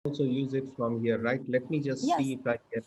also use it from here, right? Let me just Yes. see if I can.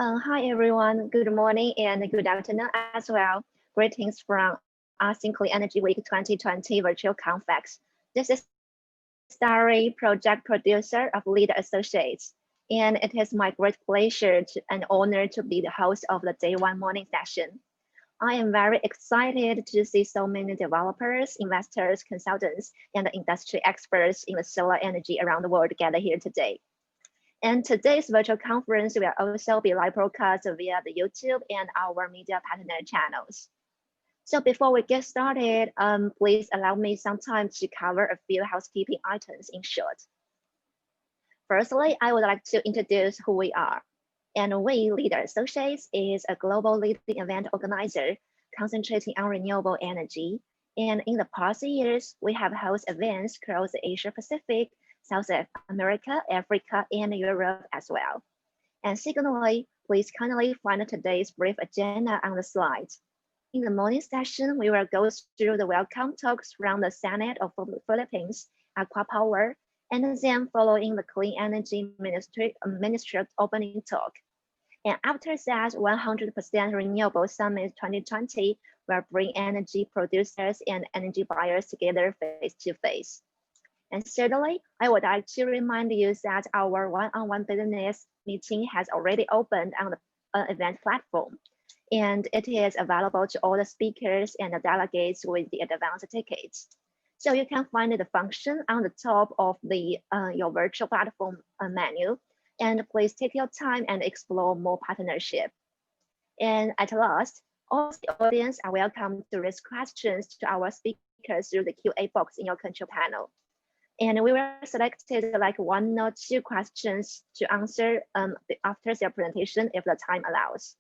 Hi everyone, good morning and good afternoon as well. Greetings from Async Energy Week 2020 Virtual Conference. This is Starry, project producer of Leader Associates, and it is my great pleasure and honor to be the host of the day one morning session. I am very excited to see so many developers, investors, consultants, and industry experts in the solar energy around the world gather here today. And today's virtual conference will also be live broadcast via the YouTube and our media partner channels. So before we get started, please allow me some time to cover a few housekeeping items in short. Firstly, I would like to introduce who we are. And we, Leader Associates, is a global leading event organizer concentrating on renewable energy. And in the past years, we have hosted events across Asia Pacific, South America, Africa, and Europe as well. And secondly, please kindly find today's brief agenda on the slides. In the morning session, we will go through the welcome talks from the Senate of the Philippines, Aqua Power, and then following the Clean Energy Ministry opening talk. And after that, 100% Renewable Summit 2020 will bring energy producers and energy buyers together face to face. And thirdly, I would like to remind you that our one-on-one business meeting has already opened on the event platform, and it is available to all the speakers and the delegates with the advanced tickets. So you can find the function on the top of the your virtual platform menu, and please take your time and explore more partnership. And at last, all the audience are welcome to raise questions to our speakers through the QA box in your control panel. And we will select like one or two questions to answer after their presentation if the time allows.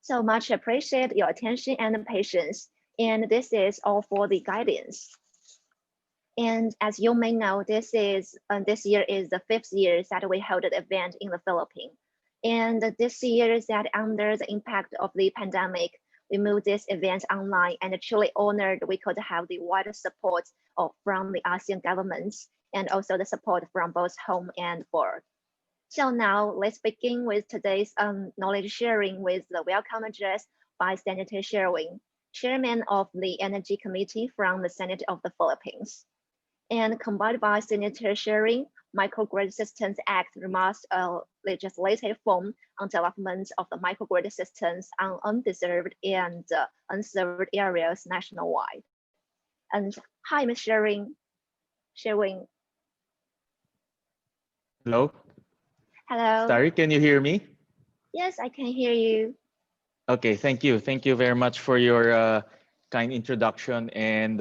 So much appreciate your attention and patience. And this is all for the guidance. And as you may know, this year is the 5th year that we held the event in the Philippines. And this year is that under the impact of the pandemic, we moved this event online and truly honored we could have the wider support from the ASEAN governments and also the support from both home and abroad. So now let's begin with today's knowledge sharing with the welcome address by Senator Sherwin, Chairman of the Energy Committee from the Senate of the Philippines. And combined by Senator Sherwin, Microgrid Systems Act remarks a legislative form on development of the microgrid systems on undeserved and unserved areas nationwide. And hi, Ms. Sherwin. Hello, Hello. Starry, can you hear me? Yes, I can hear you. Okay, thank you. Thank you very much for your kind introduction. And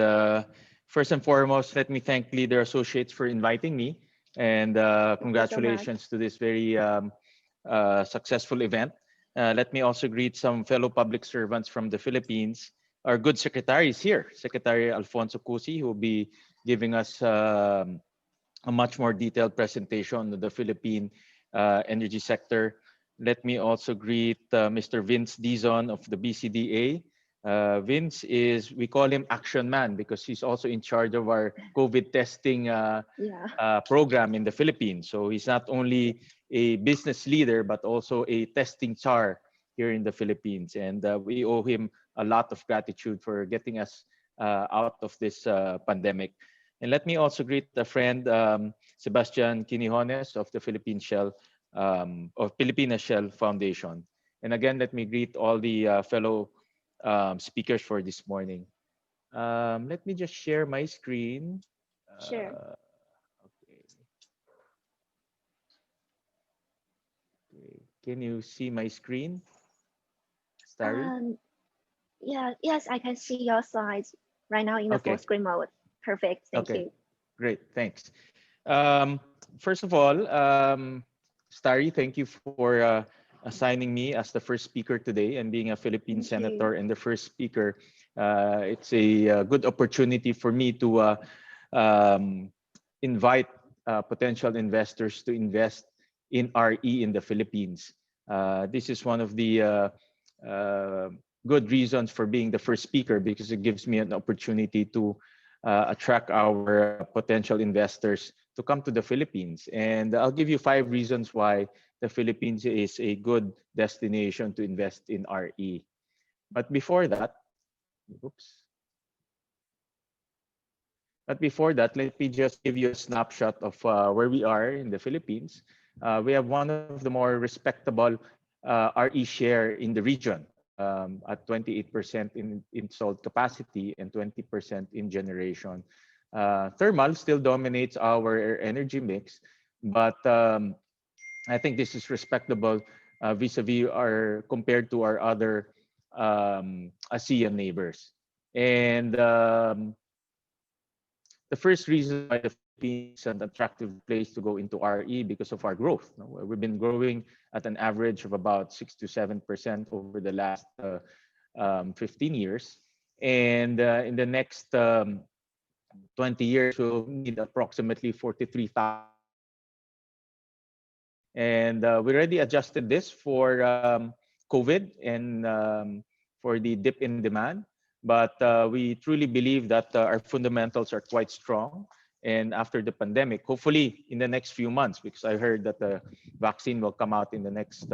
first and foremost, let me thank Leader Associates for inviting me. And Thank you so much. congratulations to this very successful event. Let me also greet some fellow public servants from the Philippines. Our good secretary is here, Secretary Alfonso Cusi, who will be giving us a much more detailed presentation on the Philippine energy sector. Let me also greet Mr. Vince Dizon of the BCDA. Vince is, we call him Action Man because he's also in charge of our COVID testing Yeah. program in the Philippines. So he's not only a business leader, but also a testing czar here in the Philippines. And we owe him a lot of gratitude for getting us out of this pandemic. And let me also greet a friend, Sebastian Quinijones of the Philippine Shell, of Filipina Shell Foundation. And again, let me greet all the fellow speakers for this morning. Let me just share my screen. Sure. Okay. Okay. Can you see my screen, Starry? Um, yeah, yes, I can see your slides right now in the full Okay. screen mode. Perfect. Thank Okay. you. Great. Thanks. First of all, Starry, thank you for assigning me as the first speaker today and being a Philippine Thank you. senator and the first speaker. It's a good opportunity for me to um, invite potential investors to invest in RE in the Philippines. This is one of the uh, good reasons for being the first speaker because it gives me an opportunity to attract our potential investors to come to the Philippines. And I'll give you 5 reasons why the Philippines is a good destination to invest in RE. But before that, oops. But before that, let me just give you a snapshot of where we are in the Philippines. We have one of the more respectable RE share in the region at 28% in installed capacity and 20% in generation. Thermal still dominates our energy mix, but I think this is respectable vis-a-vis our compared to our other ASEAN neighbors. And the first reason why the Philippines is an attractive place to go into RE because of our growth. We've been growing at an average of about 6 to 7% over the last 15 years. And in the next 20 years, we'll need approximately 43,000 and we already adjusted this for COVID and for the dip in demand. But we truly believe that our fundamentals are quite strong. And after the pandemic, hopefully in the next few months, because I heard that the vaccine will come out in the next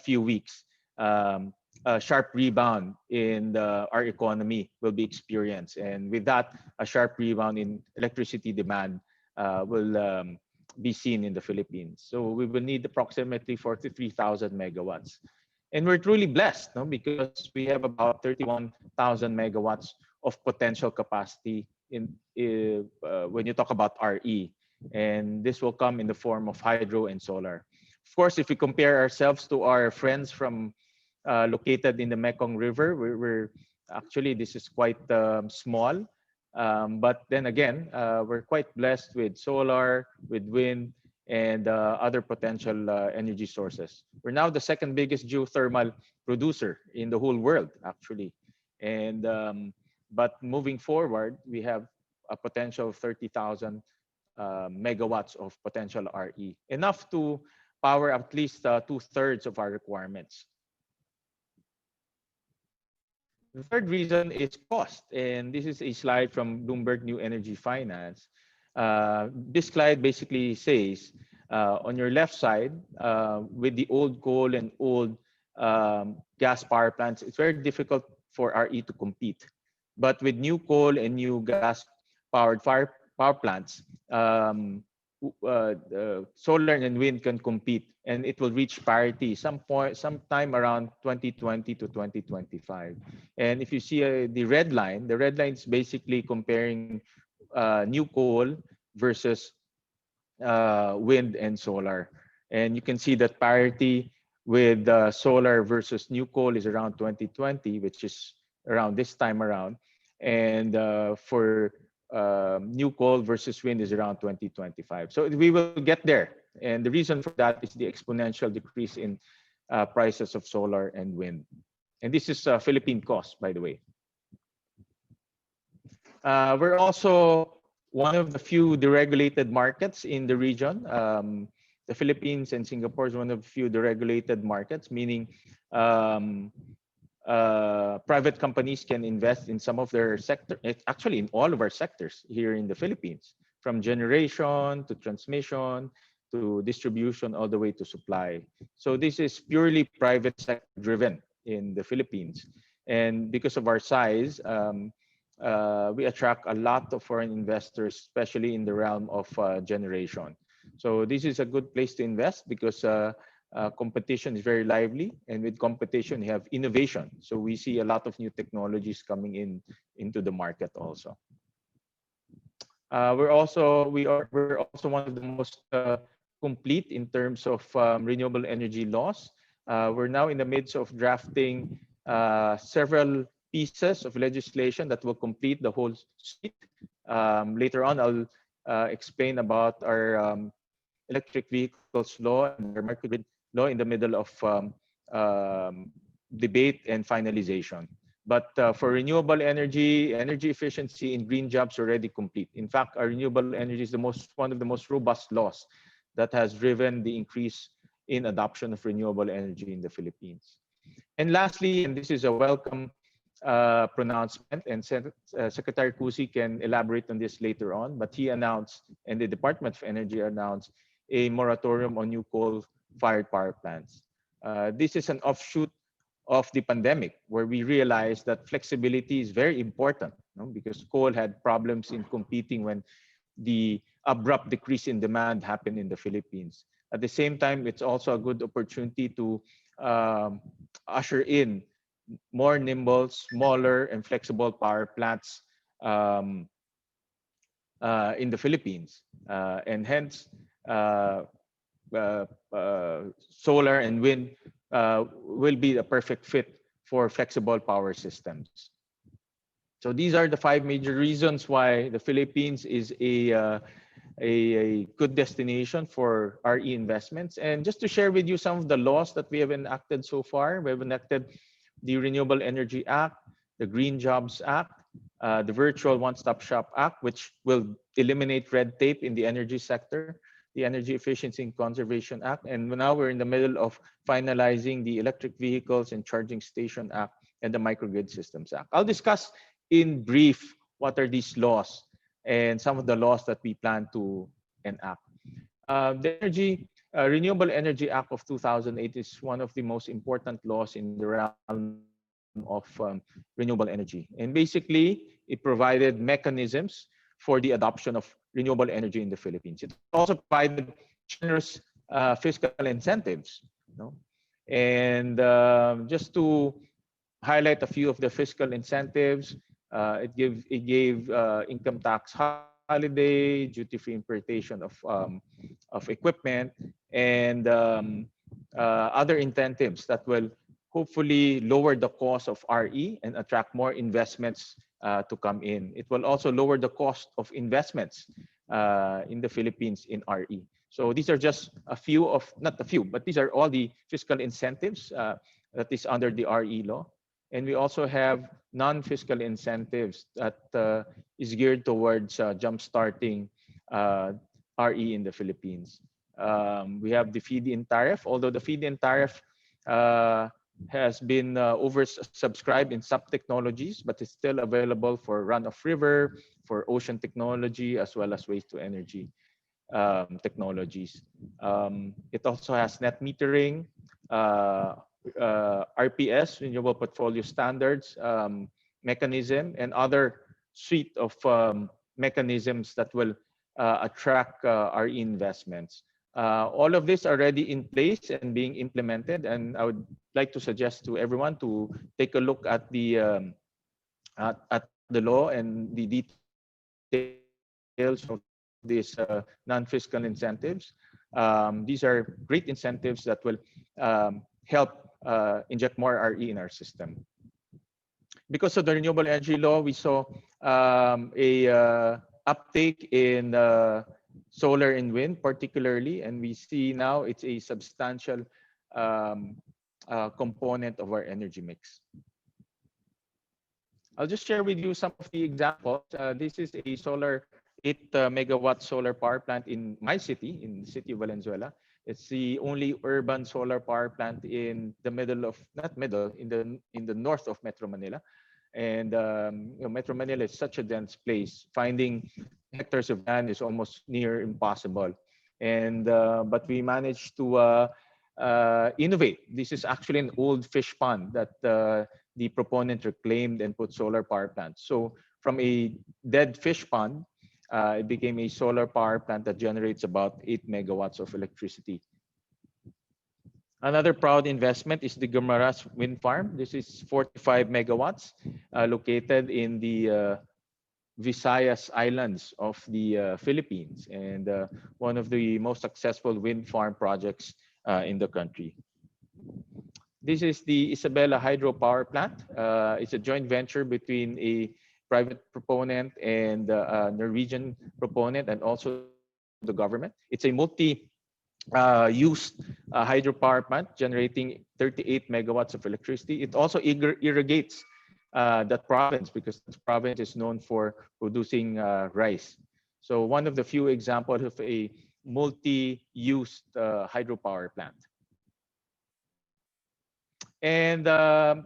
few weeks, a sharp rebound in our economy will be experienced. And with that, a sharp rebound in electricity demand will be seen in the Philippines. So we will need approximately 43,000 megawatts. And we're truly blessed, no? Because we have about 31,000 megawatts of potential capacity when you talk about RE. And this will come in the form of hydro and solar. Of course, if we compare ourselves to our friends from located in the Mekong River, we're actually, this is quite small. But then again, we're quite blessed with solar, with wind, and other potential energy sources. We're now the second biggest geothermal producer in the whole world, actually. And but moving forward, we have a potential of 30,000 megawatts of potential RE, enough to power at least 2/3 of our requirements. The third reason is cost. And this is a slide from Bloomberg New Energy Finance. This slide basically says on your left side, with the old coal and old gas power plants, it's very difficult for RE to compete. But with new coal and new gas-powered power plants, solar and wind can compete, and it will reach parity sometime around 2020 to 2025. And if you see the red line is basically comparing new coal versus wind and solar. And you can see that parity with solar versus new coal is around 2020, which is around this time around. And for new coal versus wind is around 2025. So we will get there. And the reason for that is the exponential decrease in prices of solar and wind. And this is Philippine cost, by the way. We're also one of the few deregulated markets in the region. The Philippines and Singapore is one of the few deregulated markets, meaning private companies can invest in some of their sector, actually in all of our sectors here in the Philippines, from generation to transmission to distribution all the way to supply. So this is purely private sector driven in the Philippines. And because of our size, we attract a lot of foreign investors, especially in the realm of generation. So this is a good place to invest because competition is very lively, and with competition, you have innovation. So we see a lot of new technologies coming into the market also. We're also one of the most complete in terms of renewable energy laws. We're now in the midst of drafting several pieces of legislation that will complete the whole suite. Later on, I'll explain about our electric vehicles law and our microgrid law in the middle of debate and finalization. But for renewable energy, energy efficiency, and green jobs are already complete. In fact, our renewable energy is one of the most robust laws that has driven the increase in adoption of renewable energy in the Philippines. And lastly, and this is a welcome pronouncement, and Secretary Cusi can elaborate on this later on, but he announced, and the Department of Energy announced, a moratorium on new coal-fired power plants. This is an offshoot of the pandemic, where we realized that flexibility is very important, because coal had problems in competing when the abrupt decrease in demand happened in the Philippines. At the same time, it's also a good opportunity to usher in more nimble, smaller, and flexible power plants in the Philippines. And hence, solar and wind will be the perfect fit for flexible power systems. So these are the 5 major reasons why the Philippines is a good destination for RE investments. And just to share with you some of the laws that we have enacted so far, we have enacted the Renewable Energy Act, the Green Jobs Act, the Virtual One-Stop Shop Act, which will eliminate red tape in the energy sector, the Energy Efficiency and Conservation Act, and now we're in the middle of finalizing the Electric Vehicles and Charging Station Act and the Microgrid Systems Act. I'll discuss in brief what are these laws and some of the laws that we plan to enact. The Renewable Energy Act of 2008 is one of the most important laws in the realm of renewable energy. And basically, it provided mechanisms for the adoption of renewable energy in the Philippines. It also provided generous fiscal incentives. And just to highlight a few of the fiscal incentives, it gave income tax holiday, duty-free importation of equipment, and other incentives that will hopefully lower the cost of RE and attract more investments to come in. It will also lower the cost of investments in the Philippines in RE. So these are just a few of, not a few, but these are all the fiscal incentives that is under the RE law. And we also have non-fiscal incentives that is geared towards jump-starting RE in the Philippines. We have the feed-in tariff, although the feed-in tariff has been oversubscribed in some technologies, but is still available for run-of-river, for ocean technology, as well as waste-to-energy technologies. It also has net metering, RPS, renewable portfolio standards mechanism, and other suite of mechanisms that will attract our investments. All of this are already in place and being implemented, and I would like to suggest to everyone to take a look at the law and the details of these non-fiscal incentives. These are great incentives that will help inject more RE in our system. Because of the renewable energy law, we saw a uptake in solar and wind, particularly, and we see now it's a substantial um, component of our energy mix. I'll just share with you some of the examples. This is a 8 megawatt solar power plant in my city, in the city of Valenzuela. It's the only urban solar power plant in the middle of, not middle, in the north of Metro Manila. And Metro Manila is such a dense place. Finding hectares of land is almost near impossible. And but we managed to innovate. This is actually an old fish pond that the proponent reclaimed and put solar power plants. So from a dead fish pond, it became a solar power plant that generates about 8 megawatts of electricity. Another proud investment is the Guimaras Wind Farm. This is 45 megawatts located in the Visayas Islands of the Philippines, and one of the most successful wind farm projects in the country. This is the Isabela Hydropower Plant. It's a joint venture between a private proponent and a Norwegian proponent, and also the government. It's a multi-use hydropower plant generating 38 megawatts of electricity. It also irrigates that province, because this province is known for producing rice. So one of the few examples of a multi-use hydropower plant. And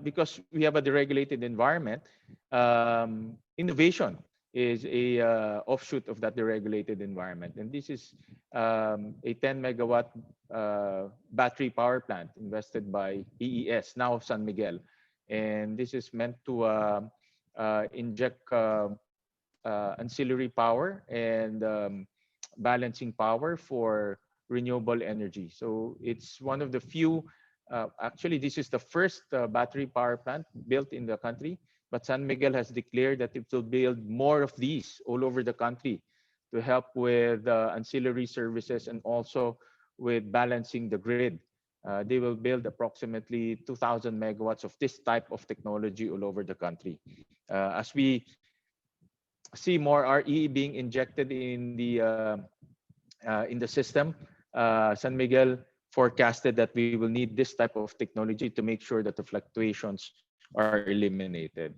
because we have a deregulated environment, innovation is a offshoot of that deregulated environment. And this is a 10 megawatt battery power plant invested by EES, now San Miguel. And this is meant to inject ancillary power and balancing power for renewable energy. So it's one of the few, actually this is the first battery power plant built in the country, but San Miguel has declared that it will build more of these all over the country to help with ancillary services and also with balancing the grid. They will build approximately 2,000 megawatts of this type of technology all over the country. As we see more RE being injected in the system, San Miguel forecasted that we will need this type of technology to make sure that the fluctuations are eliminated.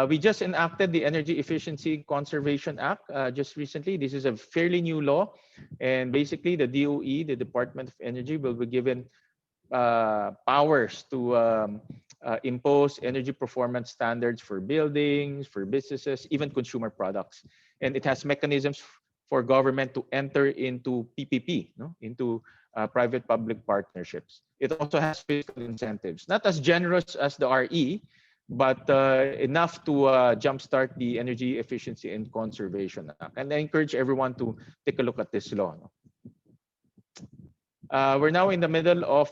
We just enacted the Energy Efficiency Conservation Act just recently. This is a fairly new law, and basically the DOE, the Department of Energy, will be given powers to impose energy performance standards for buildings, for businesses, even consumer products. And it has mechanisms for government to enter into PPP, into private-public partnerships. It also has fiscal incentives, not as generous as the RE, but enough to jumpstart the Energy Efficiency and Conservation Act. And I encourage everyone to take a look at this law. We're now in the middle of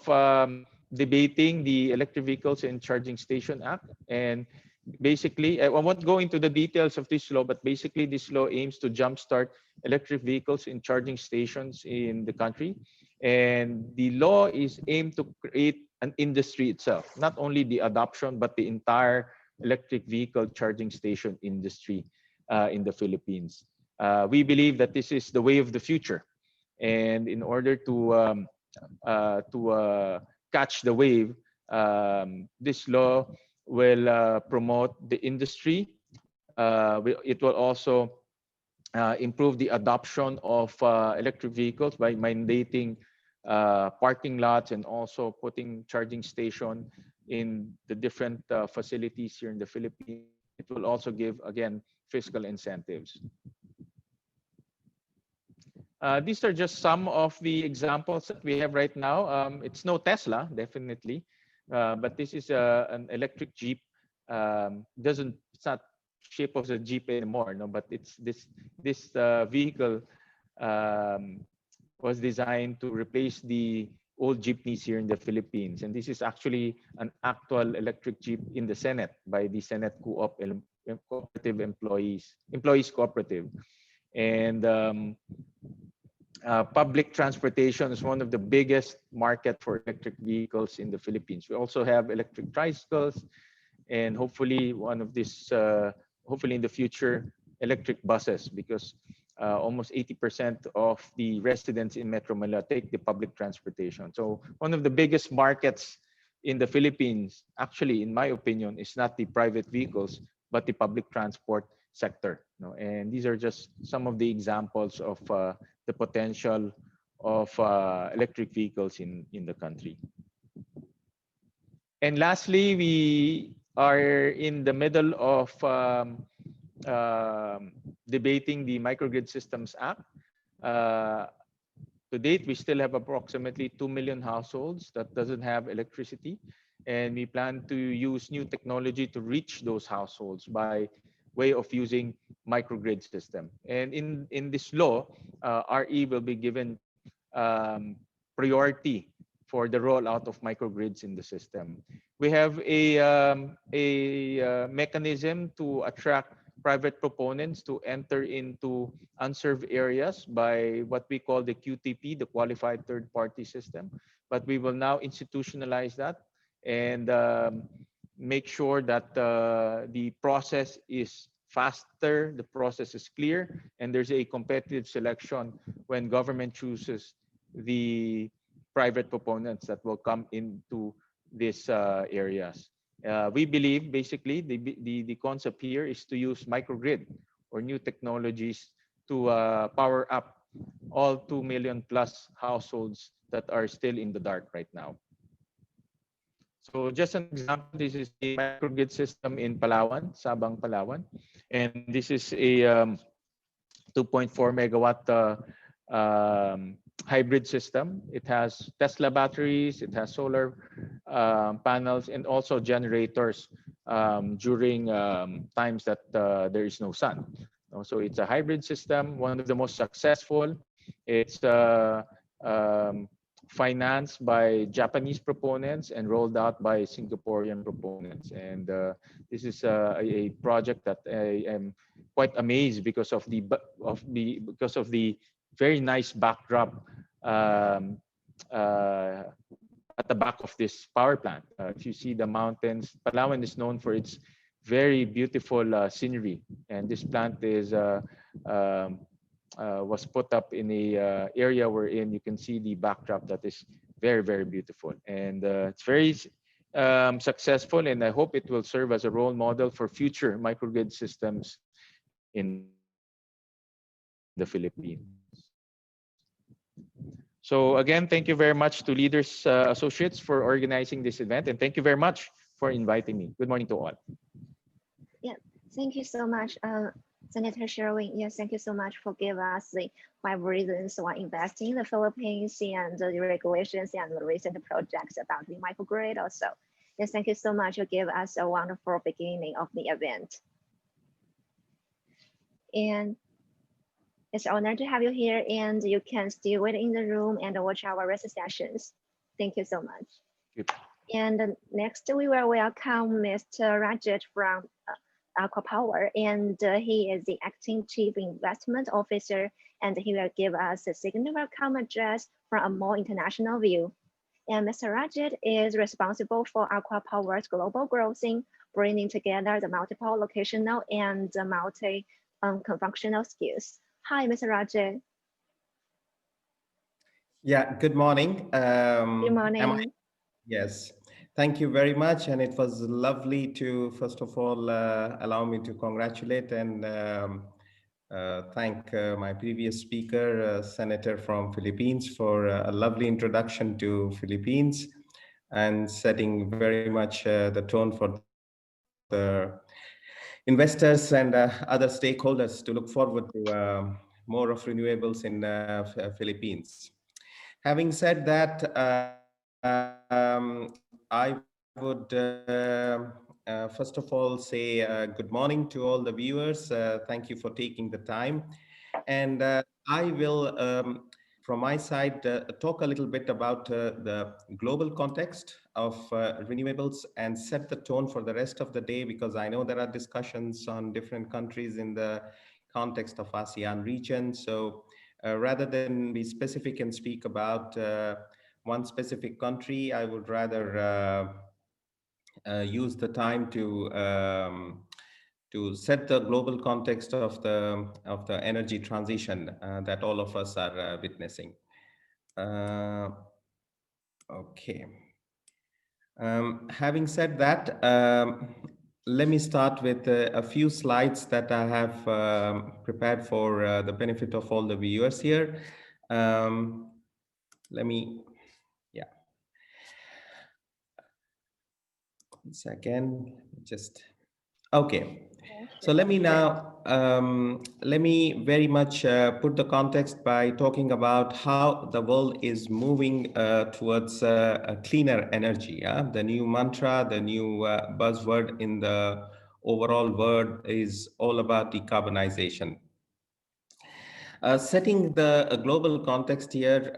debating the Electric Vehicles and Charging Station Act. And basically, I won't go into the details of this law, but basically this law aims to jumpstart electric vehicles and charging stations in the country. And the law is aimed to create an industry itself, not only the adoption, but the entire electric vehicle charging station industry in the Philippines. We believe that this is the way of the future. And in order to catch the wave, this law will promote the industry. It will also improve the adoption of electric vehicles by mandating parking lots and also putting charging station in the different facilities here in the Philippines. It will also give, again, fiscal incentives. These are just some of the examples that we have right now. It's no Tesla, definitely, but this is an electric Jeep. It's not shape of the Jeep anymore, no, but it's this vehicle was designed to replace the old jeepneys here in the Philippines, and this is actually an actual electric Jeep in the Senate by the Senate Cooperative Employees Cooperative, and public transportation is one of the biggest market for electric vehicles in the Philippines. We also have electric tricycles, and hopefully hopefully in the future, electric buses, because almost 80% of the residents in Metro Manila take the public transportation. So one of the biggest markets in the Philippines, actually, in my opinion, is not the private vehicles, but the public transport sector. And these are just some of the examples of the potential of electric vehicles in the country. And lastly, we are in the middle of debating the Microgrid Systems Act. To date, we still have approximately 2 million households that doesn't have electricity, and we plan to use new technology to reach those households by way of using microgrid system. And in this law, RE will be given priority for the rollout of microgrids in the system. We have a mechanism to attract private proponents to enter into unserved areas by what we call the QTP, the Qualified Third Party System. But we will now institutionalize that and make sure that the process is faster, the process is clear, and there's a competitive selection when government chooses the private proponents that will come into these areas. We believe basically the concept here is to use microgrid or new technologies to power up all 2 million plus households that are still in the dark right now. So just an example, this is a microgrid system in Palawan, Sabang, Palawan. And this is a 2.4 megawatt hybrid system. It has Tesla batteries, it has solar panels, and also generators during times that there is no sun. So it's a hybrid system, one of the most successful. It's financed by Japanese proponents and rolled out by Singaporean proponents. And this is a project that I am quite amazed because of the very nice backdrop at the back of this power plant. If you see the mountains, Palawan is known for its very beautiful scenery, and this plant is was put up in a area wherein you can see the backdrop that is very, very beautiful, and it's very successful, and I hope it will serve as a role model for future microgrid systems in the Philippines. So again, thank you very much to Leaders Associates for organizing this event, and thank you very much for inviting me. Good morning to all. Yeah, thank you so much, Senator Sherwin. Yes, thank you so much for giving us the 5 reasons why investing in the Philippines and the regulations and the recent projects about the microgrid also. Yes, thank you so much. You gave us a wonderful beginning of the event. And it's an honor to have you here, and you can still wait in the room and watch our rest sessions. Thank you so much. Good. And next, we will welcome Mr. Rajat from Aqua Power, and he is the acting chief investment officer, and he will give us a significant welcome address from a more international view. And Mr. Rajat is responsible for Aqua Power's global growth in bringing together the multiple locational and the multi-functional skills. Hi, Mr. Rajat. Yeah, good morning. Good morning. Yes, thank you very much. And it was lovely to, first of all, allow me to congratulate and thank my previous speaker, Senator from Philippines, for a lovely introduction to Philippines and setting very much the tone for the investors and other stakeholders to look forward to more of renewables in Philippines. Having said that, I would first of all say good morning to all the viewers. Thank you for taking the time. And I will, from my side, talk a little bit about the global context of renewables and set the tone for the rest of the day, because I know there are discussions on different countries in the context of ASEAN region. So rather than be specific and speak about one specific country, I would rather use the time to set the global context of the energy transition that all of us are witnessing. Uh, okay. Having said that, let me start with a few slides that I have prepared for the benefit of all the viewers here. Um, let me, yeah, once again, just, okay. Yeah, So sure. let me now, let me very much put the context by talking about how the world is moving towards a cleaner energy. Yeah? The new mantra, the new buzzword in the overall word is all about decarbonization. Setting the global context here,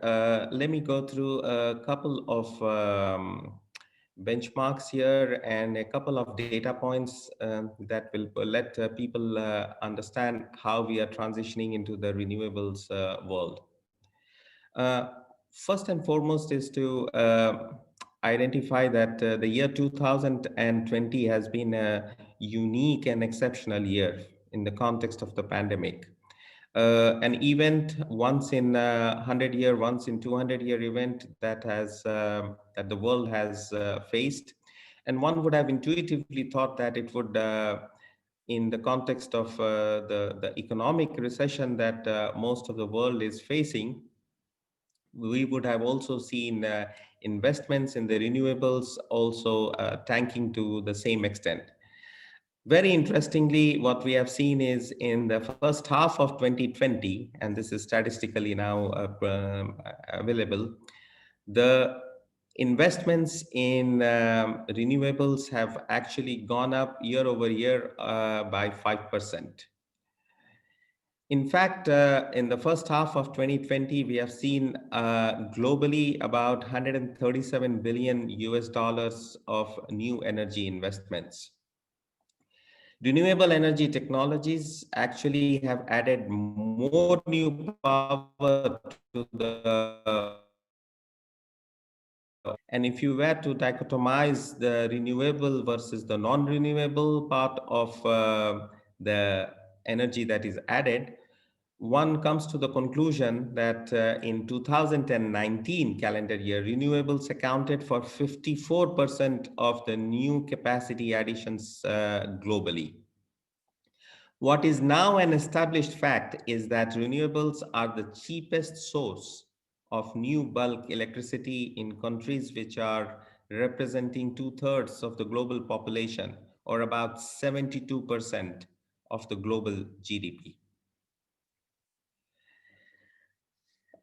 let me go through a couple of benchmarks here and a couple of data points that will let people understand how we are transitioning into the renewables world. Uh, First and foremost is to identify that the year 2020 has been a unique and exceptional year in the context of the pandemic. An event once in 100-year, once in 200-year event that has that the world has faced, and one would have intuitively thought that it would, in the context of the economic recession that most of the world is facing, we would have also seen investments in the renewables also tanking to the same extent. Very interestingly, what we have seen is in the first half of 2020, and this is statistically now available, the investments in renewables have actually gone up year over year by 5%. In fact, in the first half of 2020, we have seen globally about 137 billion US dollars of new energy investments. Renewable energy technologies actually have added more new power to and if you were to dichotomize the renewable versus the non-renewable part of the energy that is added, one comes to the conclusion that in 2019 calendar year, renewables accounted for 54% of the new capacity additions globally. What is now an established fact is that renewables are the cheapest source of new bulk electricity in countries which are representing two-thirds of the global population, or about 72% of the global GDP.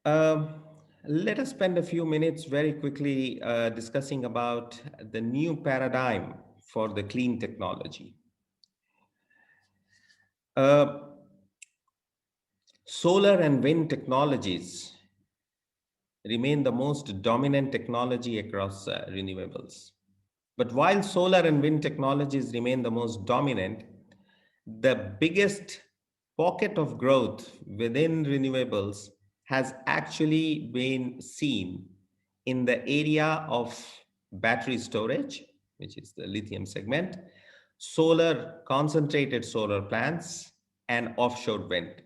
Um, Let us spend a few minutes very quickly discussing about the new paradigm for the clean technology. Uh, Solar and wind technologies remain the most dominant technology across renewables. But while solar and wind technologies remain the most dominant, the biggest pocket of growth within renewables has actually been seen in the area of battery storage, which is the lithium segment, solar, concentrated solar plants, and offshore wind.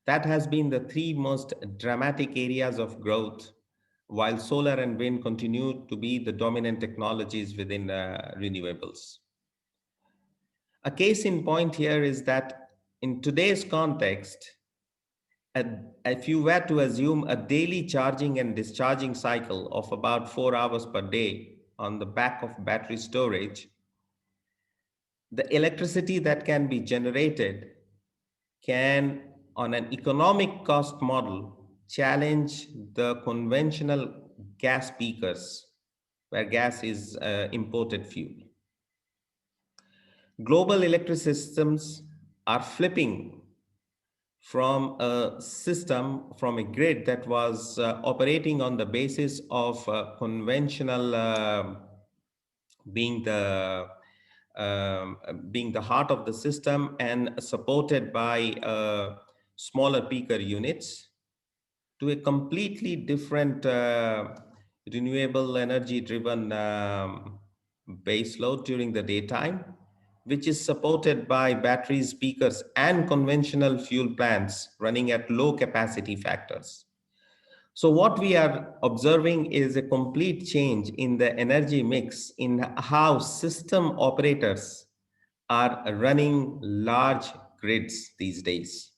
That has been the three most dramatic areas of growth, while solar and wind continue to be the dominant technologies within renewables. A case in point here is that in today's context, a- if you were to assume a daily charging and discharging cycle of about 4 hours per day on the back of battery storage, the electricity that can be generated can, on an economic cost model, challenge the conventional gas peakers, where gas is imported fuel. Global electric systems are flipping from a system, from a grid that was operating on the basis of conventional being the being the heart of the system and supported by smaller peaker units, to a completely different renewable energy driven base load during the daytime, which is supported by batteries, peakers, and conventional fuel plants running at low capacity factors. So, what we are observing is a complete change in the energy mix in how system operators are running large grids these days.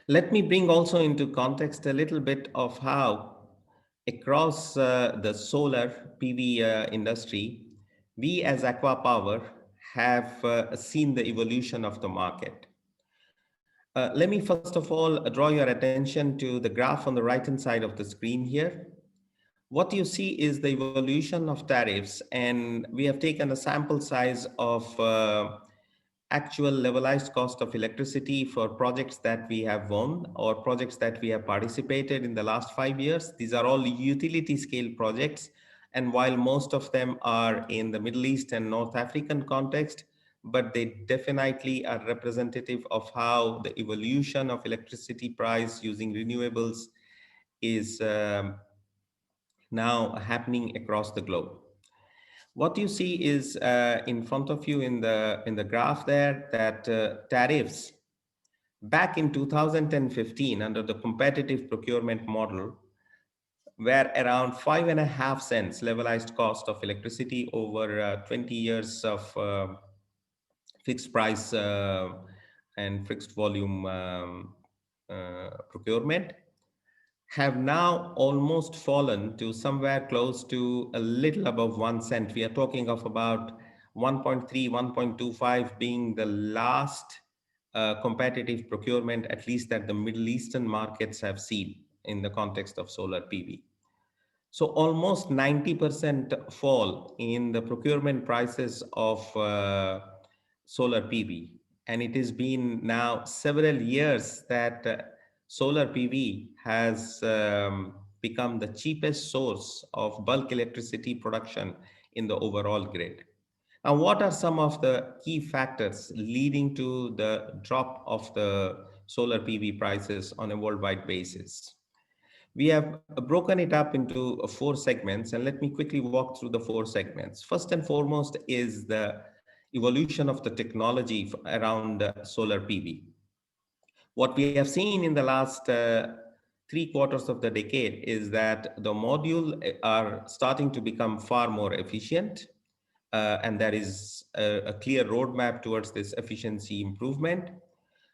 Let me bring also into context a little bit of how across the solar PV industry, we as Aqua Power have seen the evolution of the market. Let me first of all draw your attention to the graph on the right-hand side of the screen here. What you see is the evolution of tariffs, and we have taken a sample size of actual levelized cost of electricity for projects that we have won or projects that we have participated in the last 5 years. These are all utility scale projects. And while most of them are in the Middle East and North African context, but they definitely are representative of how the evolution of electricity price using renewables is now happening across the globe. What you see is in front of you in the graph there that tariffs back in 2015 under the competitive procurement model were around 5.5 cents levelized cost of electricity over 20 years of fixed price and fixed volume procurement, have now almost fallen to somewhere close to a little above 1 cent. We are talking of about 1.3, 1.25 being the last competitive procurement, at least that the Middle Eastern markets have seen in the context of solar PV. So almost 90% fall in the procurement prices of solar PV. And it has been now several years that solar PV has become the cheapest source of bulk electricity production in the overall grid. Now, what are some of the key factors leading to the drop of the solar PV prices on a worldwide basis? We have broken it up into four segments, and let me quickly walk through the four segments. First and foremost is the evolution of the technology around solar PV. What we have seen in the last 3 quarters of the decade is that the module are starting to become far more efficient, and there is a clear roadmap towards this efficiency improvement.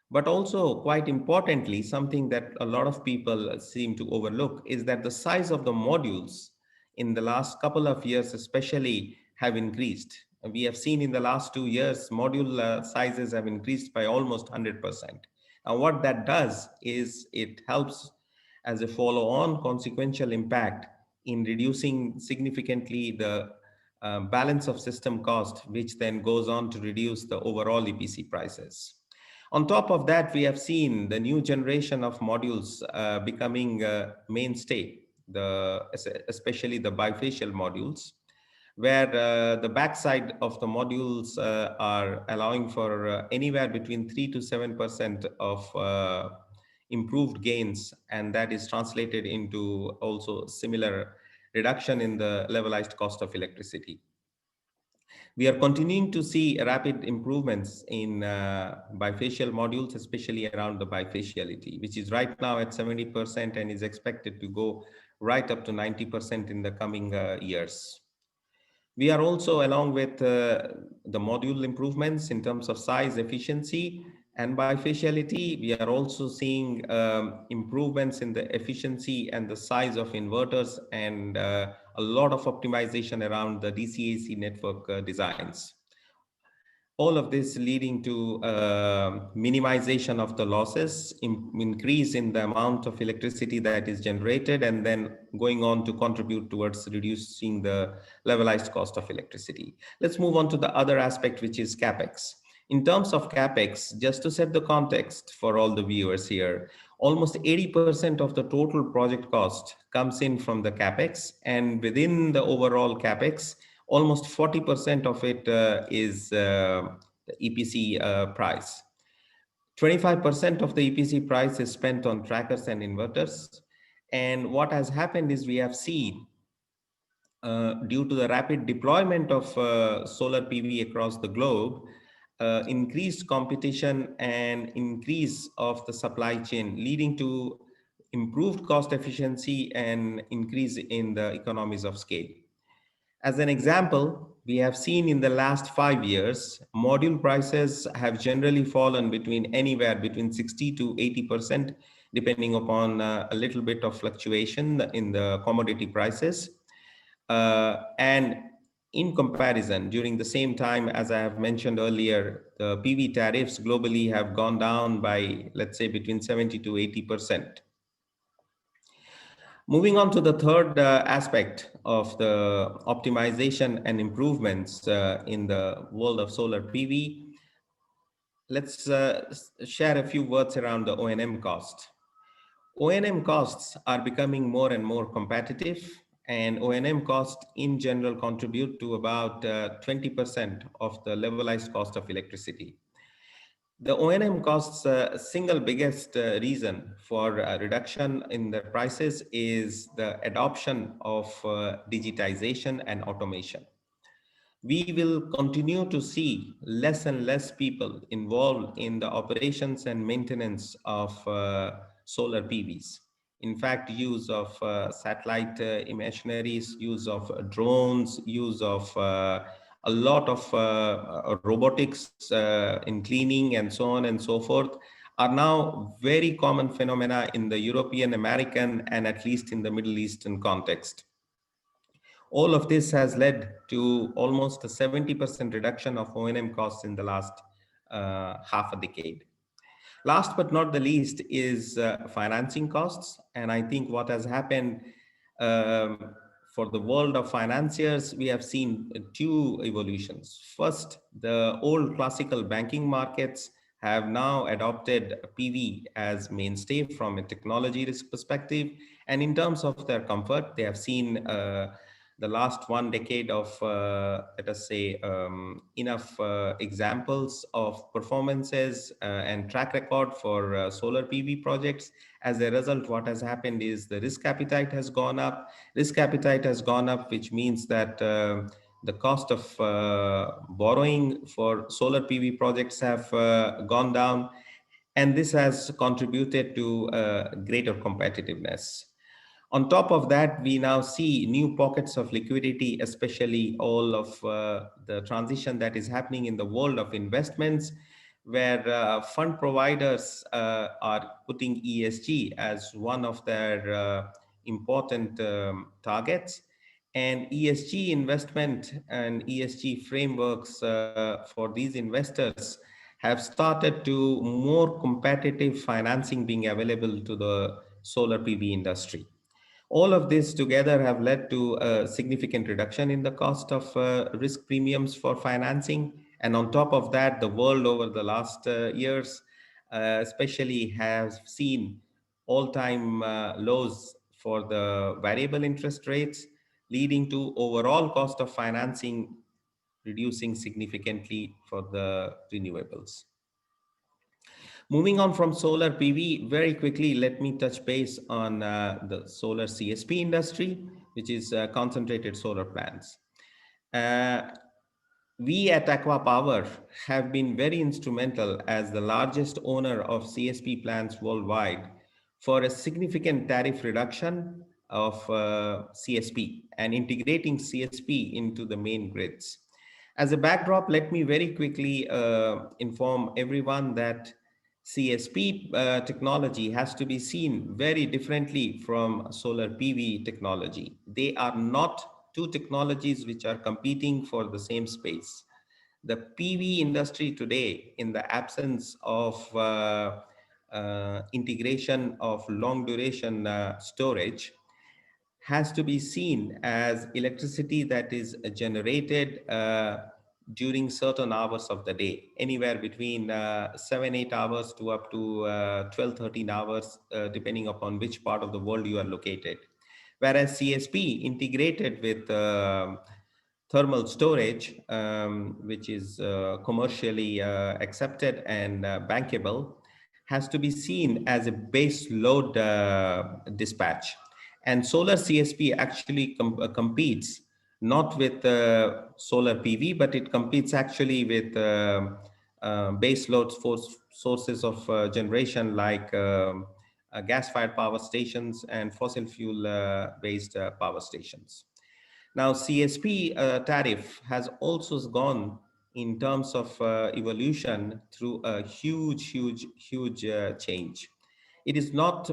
But also, quite importantly, something that a lot of people seem to overlook is that the size of the modules in the last couple of years, especially, have increased. We have seen in the last 2 years, module sizes have increased by almost 100%. Now, what that does is it helps as a follow on consequential impact in reducing significantly the balance of system cost, which then goes on to reduce the overall EPC prices. On top of that, we have seen the new generation of modules becoming mainstay, especially the bifacial modules, where the backside of the modules are allowing for anywhere between 3 to 7% of improved gains, and that is translated into also similar reduction in the levelized cost of electricity. We are continuing to see rapid improvements in bifacial modules, especially around the bifaciality, which is right now at 70% and is expected to go right up to 90% in the coming years. We are also, along with the module improvements in terms of size, efficiency, and bifaciality, we are also seeing improvements in the efficiency and the size of inverters and a lot of optimization around the DC-AC network designs. All of this leading to minimization of the losses, increase in the amount of electricity that is generated, and then going on to contribute towards reducing the levelized cost of electricity. Let's move on to the other aspect, which is CapEx. In terms of CapEx, just to set the context for all the viewers here, almost 80% of the total project cost comes in from the CapEx, and within the overall CapEx, almost 40% of it is the EPC price. 25% of the EPC price is spent on trackers and inverters. And what has happened is we have seen, due to the rapid deployment of solar PV across the globe, increased competition and increase of the supply chain, leading to improved cost efficiency and increase in the economies of scale. As an example, we have seen in the last 5 years, module prices have generally fallen between anywhere between 60 to 80%, depending upon a little bit of fluctuation in the commodity prices. And in comparison, during the same time, as I have mentioned earlier, the PV tariffs globally have gone down by, let's say, between 70 to 80%. Moving on to the third aspect of the optimization and improvements in the world of solar PV, let's share a few words around the O&M cost. O&M costs are becoming more and more competitive, and O&M costs in general contribute to about 20% of the levelized cost of electricity. The O&M costs single biggest reason for reduction in the prices is the adoption of digitization and automation. We will continue to see less and less people involved in the operations and maintenance of solar PVs. In fact, use of satellite imageries, use of drones, use of a lot of robotics in cleaning and so on and so forth are now very common phenomena in the European, American, and at least in the Middle Eastern context. All of this has led to almost a 70% reduction of O&M costs in the last half a decade. Last but not the least is financing costs. And I think what has happened for the world of financiers, we have seen two evolutions. First, the old classical banking markets have now adopted PV as mainstay from a technology risk perspective. And in terms of their comfort, they have seen the last 1 decade of, let us say, enough examples of performances and track record for solar PV projects. As a result, what has happened is the risk appetite has gone up. Risk appetite has gone up, which means that the cost of borrowing for solar PV projects have gone down. And this has contributed to greater competitiveness. On top of that, we now see new pockets of liquidity, especially all of the transition that is happening in the world of investments, where fund providers are putting ESG as one of their important targets. And ESG investment and ESG frameworks for these investors have started to more competitive financing being available to the solar PV industry. All of this together have led to a significant reduction in the cost of risk premiums for financing. And on top of that, the world over the last years especially has seen all-time lows for the variable interest rates, leading to overall cost of financing reducing significantly for the renewables. Moving on from solar PV, very quickly, let me touch base on the solar CSP industry, which is concentrated solar plants. We at Aqua Power have been very instrumental as the largest owner of CSP plants worldwide for a significant tariff reduction of CSP and integrating CSP into the main grids. As a backdrop, let me very quickly inform everyone that CSP technology has to be seen very differently from solar PV technology. They are not two technologies which are competing for the same space. The PV industry today, in the absence of integration of long duration storage, has to be seen as electricity that is generated during certain hours of the day, anywhere between 7, 8 hours to up to 12, 13 hours, depending upon which part of the world you are located. Whereas CSP integrated with thermal storage, which is commercially accepted and bankable, has to be seen as a base load dispatch. And solar CSP actually competes not with solar PV, but it competes actually with base load sources of generation like gas-fired power stations and fossil fuel based power stations. Now, CSP tariff has also gone in terms of evolution through a huge change. It is not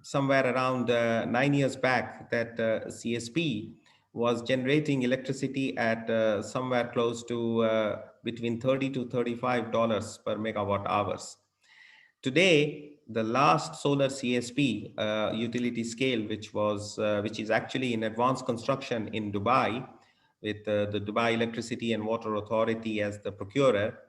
somewhere around 9 years back that CSP was generating electricity at somewhere close to between $30 to $35 per megawatt hours. Today, the last solar CSP utility scale, which is actually in advanced construction in Dubai, with the Dubai Electricity and Water Authority as the procurer,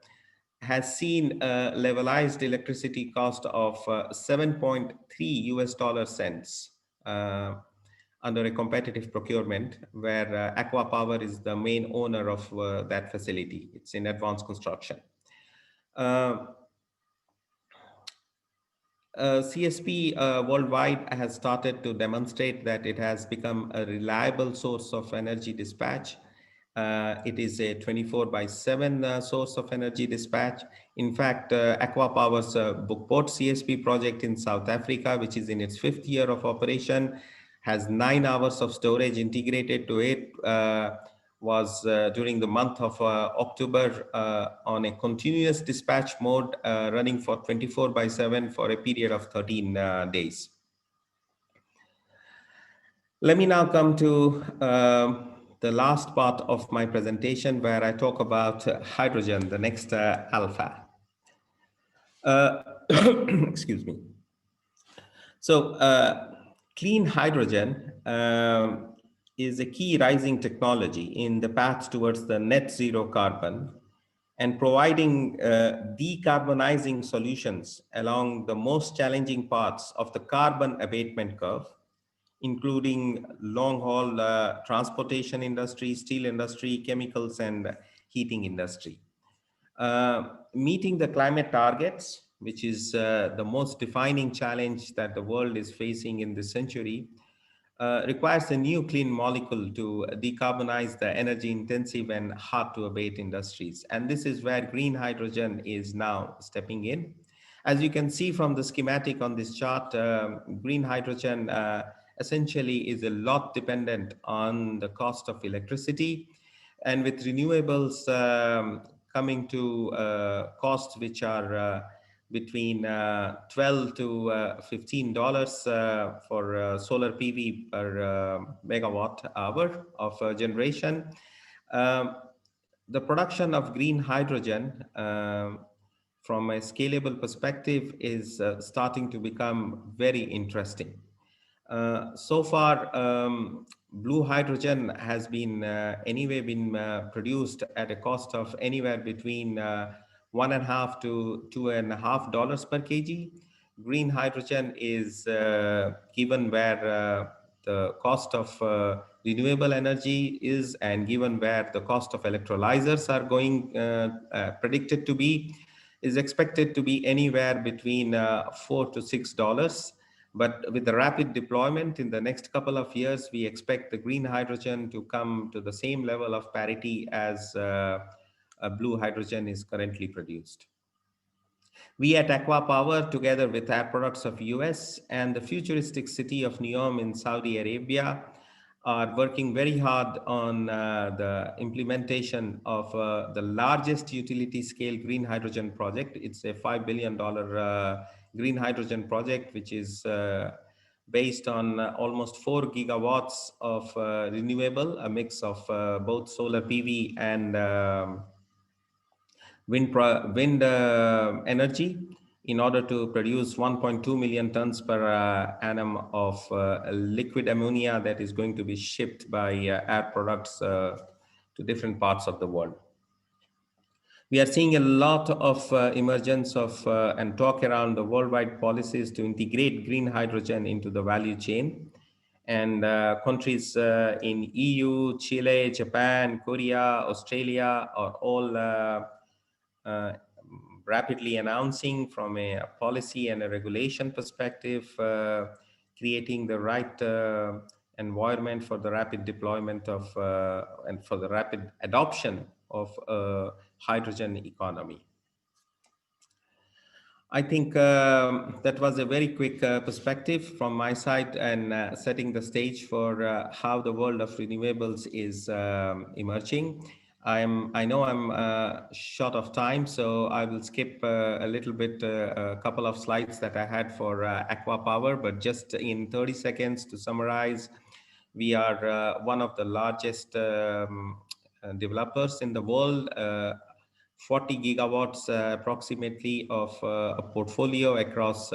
has seen a levelized electricity cost of 7.3 US dollar cents under a competitive procurement, where Aqua Power is the main owner of that facility. It's in advanced construction. Uh, CSP worldwide has started to demonstrate that it has become a reliable source of energy dispatch. It is a 24 by 7 source of energy dispatch. In fact, Aqua Power's Bookport CSP project in South Africa, which is in its 5th year of operation, has 9 hours of storage integrated to it, was during the month of October on a continuous dispatch mode running for 24 by 7 for a period of 13 days. Let me now come to the last part of my presentation where I talk about hydrogen, the next alpha. Excuse me. So clean hydrogen is a key rising technology in the path towards the net zero carbon and providing decarbonizing solutions along the most challenging parts of the carbon abatement curve, including long-haul transportation industry, steel industry, chemicals, and heating industry. Meeting the climate targets, which is the most defining challenge that the world is facing in this century, requires a new clean molecule to decarbonize the energy intensive and hard to abate industries. And this is where green hydrogen is now stepping in. As you can see from the schematic on this chart, green hydrogen essentially is a lot dependent on the cost of electricity. And with renewables coming to costs which are between 12 to $15 for solar PV per megawatt hour of generation. Um, the production of green hydrogen from a scalable perspective is starting to become very interesting. So far, blue hydrogen has been been produced at a cost of anywhere between $1.5 to $2.5 per kg. Green hydrogen is given where the cost of renewable energy is, and given where the cost of electrolyzers are going predicted to be, is expected to be anywhere between $4 to $6. But with the rapid deployment in the next couple of years, we expect the green hydrogen to come to the same level of parity as blue hydrogen is currently produced. We at Aqua Power, together with Air Products of US and the futuristic city of Neom in Saudi Arabia, are working very hard on the implementation of the largest utility scale green hydrogen project. It's a $5 billion green hydrogen project, which is based on almost 4 gigawatts of renewable, a mix of both solar PV and wind energy, in order to produce 1.2 million tons per annum of liquid ammonia that is going to be shipped by Air Products to different parts of the world. We are seeing a lot of emergence of and talk around the worldwide policies to integrate green hydrogen into the value chain. And countries in EU, Chile, Japan, Korea, Australia are all uh, rapidly announcing from a policy and a regulation perspective, creating the right environment for the rapid deployment of and for the rapid adoption of hydrogen economy. I think that was a very quick perspective from my side, and setting the stage for how the world of renewables is emerging. I know I'm short of time, so I will skip a little bit, a couple of slides that I had for Aqua Power, but just in 30 seconds to summarize, we are one of the largest developers in the world. 40 gigawatts approximately of a portfolio across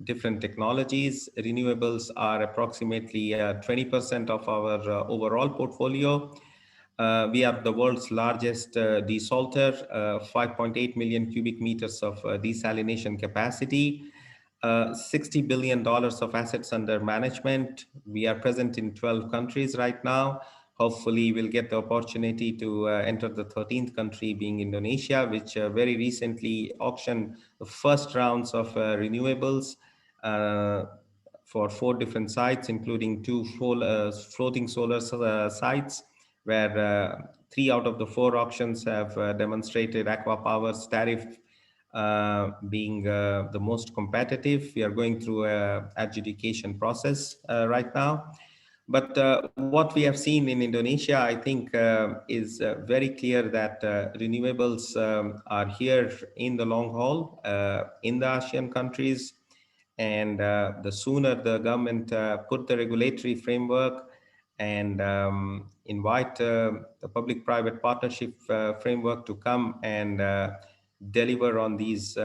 different technologies. Renewables are approximately 20% of our overall portfolio. We are the world's largest desalter, 5.8 million cubic meters of desalination capacity, $60 billion of assets under management. We are present in 12 countries right now. Hopefully, we'll get the opportunity to enter the 13th country, being Indonesia, which very recently auctioned the first rounds of renewables for 4 different sites, including 2 floating solar sites, where 3 out of the 4 auctions have demonstrated Aqua Power's tariff being the most competitive. We are going through a adjudication process right now. But what we have seen in Indonesia, I think, is very clear that renewables are here in the long haul in the ASEAN countries. And the sooner the government put the regulatory framework and invite the public-private partnership framework to come and deliver on these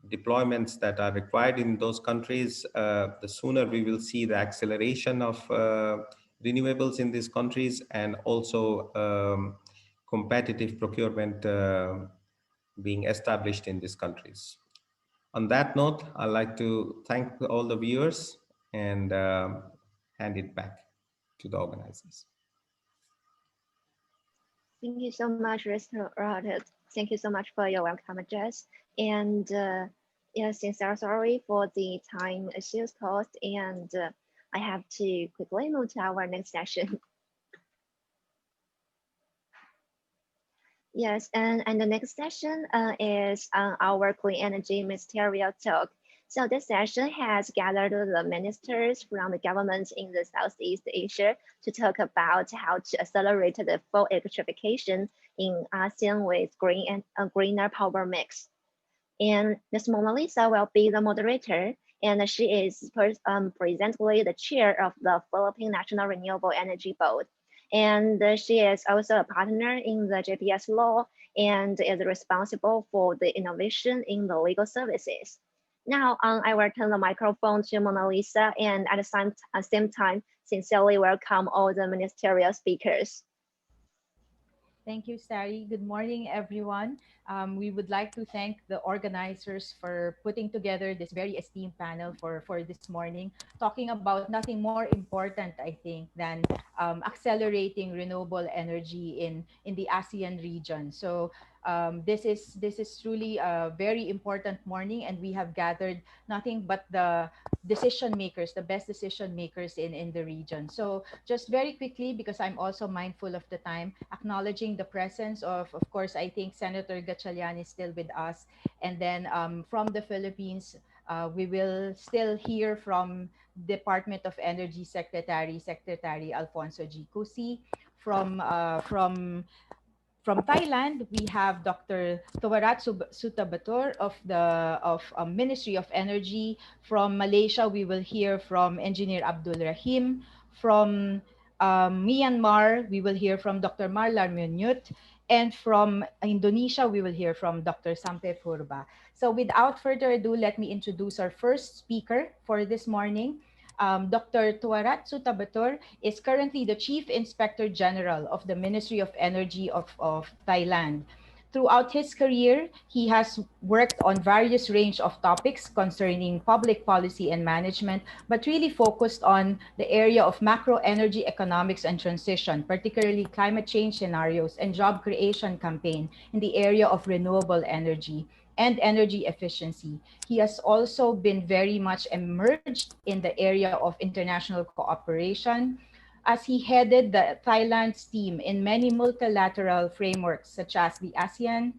deployments that are required in those countries, the sooner we will see the acceleration of renewables in these countries, and also competitive procurement being established in these countries. On that note, I'd like to thank all the viewers and hand it back to the organizers. Thank you so much, Mr. Rod. Thank you so much for your welcome address. And yeah, sincere sorry for the time issues caused. And I have to quickly move to our next session. Yes, and the next session is our clean energy ministerial talk. So this session has gathered the ministers from the governments in the Southeast Asia to talk about how to accelerate the full electrification in ASEAN with green and greener power mix. And Ms. Mona Lisa will be the moderator, and she is presently the chair of the Philippine National Renewable Energy Board. And she is also a partner in the JPS law and is responsible for the innovation in the legal services. Now, I will turn the microphone to Mona Lisa, and at the same time, sincerely welcome all the ministerial speakers. Thank you, Sari. Good morning, everyone. We would like to thank the organizers for putting together this very esteemed panel for this morning, talking about nothing more important, I think, than accelerating renewable energy in the ASEAN region. So This is truly a very important morning, and we have gathered nothing but the decision makers, the best decision makers in the region. So just very quickly, because I'm also mindful of the time, acknowledging the presence of course, I think Senator Gatchalian is still with us. And then from the Philippines, we will still hear from Department of Energy Secretary Alfonso G. Cusi. From Thailand, we have Dr. Tawarat Sutabator of the Ministry of Energy. From Malaysia, we will hear from Engineer Abdul Rahim. From Myanmar, we will hear from Dr. Marlar Munyut. And from Indonesia, we will hear from Dr. Sampe Purba. So without further ado, let me introduce our first speaker for this morning. Dr. Tuarat Sutabator is currently the Chief Inspector General of the Ministry of Energy of Thailand. Throughout his career, he has worked on various range of topics concerning public policy and management, but really focused on the area of macro energy economics and transition, particularly climate change scenarios and job creation campaign in the area of renewable energy and energy efficiency. He has also been very much immersed in the area of international cooperation as he headed the Thailand's team in many multilateral frameworks such as the ASEAN,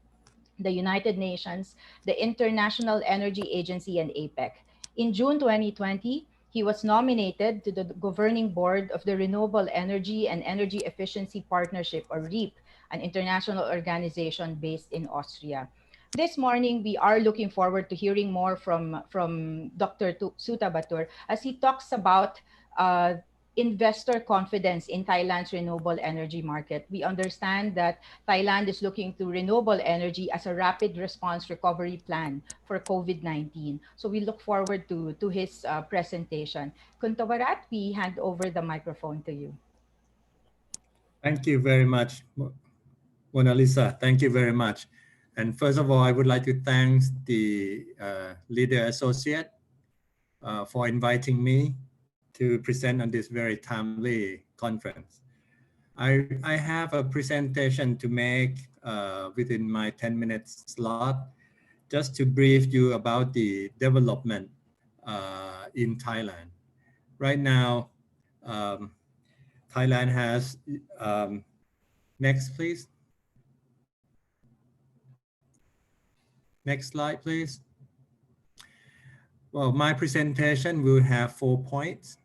the United Nations, the International Energy Agency, and APEC. In June 2020, he was nominated to the governing board of the Renewable Energy and Energy Efficiency Partnership, or REAP, an international organization based in Austria. This morning, we are looking forward to hearing more from Dr. Suta Batur as he talks about uh, investor confidence in Thailand's renewable energy market. We understand that Thailand is looking to renewable energy as a rapid response recovery plan for COVID-19. So we look forward to his presentation. Kuntawarat, we hand over the microphone to you. Thank you very much, Mona Lisa. Thank you very much. And first of all, I would like to thank the Leader Associate for inviting me to present on this very timely conference. I have a presentation to make within my 10 minutes slot, just to brief you about the development in Thailand. Right now, um, Thailand has, next please. Next slide, please. Well, my presentation will have 4 points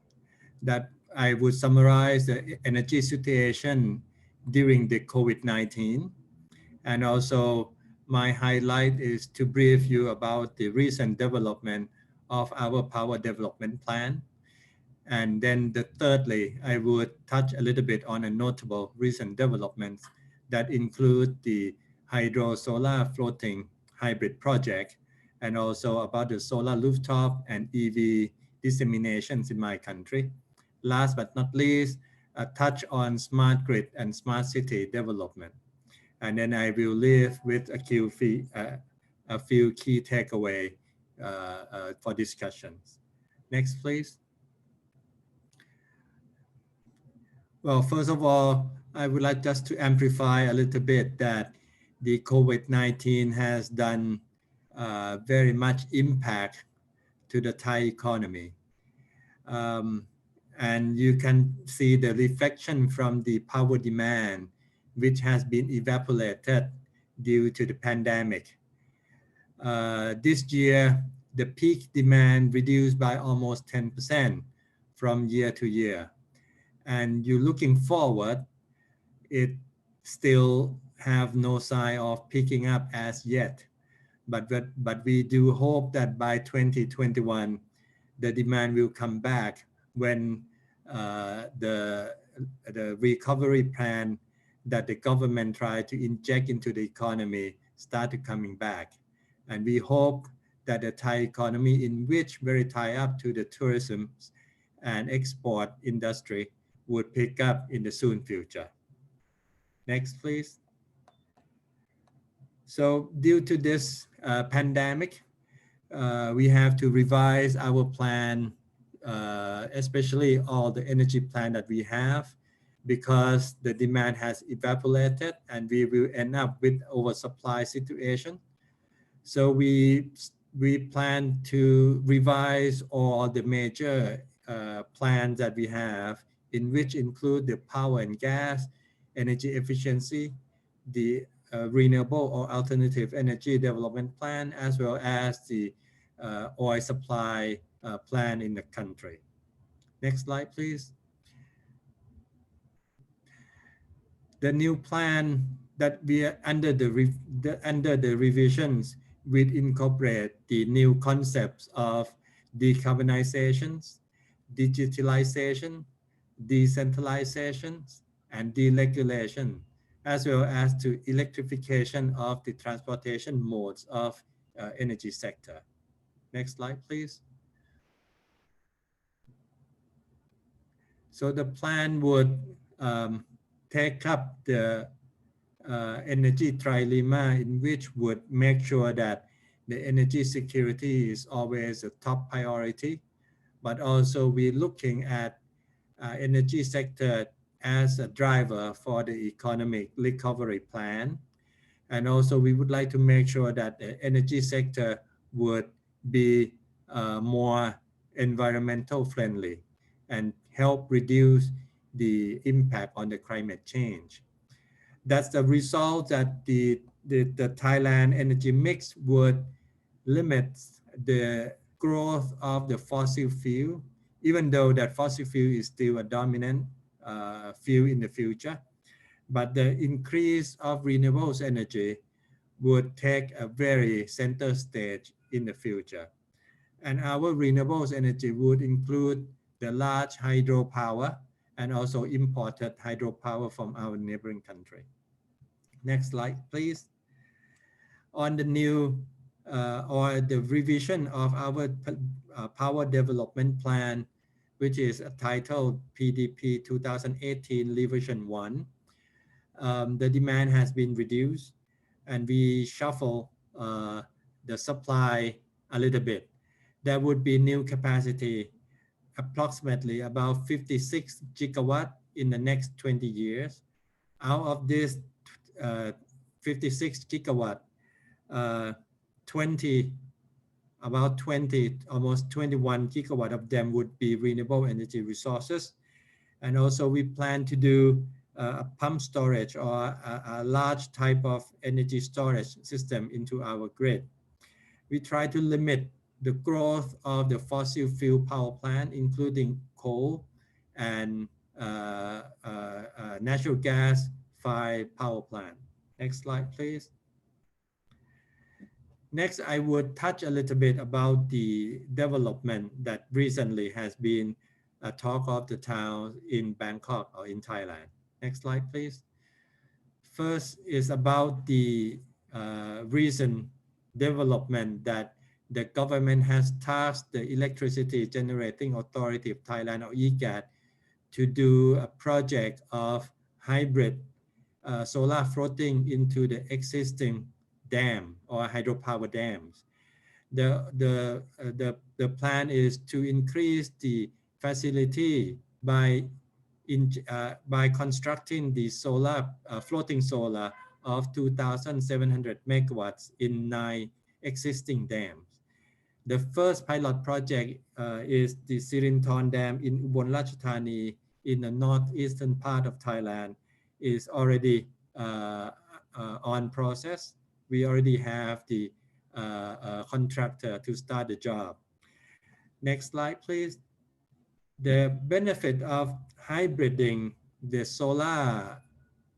that I would summarize the energy situation during the COVID-19. And also my highlight is to brief you about the recent development of our power development plan. And then thirdly, I would touch a little bit on a notable recent developments that include the hydro solar floating hybrid project, and also about the solar rooftop and EV disseminations in my country. Last but not least, a touch on smart grid and smart city development. And then I will leave with a few key takeaway for discussions. Next, please. Well, first of all, I would like just to amplify a little bit that the COVID-19 has done very much impact to the Thai economy. And you can see the reflection from the power demand, which has been evaporated due to the pandemic. This year, the peak demand reduced by almost 10% from year to year. And you're looking forward, it still have no sign of picking up as yet. But we do hope that by 2021, the demand will come back when the recovery plan that the government tried to inject into the economy started coming back. And we hope that the Thai economy, in which very tied up to the tourism and export industry, would pick up in the soon future. Next, please. So due to this pandemic, we have to revise our plan, especially all the energy plan that we have, because the demand has evaporated and we will end up with oversupply situation. So we plan to revise all the major plans that we have, in which include the power and gas, energy efficiency, the renewable or alternative energy development plan, as well as the oil supply plan in the country. Next slide, please. The new plan that we are under the revisions will incorporate the new concepts of decarbonizations, digitalization, decentralization, and deregulation, as well as to electrification of the transportation modes of energy sector. Next slide, please. So the plan would take up the energy trilemma, in which would make sure that the energy security is always a top priority, but also we're looking at energy sector as a driver for the economic recovery plan. And also we would like to make sure that the energy sector would be more environmental friendly and help reduce the impact on the climate change. That's the result that the Thailand energy mix would limit the growth of the fossil fuel, even though that fossil fuel is still a dominant fuel in the future. But the increase of renewables energy would take a very center stage in the future. And our renewables energy would include the large hydropower and also imported hydropower from our neighboring country. Next slide, please. On the new or the revision of our power development plan, which is titled PDP 2018 Revision 1, the demand has been reduced and we shuffle the supply a little bit. There would be new capacity, approximately about 56 gigawatt in the next 20 years. Out of this 56 gigawatt, 20, almost 21 gigawatt of them would be renewable energy resources. And also we plan to do a pump storage or a large type of energy storage system into our grid. We try to limit the growth of the fossil fuel power plant, including coal and natural gas fired power plant. Next slide, please. Next, I would touch a little bit about the development that recently has been a talk of the town in Bangkok or in Thailand. Next slide, please. First is about the recent development that the government has tasked the Electricity Generating Authority of Thailand, or EGAT, to do a project of hybrid solar floating into the existing dam or hydropower dams. The plan is to increase the facility by constructing the solar floating solar of 2,700 megawatts in 9 existing dams. The first pilot project is the Sirinthorn Dam in Ubon Ratchathani in the northeastern part of Thailand is already on process. We already have the contractor to start the job. Next slide, please. The benefit of hybriding the solar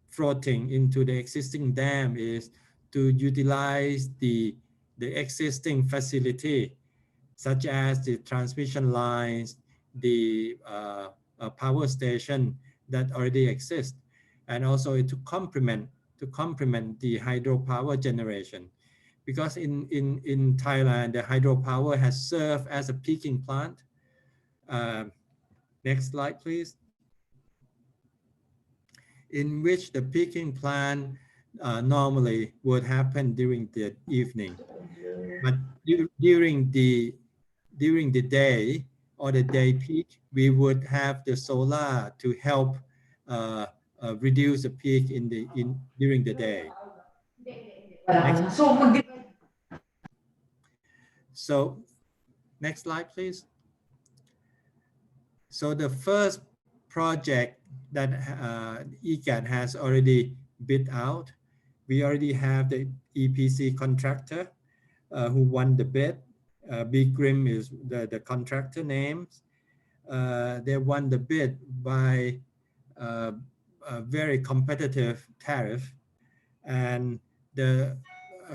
floating into the existing dam is to utilize the existing facility, such as the transmission lines, the power station that already exist, and also to complement the hydropower generation. Because in Thailand, the hydropower has served as a peaking plant. Next slide, please. In which the peaking plant normally would happen during the evening, but during the day or the day peak, we would have the solar to help reduce the peak in during the day. Next. So next slide, please. So the first project that ECAT has already bid out, we already have the EPC contractor who won the bid. Big Grim is the contractor names. They won the bid by a very competitive tariff, and the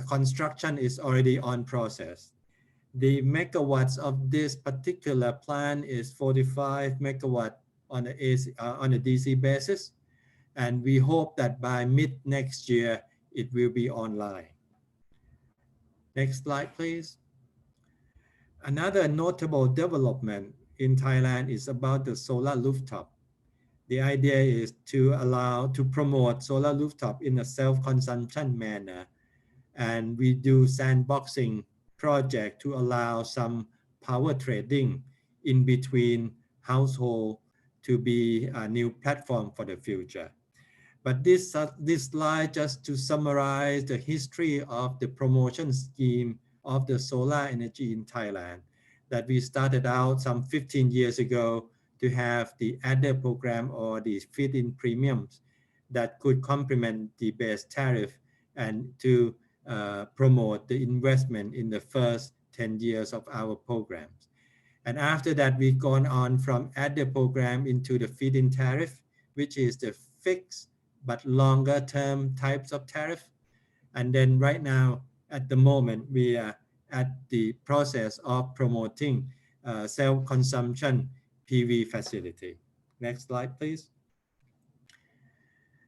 construction is already on process. The megawatts of this particular plant is 45 megawatt on a DC basis, and we hope that by mid next year it will be online. Next slide, please. Another notable development in Thailand is about the solar rooftop. The idea is to promote solar rooftop in a self-consumption manner, and we do sandboxing project to allow some power trading in between household to be a new platform for the future. But this slide just to summarize the history of the promotion scheme of the solar energy in Thailand, that we started out some 15 years ago to have the adder program or the feed-in premiums that could complement the base tariff and to promote the investment in the first 10 years of our programs. And after that, we've gone on from adder program into the feed-in tariff, which is the fixed but longer term types of tariff. And then right now, at the moment, we are at the process of promoting self-consumption PV facility. Next slide, please.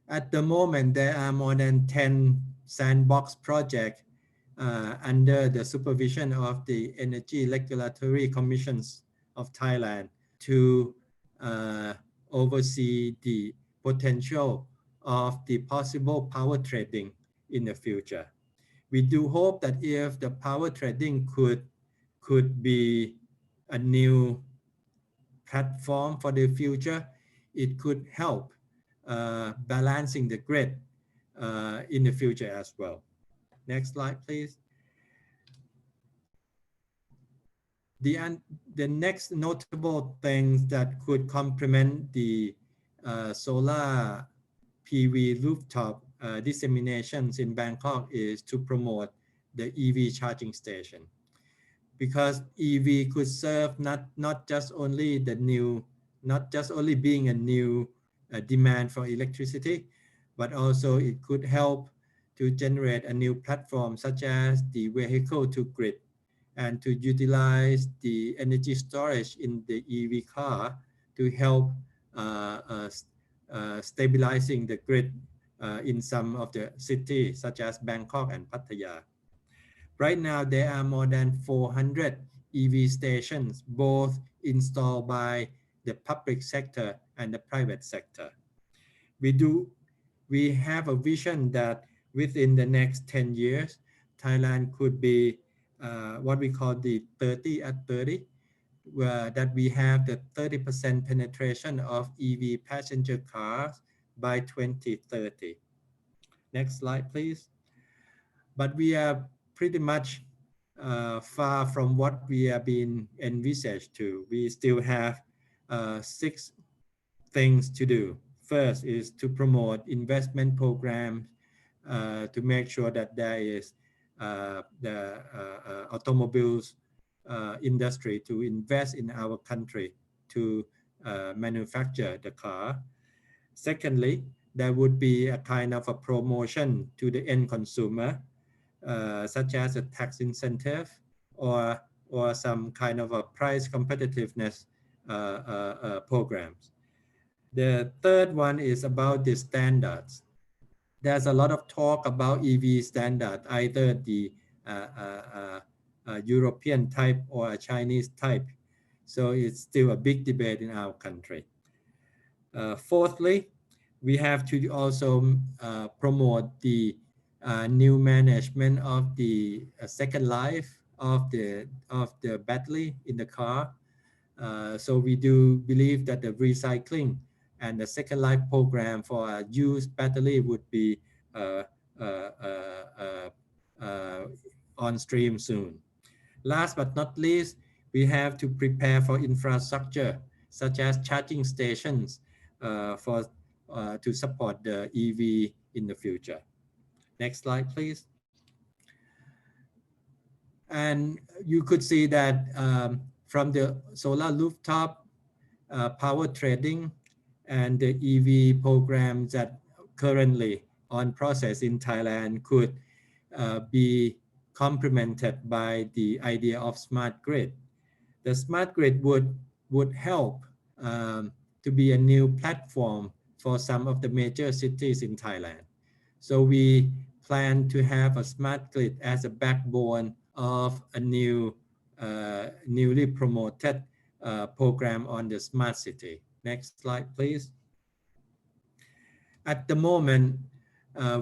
At the moment, there are more than 10 sandbox projects under the supervision of the Energy Regulatory Commissions of Thailand to oversee the potential of the possible power trading in the future. We do hope that if the power trading could be a new platform for the future, it could help balancing the grid in the future as well. Next slide, please. The next notable things that could complement the solar PV rooftop disseminations in Bangkok is to promote the EV charging station, because EV could serve not just only being a new demand for electricity, but also it could help to generate a new platform such as the vehicle to grid, and to utilize the energy storage in the EV car to help stabilizing the grid in some of the cities such as Bangkok and Pattaya. Right now, there are more than 400 EV stations, both installed by the public sector and the private sector. We have a vision that within the next 10 years, Thailand could be what we call the 30 at 30, where that we have the 30% penetration of EV passenger cars by 2030. Next slide, please. But we are pretty much far from what we have been envisaged to. We still have 6 things to do. First is to promote investment programs to make sure that there is the automobiles industry to invest in our country to manufacture the car. Secondly, there would be a kind of a promotion to the end consumer, such as a tax incentive or some kind of a price competitiveness programs. The third one is about the standards. There's a lot of talk about EV standard, either the European type or a Chinese type. So it's still a big debate in our country. Fourthly, we have to also promote the new management of the second life of the battery in the car. So we do believe that the recycling and the second life program for a used battery would be uh, uh, uh, uh, uh, on stream soon. Last but not least, we have to prepare for infrastructure such as charging stations for to support the EV in the future. Next slide, please. And you could see that from the solar rooftop power trading and the EV programs that currently on process in Thailand could be complemented by the idea of smart grid. The smart grid would help to be a new platform for some of the major cities in Thailand. So we plan to have a smart grid as a backbone of a newly promoted program on the smart city. Next slide, please. At the moment,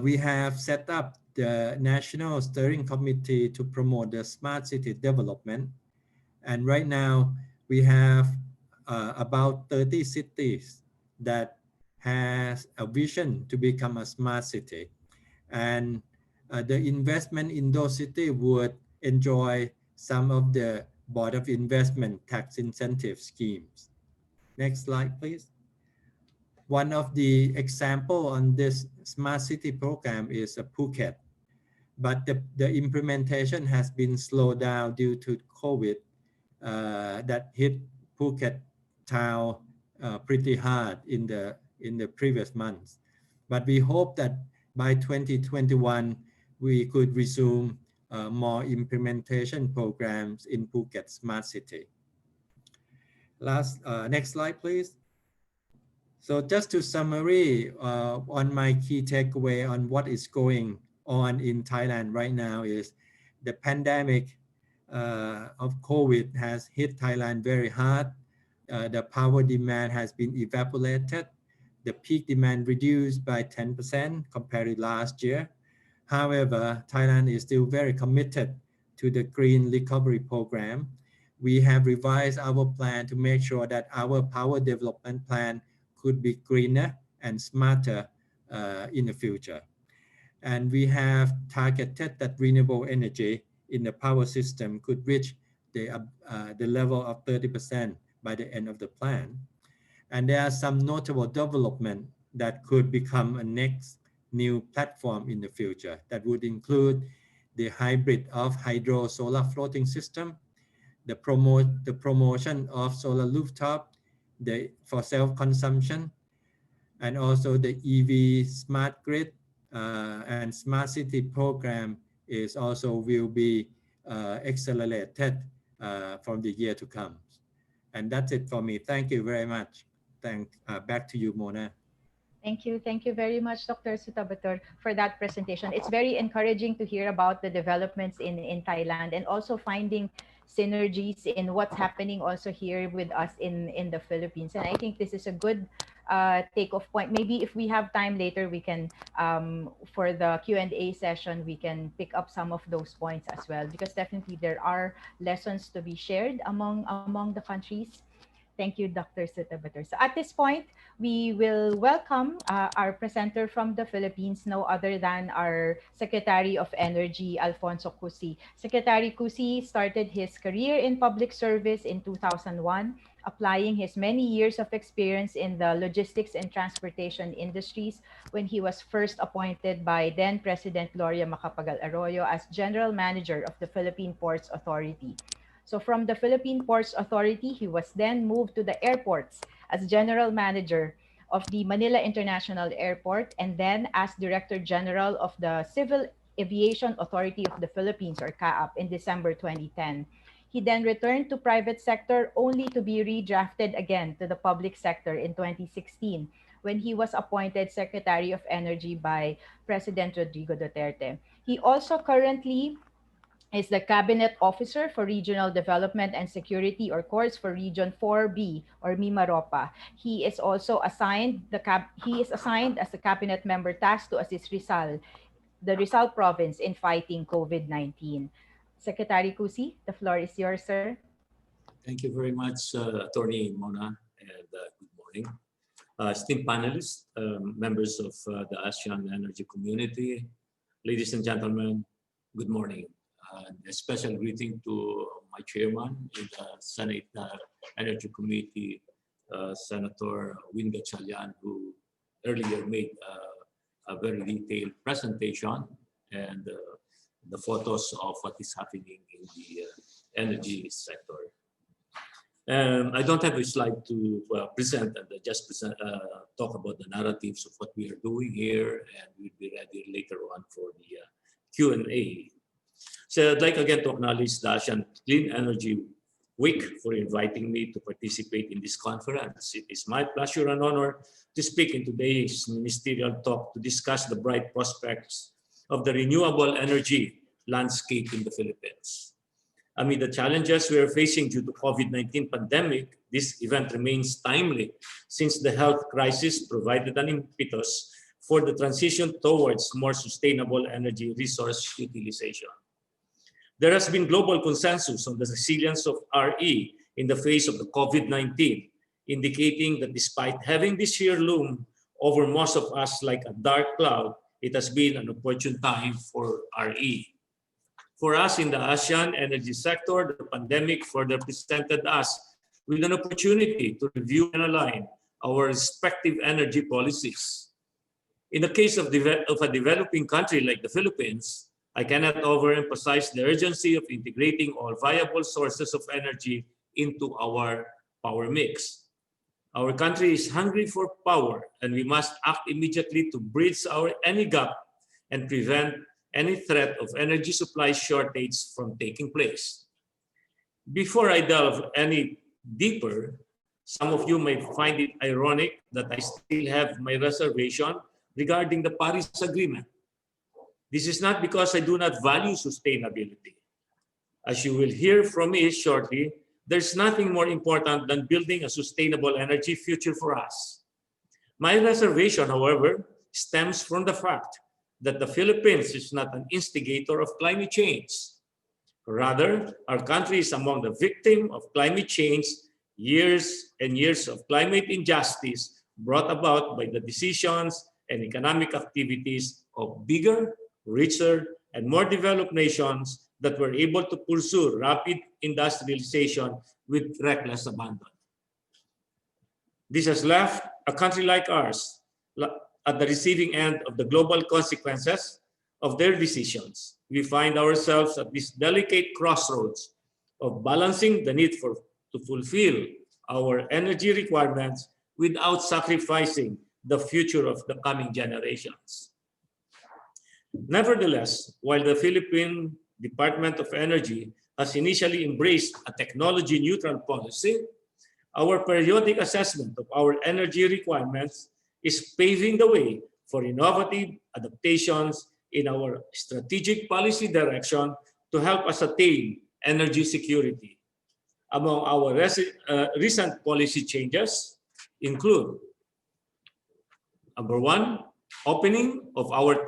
we have set up the National Steering Committee to promote the smart city development. And right now, we have about 30 cities that has a vision to become a smart city. And the investment in those cities would enjoy some of the Board of Investment tax incentive schemes. Next slide, please. One of the example on this smart city program is Phuket, but the implementation has been slowed down due to COVID that hit Phuket town pretty hard in the previous months. But we hope that by 2021 we could resume more implementation programs in Phuket Smart City. Next slide, please. So just to summary on my key takeaway on what is going on in Thailand right now is the pandemic of COVID has hit Thailand very hard. The power demand has been evaporated. The peak demand reduced by 10% compared to last year. However, Thailand is still very committed to the Green Recovery Program. We have revised our plan to make sure that our power development plan could be greener and smarter in the future. And we have targeted that renewable energy in the power system could reach the level of 30% by the end of the plan. And there are some notable development that could become a next new platform in the future that would include the hybrid of hydro solar floating system, the promotion of solar rooftop, for self-consumption, and also the EV smart grid and smart city program is also will be accelerated from the year to come. And that's it for me. Thank you very much. Back to you, Mona. Thank you very much, Dr. Sutabator, for that presentation. It's very encouraging to hear about the developments in Thailand and also finding synergies in what's happening also here with us in the Philippines. And I think this is a good take-off point. Maybe if we have time later, we can, for the Q&A session, we can pick up some of those points as well, because definitely there are lessons to be shared among the countries. Thank you, Dr. Sutabator. So at this point, we will welcome our presenter from the Philippines, no other than our Secretary of Energy, Alfonso Cusi. Secretary Cusi started his career in public service in 2001, applying his many years of experience in the logistics and transportation industries when he was first appointed by then President Gloria Macapagal Arroyo as General Manager of the Philippine Ports Authority. So from the Philippine Ports Authority, he was then moved to the airports as General Manager of the Manila International Airport and then as Director General of the Civil Aviation Authority of the Philippines, or CAAP, in December 2010. He then returned to private sector only to be redrafted again to the public sector in 2016 when he was appointed Secretary of Energy by President Rodrigo Duterte. He also currently is the Cabinet Officer for Regional Development and Security, or CORS, for Region 4B, or Mimaropa. He is also assigned as a cabinet member tasked to assist the Rizal province in fighting COVID-19. Secretary Cusi, the floor is yours, sir. Thank you very much, Attorney Mona, and good morning. esteemed panelists, members of the ASEAN Energy Community, ladies and gentlemen, good morning. A special greeting to my chairman in the Senate Energy Committee, Senator Win Gatchalian, who earlier made a very detailed presentation and the photos of what is happening in the energy sector. I don't have a slide to present, and just talk about the narratives of what we are doing here, and we'll be ready later on for the Q&A. So I'd like again to acknowledge the ASEAN Clean Energy Week for inviting me to participate in this conference. It is my pleasure and honor to speak in today's ministerial talk to discuss the bright prospects of the renewable energy landscape in the Philippines. Amid the challenges we are facing due to COVID-19 pandemic, this event remains timely since the health crisis provided an impetus for the transition towards more sustainable energy resource utilization. There has been global consensus on the resilience of RE in the face of the COVID-19, indicating that despite having this year loom over most of us like a dark cloud, it has been an opportune time for RE. For us in the ASEAN energy sector, the pandemic further presented us with an opportunity to review and align our respective energy policies. In the case of a developing country like the Philippines, I cannot overemphasize the urgency of integrating all viable sources of energy into our power mix. Our country is hungry for power, and we must act immediately to bridge any gap and prevent any threat of energy supply shortage from taking place. Before I delve any deeper, some of you may find it ironic that I still have my reservation regarding the Paris Agreement. This is not because I do not value sustainability. As you will hear from me shortly, there's nothing more important than building a sustainable energy future for us. My reservation, however, stems from the fact that the Philippines is not an instigator of climate change. Rather, our country is among the victims of climate change, years and years of climate injustice brought about by the decisions and economic activities of bigger, richer, and more developed nations that were able to pursue rapid industrialization with reckless abandon. This has left a country like ours at the receiving end of the global consequences of their decisions. We find ourselves at this delicate crossroads of balancing the need to fulfill our energy requirements without sacrificing the future of the coming generations. Nevertheless, while the Philippine Department of Energy has initially embraced a technology-neutral policy, our periodic assessment of our energy requirements is paving the way for innovative adaptations in our strategic policy direction to help us attain energy security. Among our recent policy changes include, number one, opening of our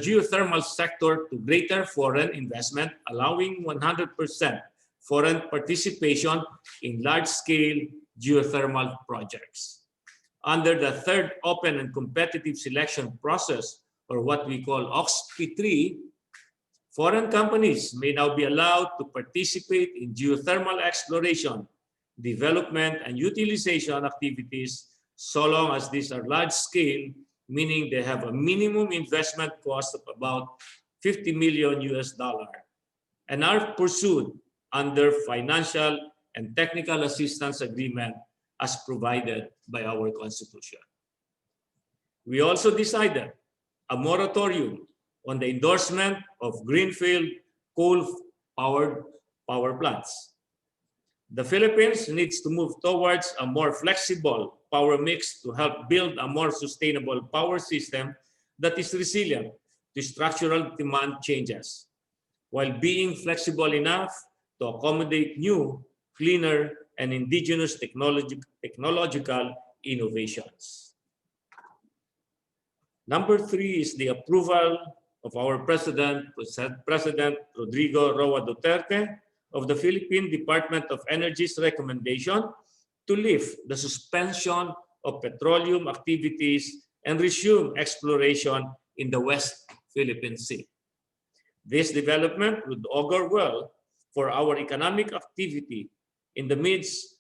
geothermal sector to greater foreign investment, allowing 100% foreign participation in large-scale geothermal projects. Under the third open and competitive selection process, or what we call OXP3, foreign companies may now be allowed to participate in geothermal exploration, development, and utilization activities so long as these are large-scale, meaning they have a minimum investment cost of about $50 million and are pursued under financial and technical assistance agreement as provided by our Constitution. We also decided a moratorium on the endorsement of greenfield coal-powered power plants. The Philippines needs to move towards a more flexible power mix to help build a more sustainable power system that is resilient to structural demand changes, while being flexible enough to accommodate new, cleaner, and indigenous technological innovations. Number three is the approval of our President Rodrigo Roa Duterte of the Philippine Department of Energy's recommendation to lift the suspension of petroleum activities and resume exploration in the West Philippine Sea. This development would augur well for our economic activity in the midst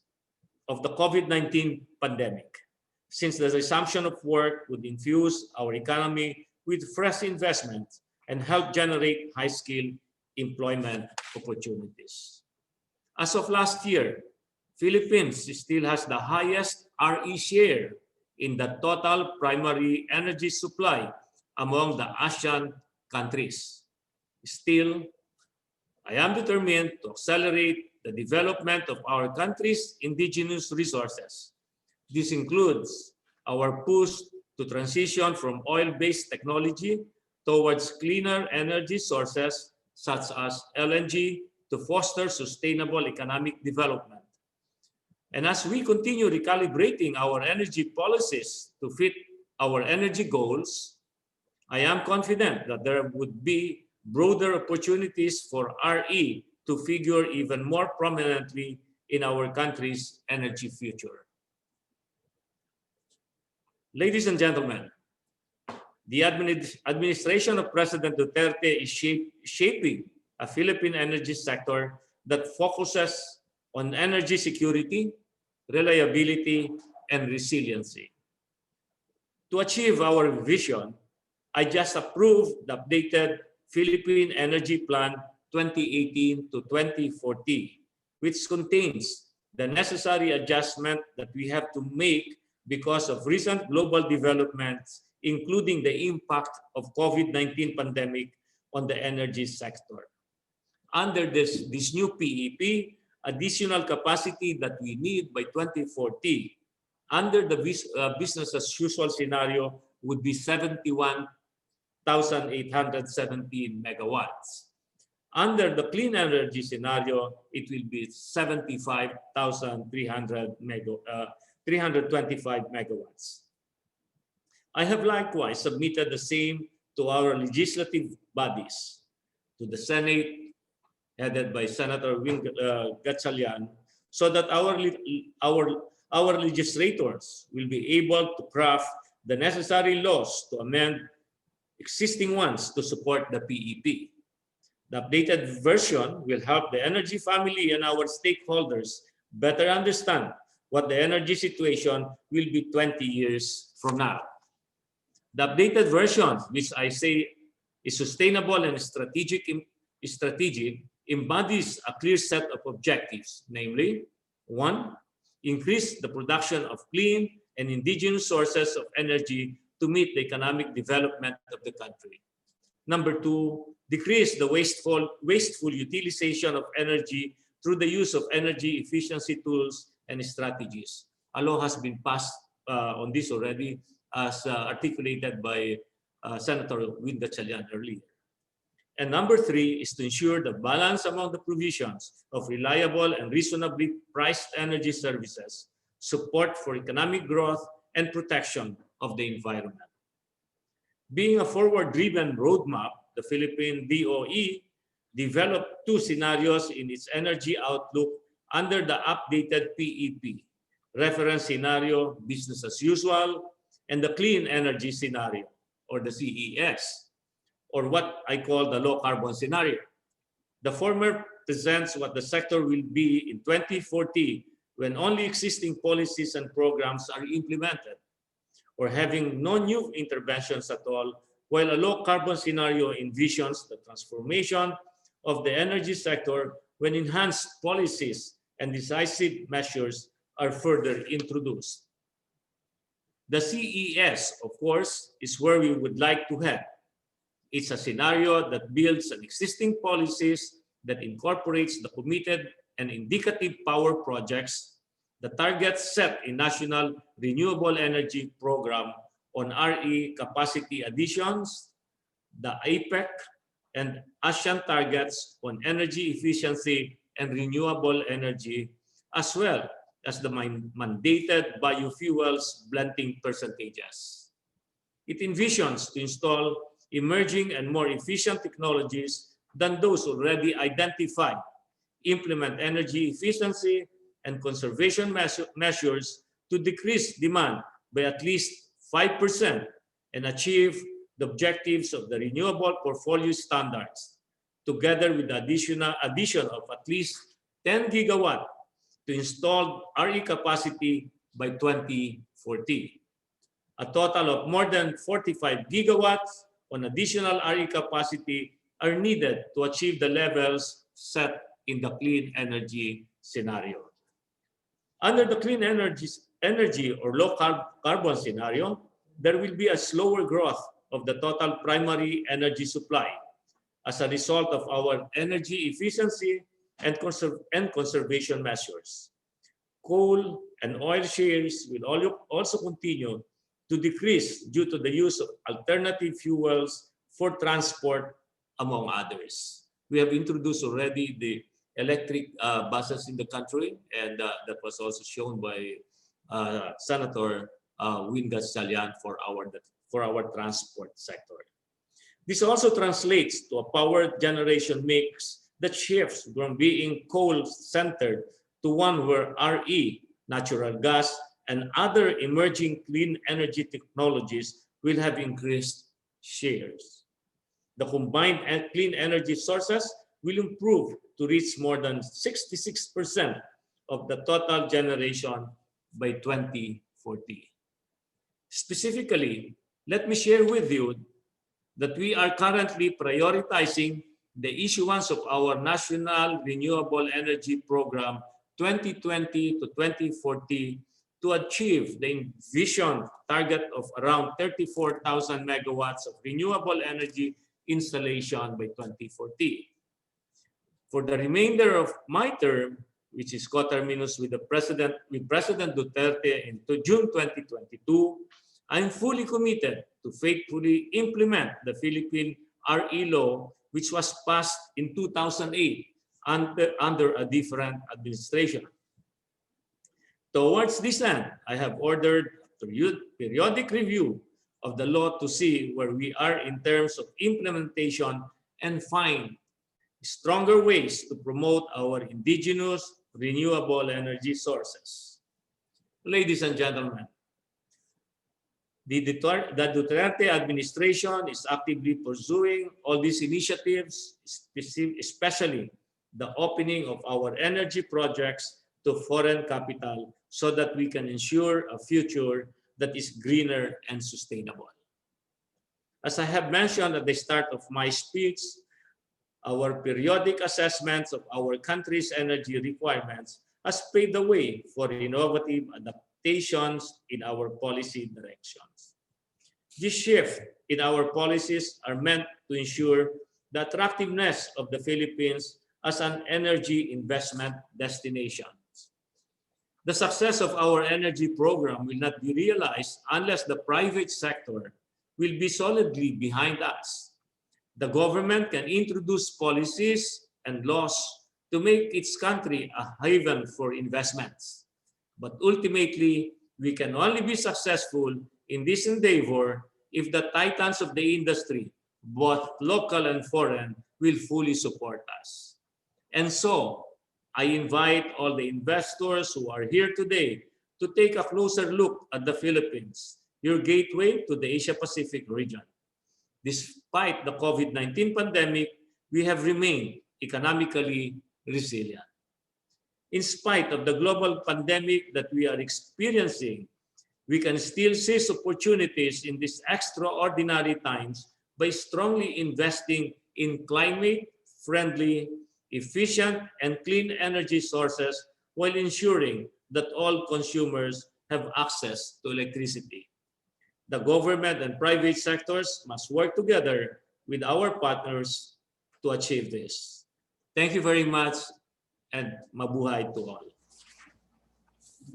of the COVID-19 pandemic, since the resumption of work would infuse our economy with fresh investment and help generate high-skilled employment opportunities. As of last year, Philippines still has the highest RE share in the total primary energy supply among the ASEAN countries. Still, I am determined to accelerate the development of our country's indigenous resources. This includes our push to transition from oil-based technology towards cleaner energy sources such as LNG to foster sustainable economic development. And as we continue recalibrating our energy policies to fit our energy goals, I am confident that there would be broader opportunities for RE to figure even more prominently in our country's energy future. Ladies and gentlemen, the administration of President Duterte is shaping a Philippine energy sector that focuses on energy security, reliability, and resiliency. To achieve our vision, I just approved the updated Philippine Energy Plan 2018 to 2040, which contains the necessary adjustment that we have to make because of recent global developments, including the impact of COVID-19 pandemic on the energy sector. Under this new PEP, additional capacity that we need by 2040 under the business as usual scenario would be 71,817 megawatts. Under the clean energy scenario, it will be 325 megawatts. I have likewise submitted the same to our legislative bodies, to the Senate, headed by Senator Wing Gatchalian, so that our legislators will be able to craft the necessary laws to amend existing ones to support the PEP. The updated version will help the energy family and our stakeholders better understand what the energy situation will be 20 years from now. The updated version, which I say is sustainable and strategic, embodies a clear set of objectives, namely, 1, increase the production of clean and indigenous sources of energy to meet the economic development of the country. Number 2, decrease the wasteful utilization of energy through the use of energy efficiency tools and strategies. A law has been passed on this already, as articulated by Senator Wing Gatchalian earlier. And number 3 is to ensure the balance among the provisions of reliable and reasonably priced energy services, support for economic growth, and protection of the environment. Being a forward-driven roadmap, the Philippine DOE developed 2 scenarios in its energy outlook under the updated PEP, reference scenario, business as usual, and the clean energy scenario, or the CES, or what I call the low carbon scenario. The former presents what the sector will be in 2040 when only existing policies and programs are implemented, or having no new interventions at all, while a low carbon scenario envisions the transformation of the energy sector when enhanced policies and decisive measures are further introduced. The CES, of course, is where we would like to head. It's a scenario that builds on existing policies that incorporates the committed and indicative power projects, the targets set in National Renewable Energy Program on RE capacity additions, the APEC, and ASEAN targets on energy efficiency and renewable energy, as well as the mandated biofuels blending percentages. It envisions to install emerging and more efficient technologies than those already identified, implement energy efficiency and conservation measures to decrease demand by at least 5% and achieve the objectives of the renewable portfolio standards, together with the addition of at least 10 gigawatt to installed RE capacity by 2040. A total of more than 45 gigawatts on additional RE capacity are needed to achieve the levels set in the clean energy scenario. Under the clean energy or low carbon scenario, there will be a slower growth of the total primary energy supply as a result of our energy efficiency and conservation measures. Coal and oil shares will also continue to decrease due to the use of alternative fuels for transport, among others. We have introduced already the electric buses in the country, and that was also shown by Senator Wingas Salian for our transport sector. This also translates to a power generation mix that shifts from being coal-centered to one where RE, natural gas, and other emerging clean energy technologies will have increased shares. The combined clean energy sources will improve to reach more than 66% of the total generation by 2040. Specifically, let me share with you that we are currently prioritizing the issuance of our National Renewable Energy Program 2020 to 2040 to achieve the envisioned target of around 34,000 megawatts of renewable energy installation by 2040. For the remainder of my term, which is coterminous with President Duterte in June 2022, I'm fully committed to faithfully implement the Philippine RE law, which was passed in 2008 under a different administration. Towards this end, I have ordered a periodic review of the law to see where we are in terms of implementation and find stronger ways to promote our indigenous renewable energy sources. Ladies and gentlemen, the Duterte administration is actively pursuing all these initiatives, especially the opening of our energy projects to foreign capital so that we can ensure a future that is greener and sustainable. As I have mentioned at the start of my speech, our periodic assessments of our country's energy requirements has paved the way for innovative adaptations in our policy directions. This shift in our policies are meant to ensure the attractiveness of the Philippines as an energy investment destination. The success of our energy program will not be realized unless the private sector will be solidly behind us. The government can introduce policies and laws to make its country a haven for investments. But ultimately, we can only be successful in this endeavor if the titans of the industry, both local and foreign, will fully support us. And so, I invite all the investors who are here today to take a closer look at the Philippines, your gateway to the Asia-Pacific region. Despite the COVID-19 pandemic, we have remained economically resilient. In spite of the global pandemic that we are experiencing, we can still seize opportunities in these extraordinary times by strongly investing in climate-friendly, efficient, and clean energy sources while ensuring that all consumers have access to electricity. The government and private sectors must work together with our partners to achieve this. Thank you very much, and mabuhay to all.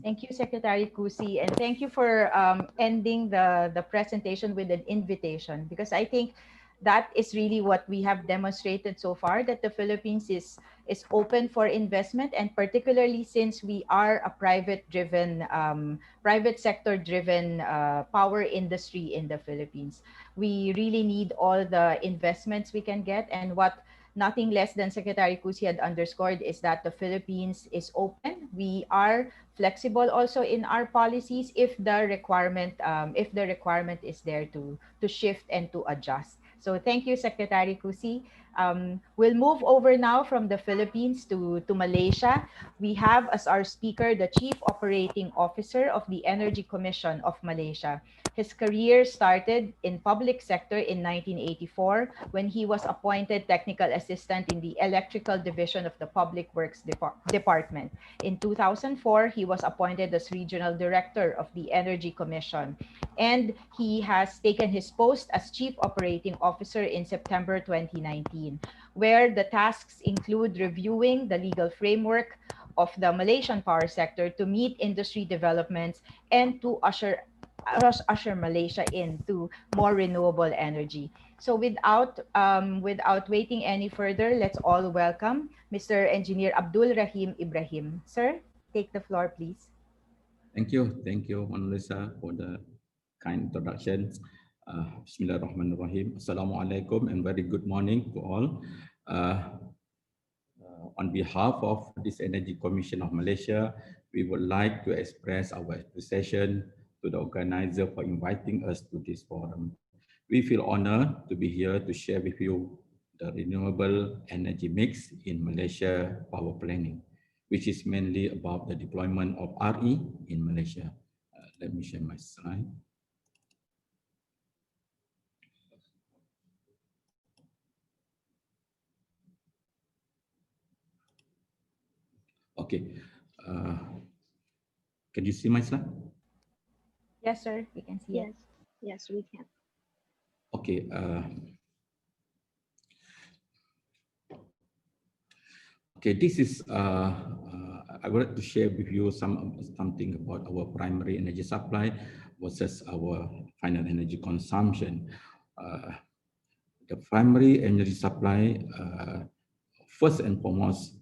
Thank you, Secretary Kusi, and thank you for ending the presentation with an invitation, because I think that is really what we have demonstrated so far, that the Philippines is open for investment, and particularly since we are a private sector driven power industry in the Philippines. We really need all the investments we can get, and what nothing less than Secretary Cusi had underscored is that the Philippines is open. We are flexible also in our policies if the requirement is there to shift and to adjust. So thank you, Secretary Cusi. We'll move over now from the Philippines to Malaysia. We have as our speaker the Chief Operating Officer of the Energy Commission of Malaysia. His career started in public sector in 1984 when he was appointed technical assistant in the electrical division of the Public Works Department. In 2004, he was appointed as regional director of the Energy Commission, and he has taken his post as Chief Operating Officer in September 2019, where the tasks include reviewing the legal framework of the Malaysian power sector to meet industry developments and to usher Malaysia into more renewable energy. So without waiting any further, let's all welcome Mr. Engineer Abdul Rahim Ibrahim. Sir, take the floor, please. Thank you, Manolisa, for the kind introduction. Bismillahirrahmanirrahim. Assalamualaikum and very good morning to all. On behalf of this Energy Commission of Malaysia, we would like to express our appreciation to the organizer for inviting us to this forum. We feel honored to be here to share with you the renewable energy mix in Malaysia power planning, which is mainly about the deployment of RE in Malaysia. Let me share my slide. Okay. Can you see my slide? Yes, sir, we can see it. Yes, we can. Okay. Okay, this is I would like to share with you something about our primary energy supply versus our final energy consumption. The primary energy supply, first and foremost,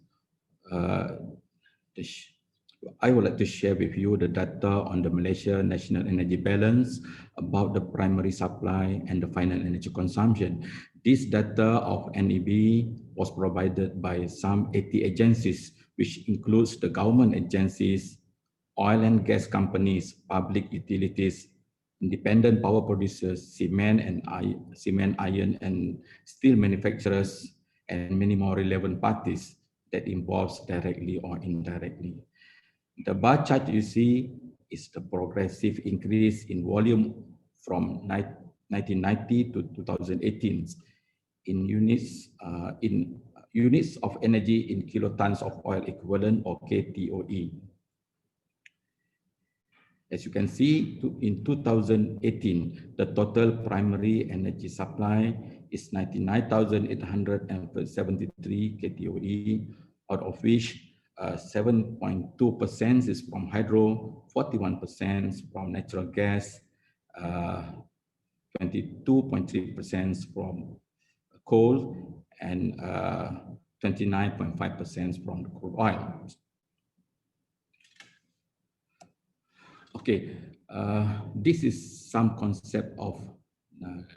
I would like to share with you the data on the Malaysia National Energy Balance about the primary supply and the final energy consumption. This data of NEB was provided by some 80 agencies, which includes the government agencies, oil and gas companies, public utilities, independent power producers, cement, iron and steel manufacturers, and many more relevant parties that involves directly or indirectly. The bar chart you see is the progressive increase in volume from 1990 to 2018 in units of energy in kilotons of oil equivalent or KTOE. As you can see, in 2018, the total primary energy supply is 99,873 KTOE, out of which 7.2% is from hydro, 41% from natural gas, 22.3% from coal, and 29.5% from crude oil. Okay, this is some concept of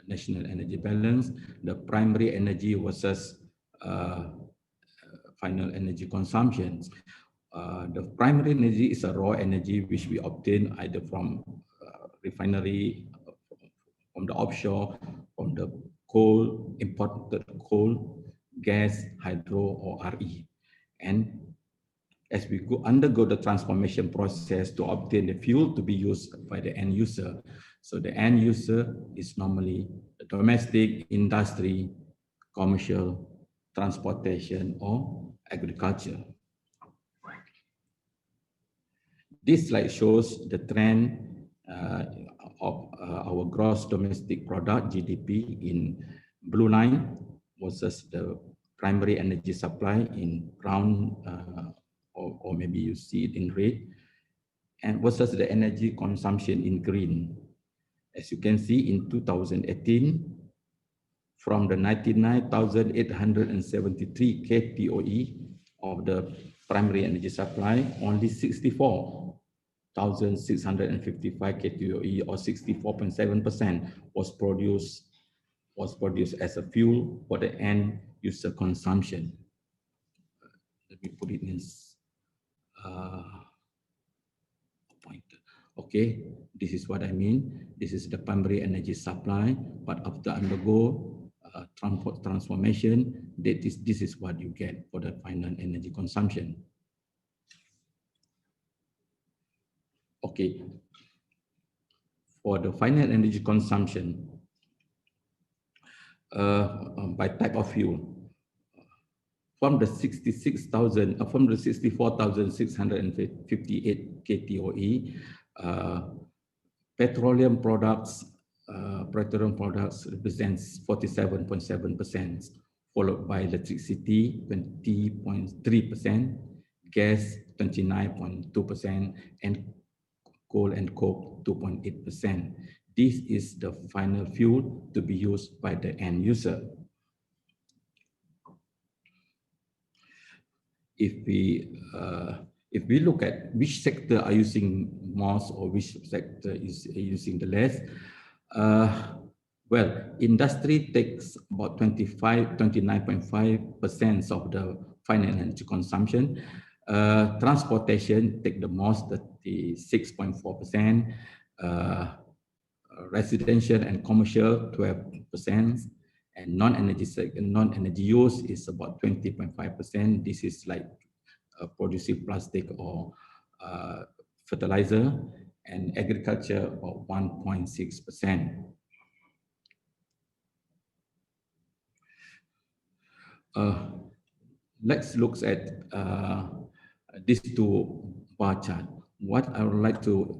national energy balance, the primary energy versus final energy consumption. The primary energy is a raw energy which we obtain either from refinery, from the offshore, from the coal, imported coal, gas, hydro, or RE. And as we undergo the transformation process to obtain the fuel to be used by the end user. So the end user is normally the domestic, industry, commercial, transportation, or agriculture. This slide shows the trend of our gross domestic product, GDP, in blue line versus the primary energy supply in brown, or maybe you see it in red, and versus the energy consumption in green. As you can see, in 2018, from the 99,873 KTOE of the primary energy supply, only 64,655 KTOE, or 64.7%, was produced as a fuel for the end user consumption. Let me put it in pointer. Okay, this is what I mean. This is the primary energy supply, but after undergo transformation, this is what you get for the final energy consumption. Okay, for the final energy consumption by type of fuel, from the 64,658 kTOE, petroleum products represents 47.7%, followed by electricity 20.3%, gas 29.2%, and coal and coke 2.8%. This is the final fuel to be used by the end user. If we look at which sector are using most or which sector is using the less, well, industry takes about 29.5% of the final energy consumption. Transportation take the most, 36.4%. Residential and commercial 12%. And non-energy use is about 20.5%. This is like producing plastic or fertilizer, and agriculture about 1.6%. Let's look at these two bar chart. What I would like to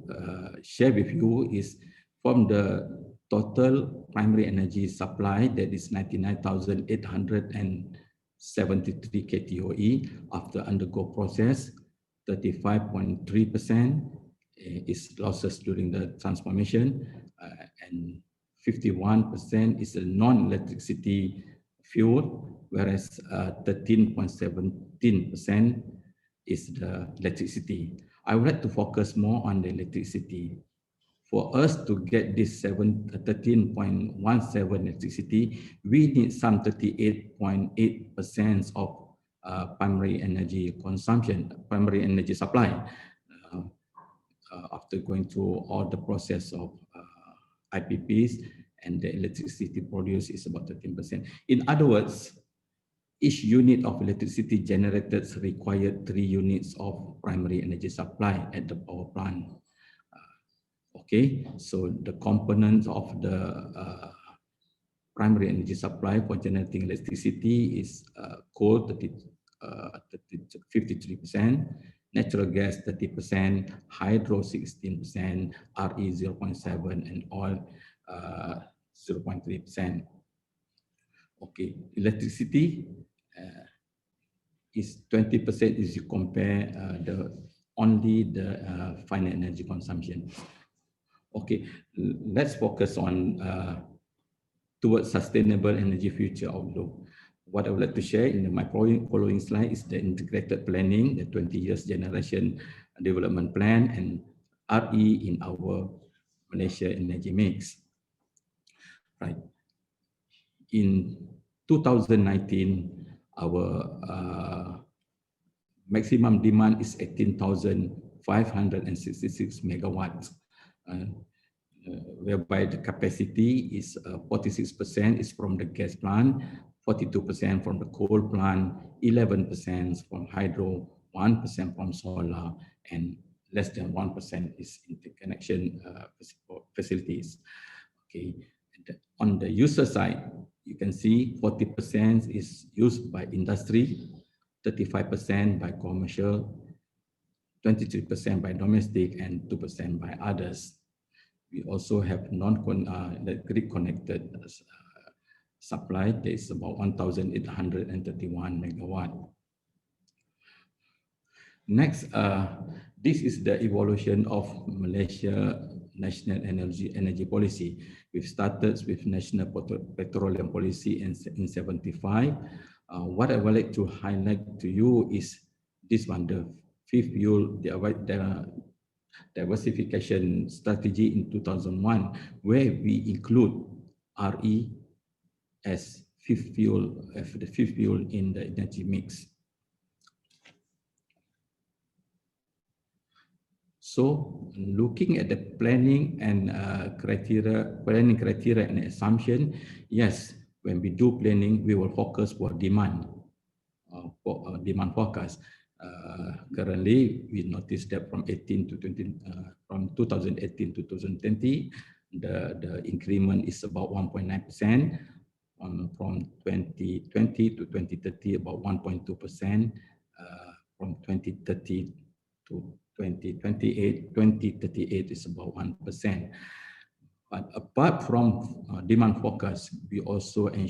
share with you is from the total primary energy supply, that is 99,873 kTOE. After undergo process, 35.3% is losses during the transformation, and 51% is a non-electricity fuel, whereas 13.17% is the electricity. I would like to focus more on the electricity. For us to get this 13.17 electricity, we need some 38.8% of primary energy consumption, primary energy supply, after going through all the process of IPPs, and the electricity produced is about 13%. In other words, each unit of electricity generated required 3 units of primary energy supply at the power plant. Okay, so the components of the primary energy supply for generating electricity is coal 53%, natural gas 30%, hydro 16%, RE 0.7%, and oil 0.3%. Okay, electricity is 20% if you compare only the final energy consumption. Okay, let's focus on towards sustainable energy future outlook. What I would like to share in my following slide is the integrated planning, the 20 years generation development plan, and RE in our Malaysia energy mix. Right. In 2019, our maximum demand is 18,566 megawatts. Whereby the capacity is 46% is from the gas plant, 42% from the coal plant, 11% from hydro, 1% from solar, and less than 1% is interconnection facilities. Okay. On the user side, you can see 40% is used by industry, 35% by commercial, 23% by domestic, and 2% by others. We also have the grid connected supply. There is about 1,831 megawatt. Next, this is the evolution of Malaysia National Energy Policy. We've started with National Petroleum Policy in 75. What I would like to highlight to you is this one, the fifth fuel, the diversification strategy in 2001, where we include RE as fifth fuel in the energy mix. So looking at the planning criteria and assumption, yes, when we do planning, we will focus for demand forecast. Currently, we noticed that from 2018 to 2020, the increment is about 1.9%. From 2020 to 2030, about 1.2%. From 2030 to 2038 is about 1%. But apart from demand forecast, we also we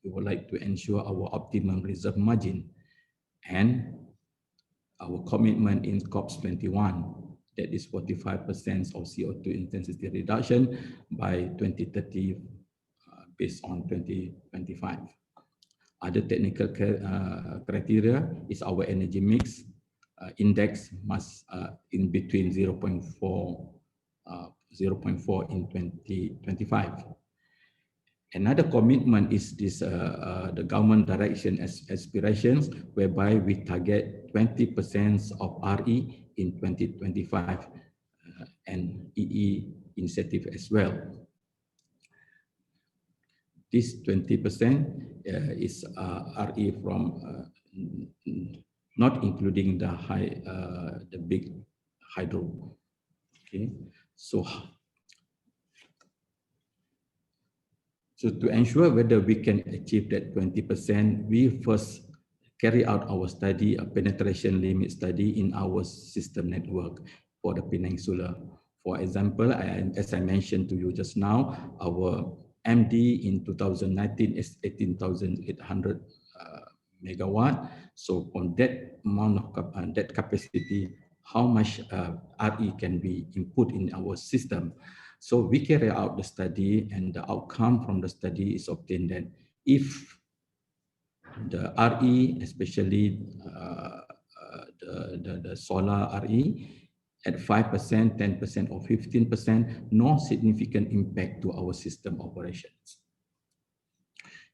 would like to ensure our optimum reserve margin and our commitment in COP21, that is 45% of CO2 intensity reduction by 2030 based on 2025. Other technical criteria is our energy mix index must in between 0.4 in 2025. Another commitment is this the government direction aspirations, whereby we target 20% of RE in 2025 and EE initiative as well. This 20% is RE from not including the big hydro. Okay, so to ensure whether we can achieve that 20%, we first carry out our study, a penetration limit study in our system network for the peninsula. For example, as I mentioned to you just now, our MD in 2019 is 18,800 megawatt. So on that amount of that capacity, how much RE can be input in our system? So we carry out the study, and the outcome from the study is obtained that if the RE, especially the solar RE, at 5%, 10%, or 15%, no significant impact to our system operations.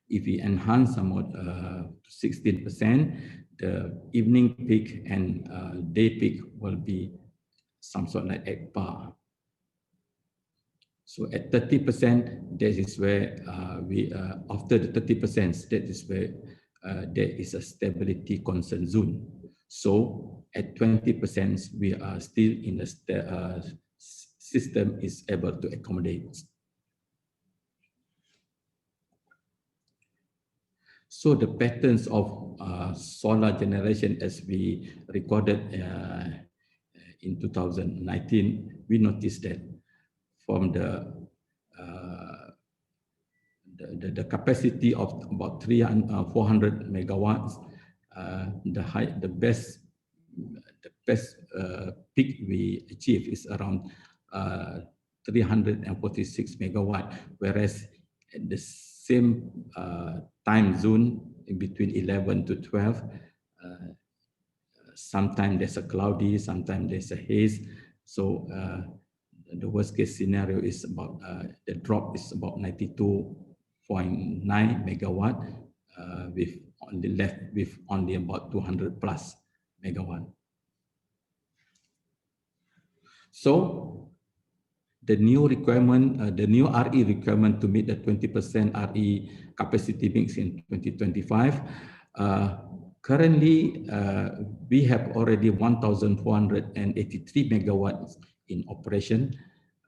If we enhance somewhat to 16%, the evening peak and day peak will be some sort like at par. So at 30%, that is where after the 30%, that is where there is a stability concern zone. So at 20%, we are still in the system is able to accommodate. So the patterns of solar generation as we recorded in 2019, we noticed that from the capacity of about 400 megawatts, the best peak we achieve is around 346 megawatt, whereas at the same time zone in between 11 to 12, sometimes there's a cloudy, sometimes there's a haze. So the worst case scenario is about the drop is about 92.9 megawatt, with only left with only about 200 plus megawatt. So the new requirement, the new RE requirement to meet the 20% RE capacity mix in 2025. Currently, we have already 1,483 megawatts in operation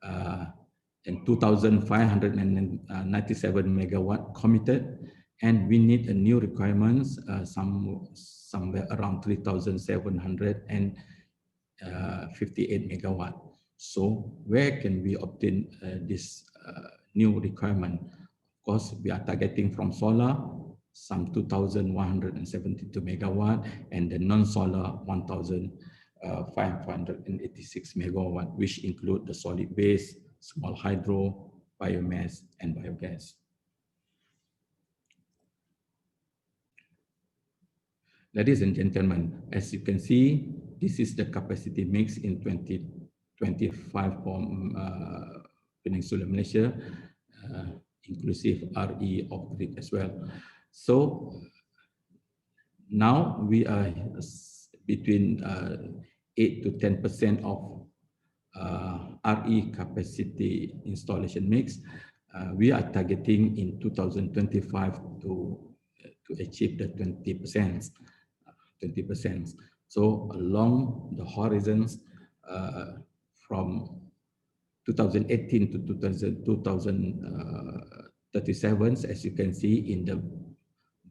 and 2,597 megawatt committed, and we need a new requirements somewhere around 3,758 megawatt. So where can we obtain this new requirement? Of course, we are targeting from solar, some 2,172 megawatt, and the non-solar 1,586 megawatt, which include the solid waste, small hydro, biomass, and biogas. Ladies and gentlemen, as you can see, this is the capacity mix in 2025 from Peninsular Malaysia. inclusive RE of grid as well. So now we are between 8 to 10% of RE capacity installation mix. We are targeting in 2025 to achieve the 20%. 20%. So along the horizons from 2018 to 2037, as you can see in the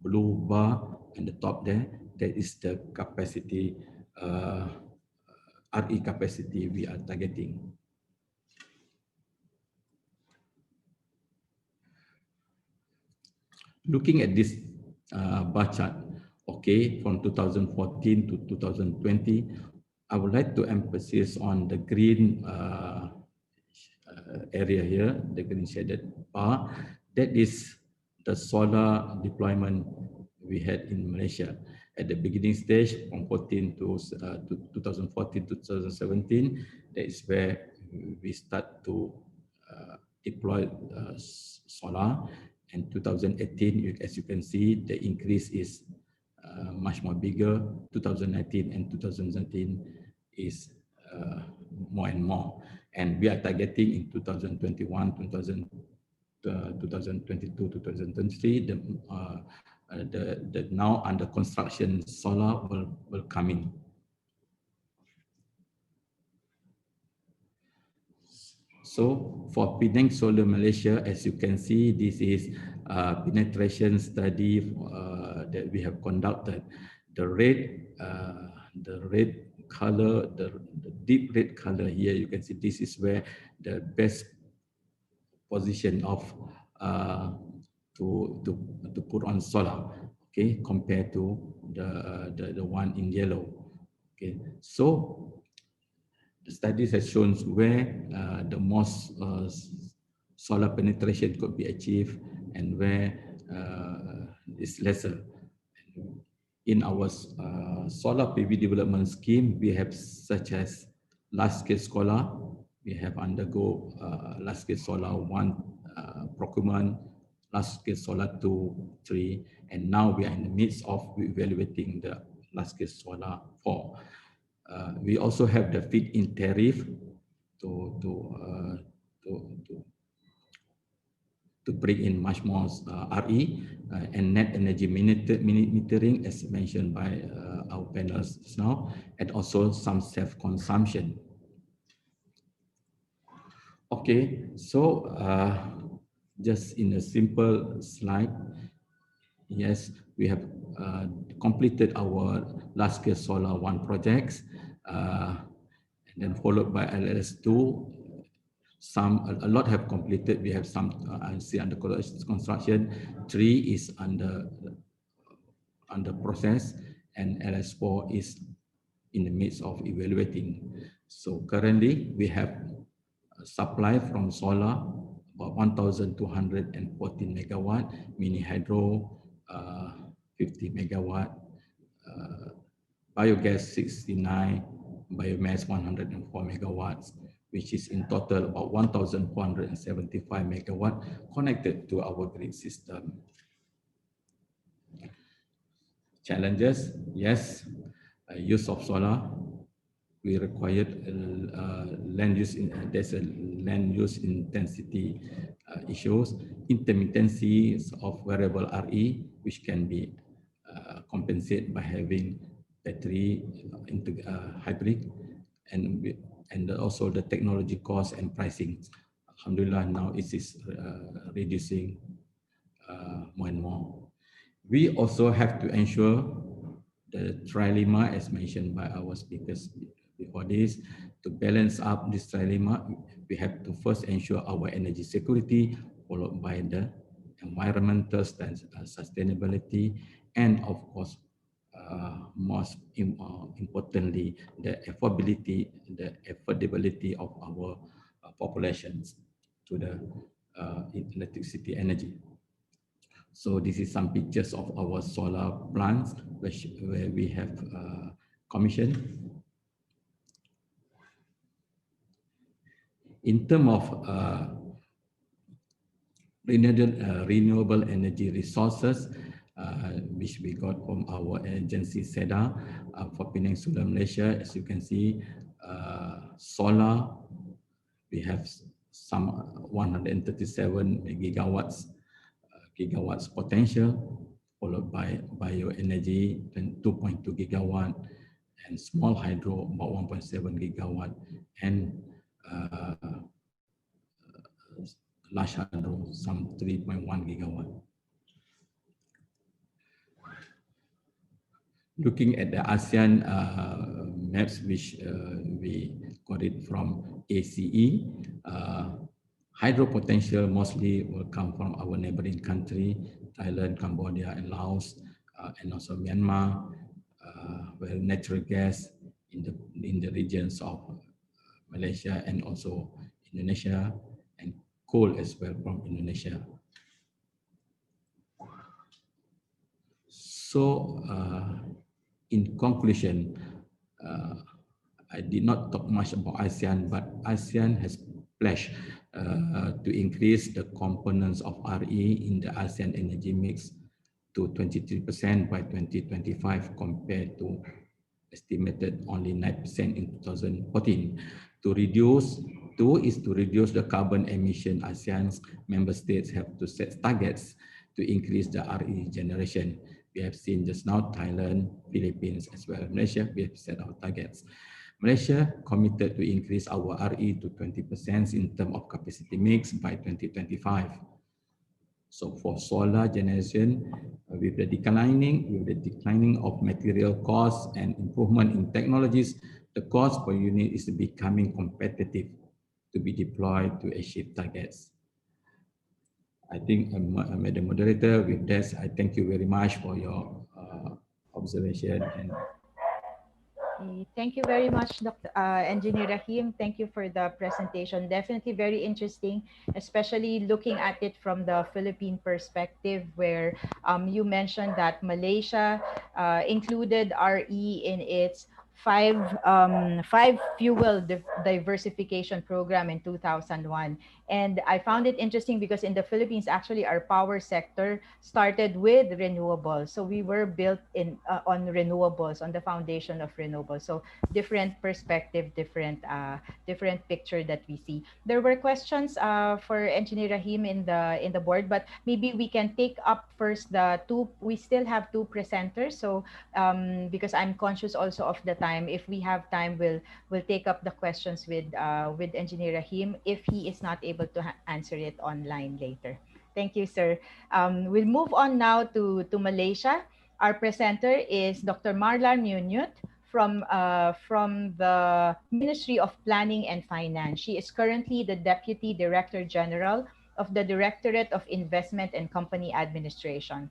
blue bar in the top there, that is the capacity, RE capacity we are targeting. Looking at this bar chart, okay, from 2014 to 2020, I would like to emphasize on the green area here, the green shaded bar. That is the solar deployment we had in Malaysia. At the beginning stage, from 14 to 2014 to 2017, that is where we start to deploy solar. And 2018, as you can see, the increase is much more bigger. 2019 and 2019 is more and more. And we are targeting in 2021, 2022, 2023, the now under construction solar will come in. So for Penang Solar Malaysia, as you can see, this is a penetration study that we have conducted. The red color, the deep red color here, you can see this is where the best position of to put on solar, okay, compared to the one in yellow. Okay, so the studies has shown where the most solar penetration could be achieved and where is lesser. In our solar PV development scheme, we have such as large scale solar. We have undergo large scale solar 1 procurement, large scale solar 2, 3, and now we are in the midst of evaluating the large scale solar 4. We also have the feed-in tariff to bring in much more RE and net energy metering, as mentioned by our panelists now, and also some self-consumption. Okay, so just in a simple slide, yes, we have completed our large-scale solar 1 projects, and then followed by LS2. A lot have completed. We have some I see under construction. 3 is under process, and LS4 is in the midst of evaluating. So currently we have supply from solar about 1,214 megawatt, mini hydro 50 megawatt, biogas 69, biomass 104 megawatts, which is in total about 1,475 megawatt connected to our grid system. Challenges, yes, use of solar. We required land use. There's a land use intensity issues, intermittency of variable RE, which can be compensated by having battery into hybrid, and also the technology cost and pricing. Alhamdulillah, now it is reducing more and more. We also have to ensure the trilemma, as mentioned by our speakers before this. To balance up this trilemma, we have to first ensure our energy security, followed by the environmental sustainability, and of course, most importantly, the affordability of our populations to the electricity energy. So this is some pictures of our solar plants where we have commissioned. In terms of renewable energy resources, which we got from our agency SEDA for Peninsular Malaysia. As you can see, solar, we have some 137 gigawatts potential, followed by bioenergy, 2.2 gigawatt, and small hydro, about 1.7 gigawatt, and large hydro, some 3.1 gigawatt. Looking at the ASEAN maps, which we got it from ACE, hydro potential mostly will come from our neighboring country, Thailand, Cambodia, and Laos, and also Myanmar, where natural gas in the regions of Malaysia and also Indonesia, and coal as well from Indonesia. So, in conclusion, I did not talk much about ASEAN, but ASEAN has pledged to increase the components of RE in the ASEAN energy mix to 23% by 2025 compared to estimated only 9% in 2014. To reduce the carbon emission. ASEAN's member states have to set targets to increase the RE generation. We have seen just now Thailand, Philippines, as well as Malaysia, we have set our targets. Malaysia committed to increase our RE to 20% in terms of capacity mix by 2025. So for solar generation, with the declining of material costs and improvement in technologies, the cost per unit is becoming competitive to be deployed to achieve targets. I think, Madam Moderator, with this, I thank you very much for your observation. And thank you very much, Dr. Engineer Rahim. Thank you for the presentation. Definitely very interesting, especially looking at it from the Philippine perspective, where you mentioned that Malaysia included RE in its five fuel diversification program in 2001. And I found it interesting because in the Philippines, actually, our power sector started with renewables. So we were built in on renewables, on the foundation of renewables. So different perspective, different picture that we see. There were questions for Engineer Rahim in the board, but maybe we can take up first the two. We still have two presenters, so because I'm conscious also of the time. If we have time, we'll take up the questions with Engineer Rahim if he is not able to answer it online later. Thank you, sir. We'll move on now to Malaysia. Our presenter is Dr. Marla Munyut from the Ministry of Planning and Finance. She is currently the Deputy Director General of the Directorate of Investment and Company Administration.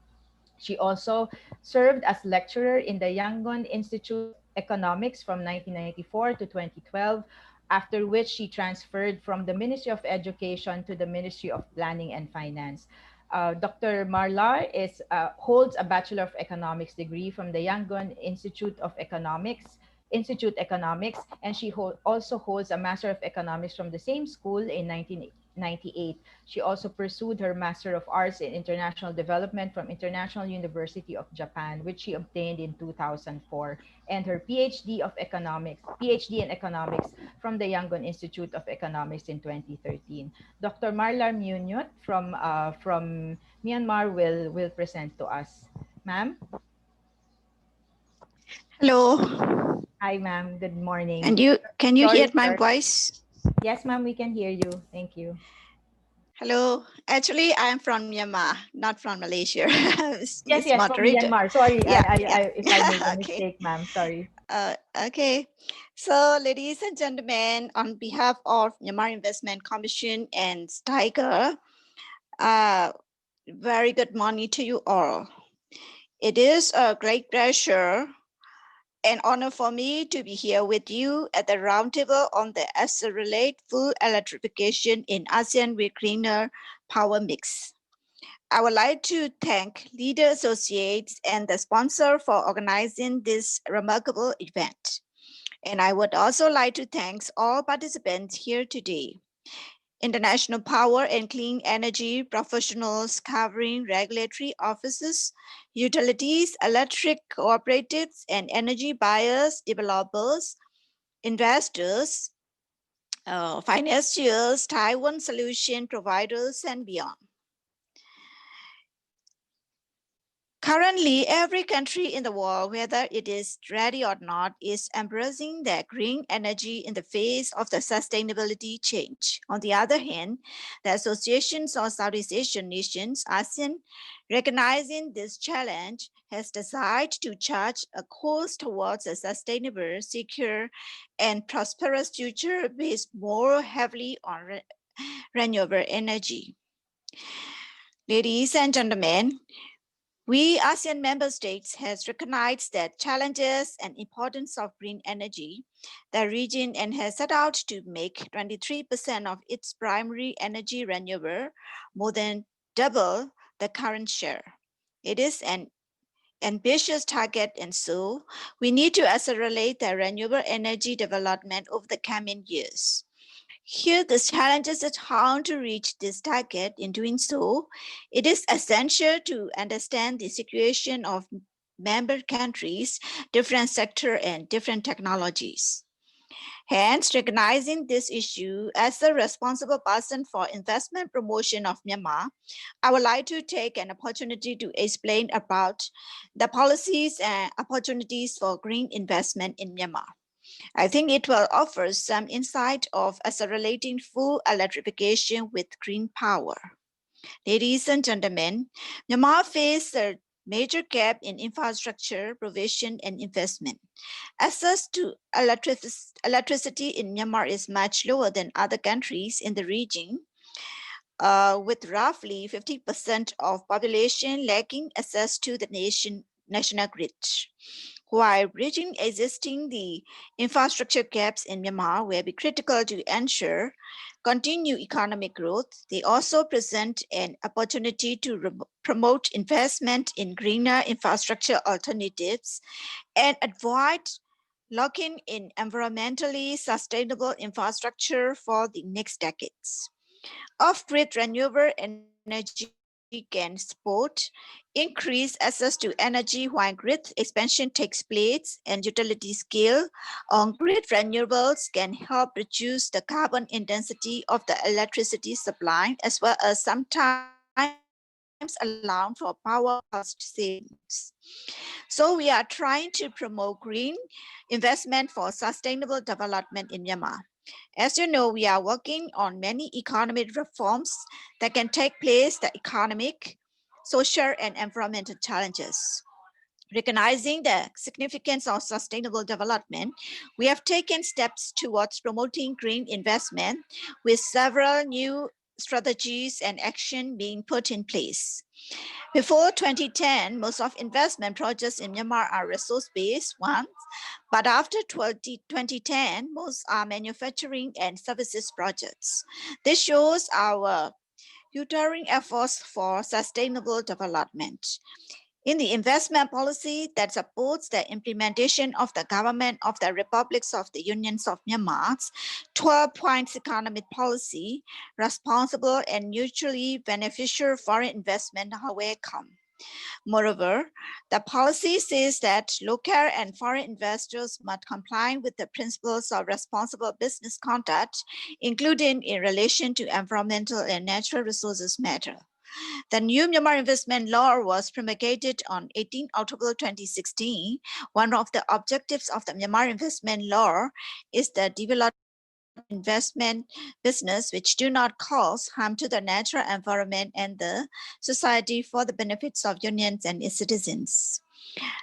She also served as lecturer in the Yangon Institute of Economics from 1994 to 2012, after which she transferred from the Ministry of Education to the Ministry of Planning and Finance. Dr. Marlar holds a Bachelor of Economics degree from the Yangon Institute Economics, and she also holds a Master of Economics from the same school in 1998. She also pursued her Master of Arts in International Development from International University of Japan, which she obtained in 2004, and her PhD in Economics from the Yangon Institute of Economics in 2013. Dr. Marla Munyut from Myanmar will present to us. Ma'am? Hello. Hi, ma'am. Good morning. And can you hear my Sorry. voice? Yes, ma'am, we can hear you. Thank you. Hello. Actually, I'm from Myanmar, not from Malaysia. Yes, from Myanmar. Sorry, if I made a mistake, ma'am. Sorry. Okay. So, ladies and gentlemen, on behalf of Myanmar Investment Commission and Steiger, very good morning to you all. It is a great pleasure an honor for me to be here with you at the roundtable on the accelerate full electrification in ASEAN with cleaner power mix. I would like to thank Leader Associates and the sponsor for organizing this remarkable event. And I would also like to thank all participants here today. international power and clean energy professionals covering regulatory offices, utilities, electric cooperatives, and energy buyers, developers, investors, financiers, Taiwan solution providers, and beyond. Currently, every country in the world, whether it is ready or not, is embracing their green energy in the face of the sustainability change. On the other hand, the associations of Southeast Asian nations, ASEAN, recognizing this challenge, has decided to chart a course towards a sustainable, secure, and prosperous future based more heavily on renewable energy. Ladies and gentlemen, we ASEAN member states has recognized the challenges and importance of green energy, the region, and has set out to make 23% of its primary energy renewable, more than double the current share. It is an ambitious target, and so we need to accelerate the renewable energy development over the coming years. Here, the challenges at how to reach this target. In doing so, it is essential to understand the situation of member countries, different sector, and different technologies. Hence, recognizing this issue as the responsible person for investment promotion of Myanmar, I would like to take an opportunity to explain about the policies and opportunities for green investment in Myanmar. I think it will offer some insight of accelerating full electrification with green power. Ladies and gentlemen, Myanmar faces a major gap in infrastructure provision and investment. Access to electricity in Myanmar is much lower than other countries in the region, with roughly 50% of population lacking access to the national grid. While bridging the infrastructure gaps in Myanmar will be critical to ensure continued economic growth, they also present an opportunity to promote investment in greener infrastructure alternatives and avoid locking in environmentally sustainable infrastructure for the next decades. Off-grid renewable energy can support increased access to energy while grid expansion takes place, and utility scale on grid renewables can help reduce the carbon intensity of the electricity supply, as well as sometimes allow for power cost savings. So we are trying to promote green investment for sustainable development in Myanmar. As you know, we are working on many economic reforms that can take place the economic, social, and environmental challenges. Recognizing the significance of sustainable development, we have taken steps towards promoting green investment with several new strategies and action being put in place. Before 2010, most of investment projects in Myanmar are resource-based ones, but after 2010, most are manufacturing and services projects. This shows our tutoring efforts for sustainable development. In the investment policy that supports the implementation of the government of the Republics of the Unions of Myanmar's 12 points economic policy, responsible and mutually beneficial foreign investment are welcome. Moreover, the policy says that local and foreign investors must comply with the principles of responsible business conduct, including in relation to environmental and natural resources matter. The new Myanmar Investment Law was promulgated on 18 October 2016. One of the objectives of the Myanmar Investment Law is the development of investment business which do not cause harm to the natural environment and the society for the benefits of unions and its citizens.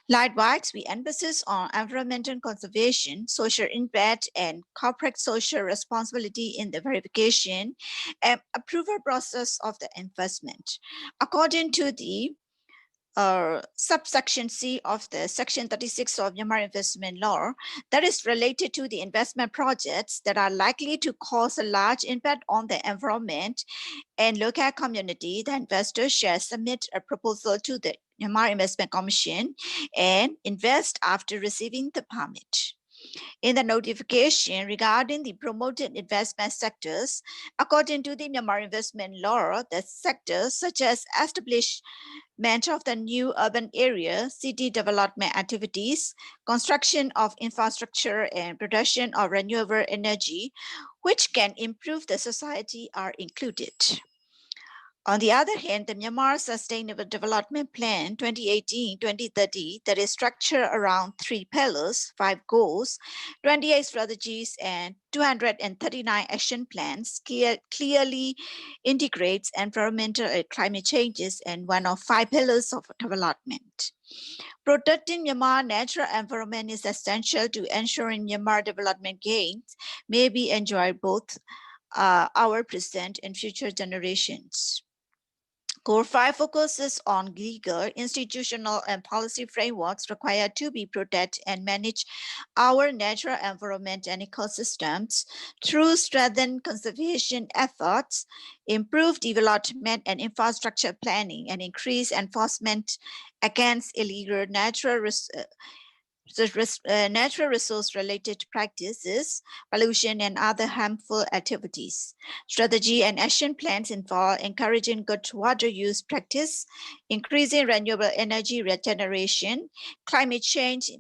Likewise, we emphasize on environmental conservation, social impact, and corporate social responsibility in the verification and approval process of the investment. According to the subsection C of the Section 36 of Myanmar Investment Law that is related to the investment projects that are likely to cause a large impact on the environment and local community, the investor shall submit a proposal to the Myanmar Investment Commission and invest after receiving the permit. In the notification regarding the promoted investment sectors, according to the Myanmar investment law, the sectors such as establishment of the new urban area, city development activities, construction of infrastructure, and production of renewable energy, which can improve the society, are included. On the other hand, the Myanmar Sustainable Development Plan 2018-2030 that is structured around 3 pillars, 5 goals, 28 strategies, and 239 action plans clearly integrates environmental and climate changes and one of 5 pillars of development. Protecting Myanmar natural environment is essential to ensuring Myanmar development gains may be enjoyed both our present and future generations. Core 5 focuses on legal, institutional, and policy frameworks required to be protect and manage our natural environment and ecosystems through strengthened conservation efforts, improved development and infrastructure planning, and increased enforcement against illegal natural resource-related practices, pollution, and other harmful activities. Strategy and action plans involve encouraging good water use practice, increasing renewable energy regeneration, climate change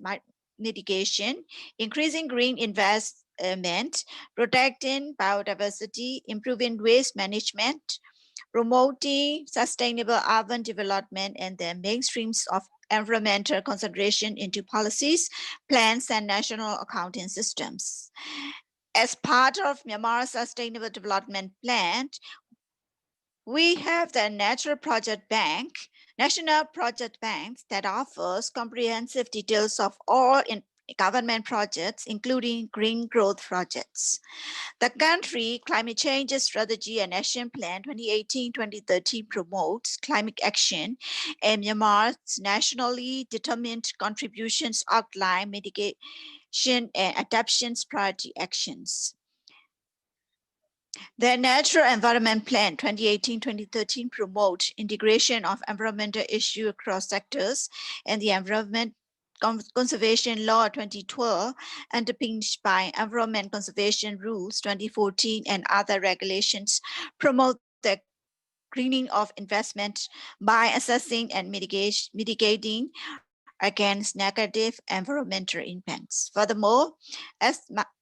mitigation, increasing green investment, protecting biodiversity, improving waste management, promoting sustainable urban development, and the mainstreams of environmental consideration into policies, plans, and national accounting systems. As part of Myanmar's Sustainable Development Plan, we have the National Project Bank that offers comprehensive details of all government projects, including green growth projects. The country Climate Change Strategy and Action Plan 2018-2030 promotes climate action, and Myanmar's nationally determined contributions outline mitigation and adaptations priority actions. The Natural Environment Plan 2018-2013 promotes integration of environmental issues across sectors, and the Environment Conservation Law 2012, underpinned by Environment Conservation Rules 2014 and other regulations, promote the greening of investment by assessing and mitigating against negative environmental impacts. Furthermore, as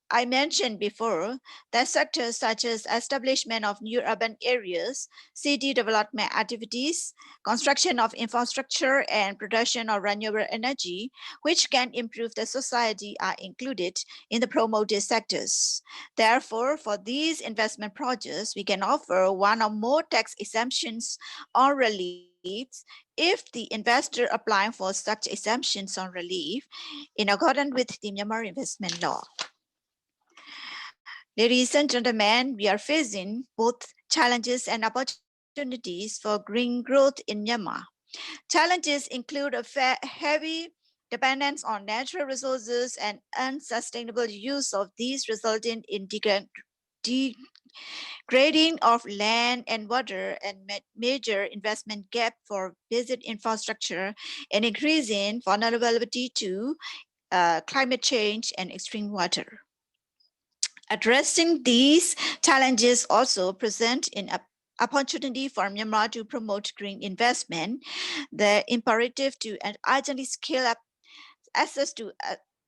I mentioned before, that sectors such as establishment of new urban areas, city development activities, construction of infrastructure, and production of renewable energy, which can improve the society, are included in the promoted sectors. Therefore, for these investment projects, we can offer one or more tax exemptions or reliefs if the investor applying for such exemptions or relief in accordance with the Myanmar investment law. Ladies and gentlemen, we are facing both challenges and opportunities for green growth in Myanmar. Challenges include a heavy dependence on natural resources and unsustainable use of these, resulting in degrading of land and water, and major investment gap for basic infrastructure, and increasing vulnerability to climate change and extreme weather. Addressing these challenges also present an opportunity for Myanmar to promote green investment. The imperative to urgently scale up access to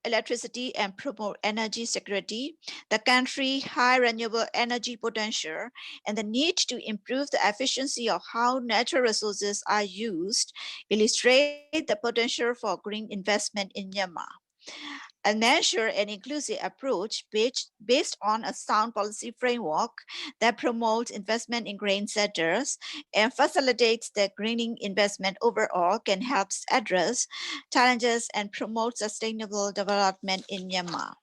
electricity and promote energy security, the country's high renewable energy potential, and the need to improve the efficiency of how natural resources are used illustrate the potential for green investment in Myanmar. A measured and inclusive approach based on a sound policy framework that promotes investment in green sectors and facilitates the greening investment overall can help address challenges and promote sustainable development in Myanmar.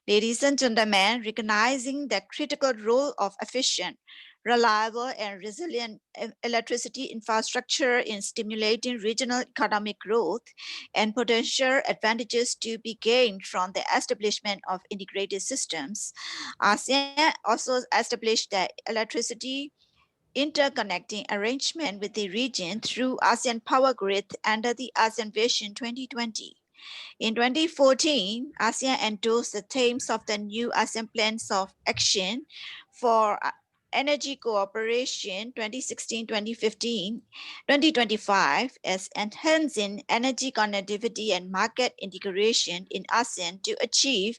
Ladies and gentlemen, recognizing the critical role of efficient, reliable, and resilient electricity infrastructure in stimulating regional economic growth and potential advantages to be gained from the establishment of integrated systems, ASEAN also established the electricity interconnecting arrangement with the region through ASEAN Power Grid under the ASEAN Vision 2020. In 2014, ASEAN endorsed the themes of the new ASEAN Plans of Action for Energy Cooperation 2016-2015, 2025 as enhancing energy connectivity and market integration in ASEAN to achieve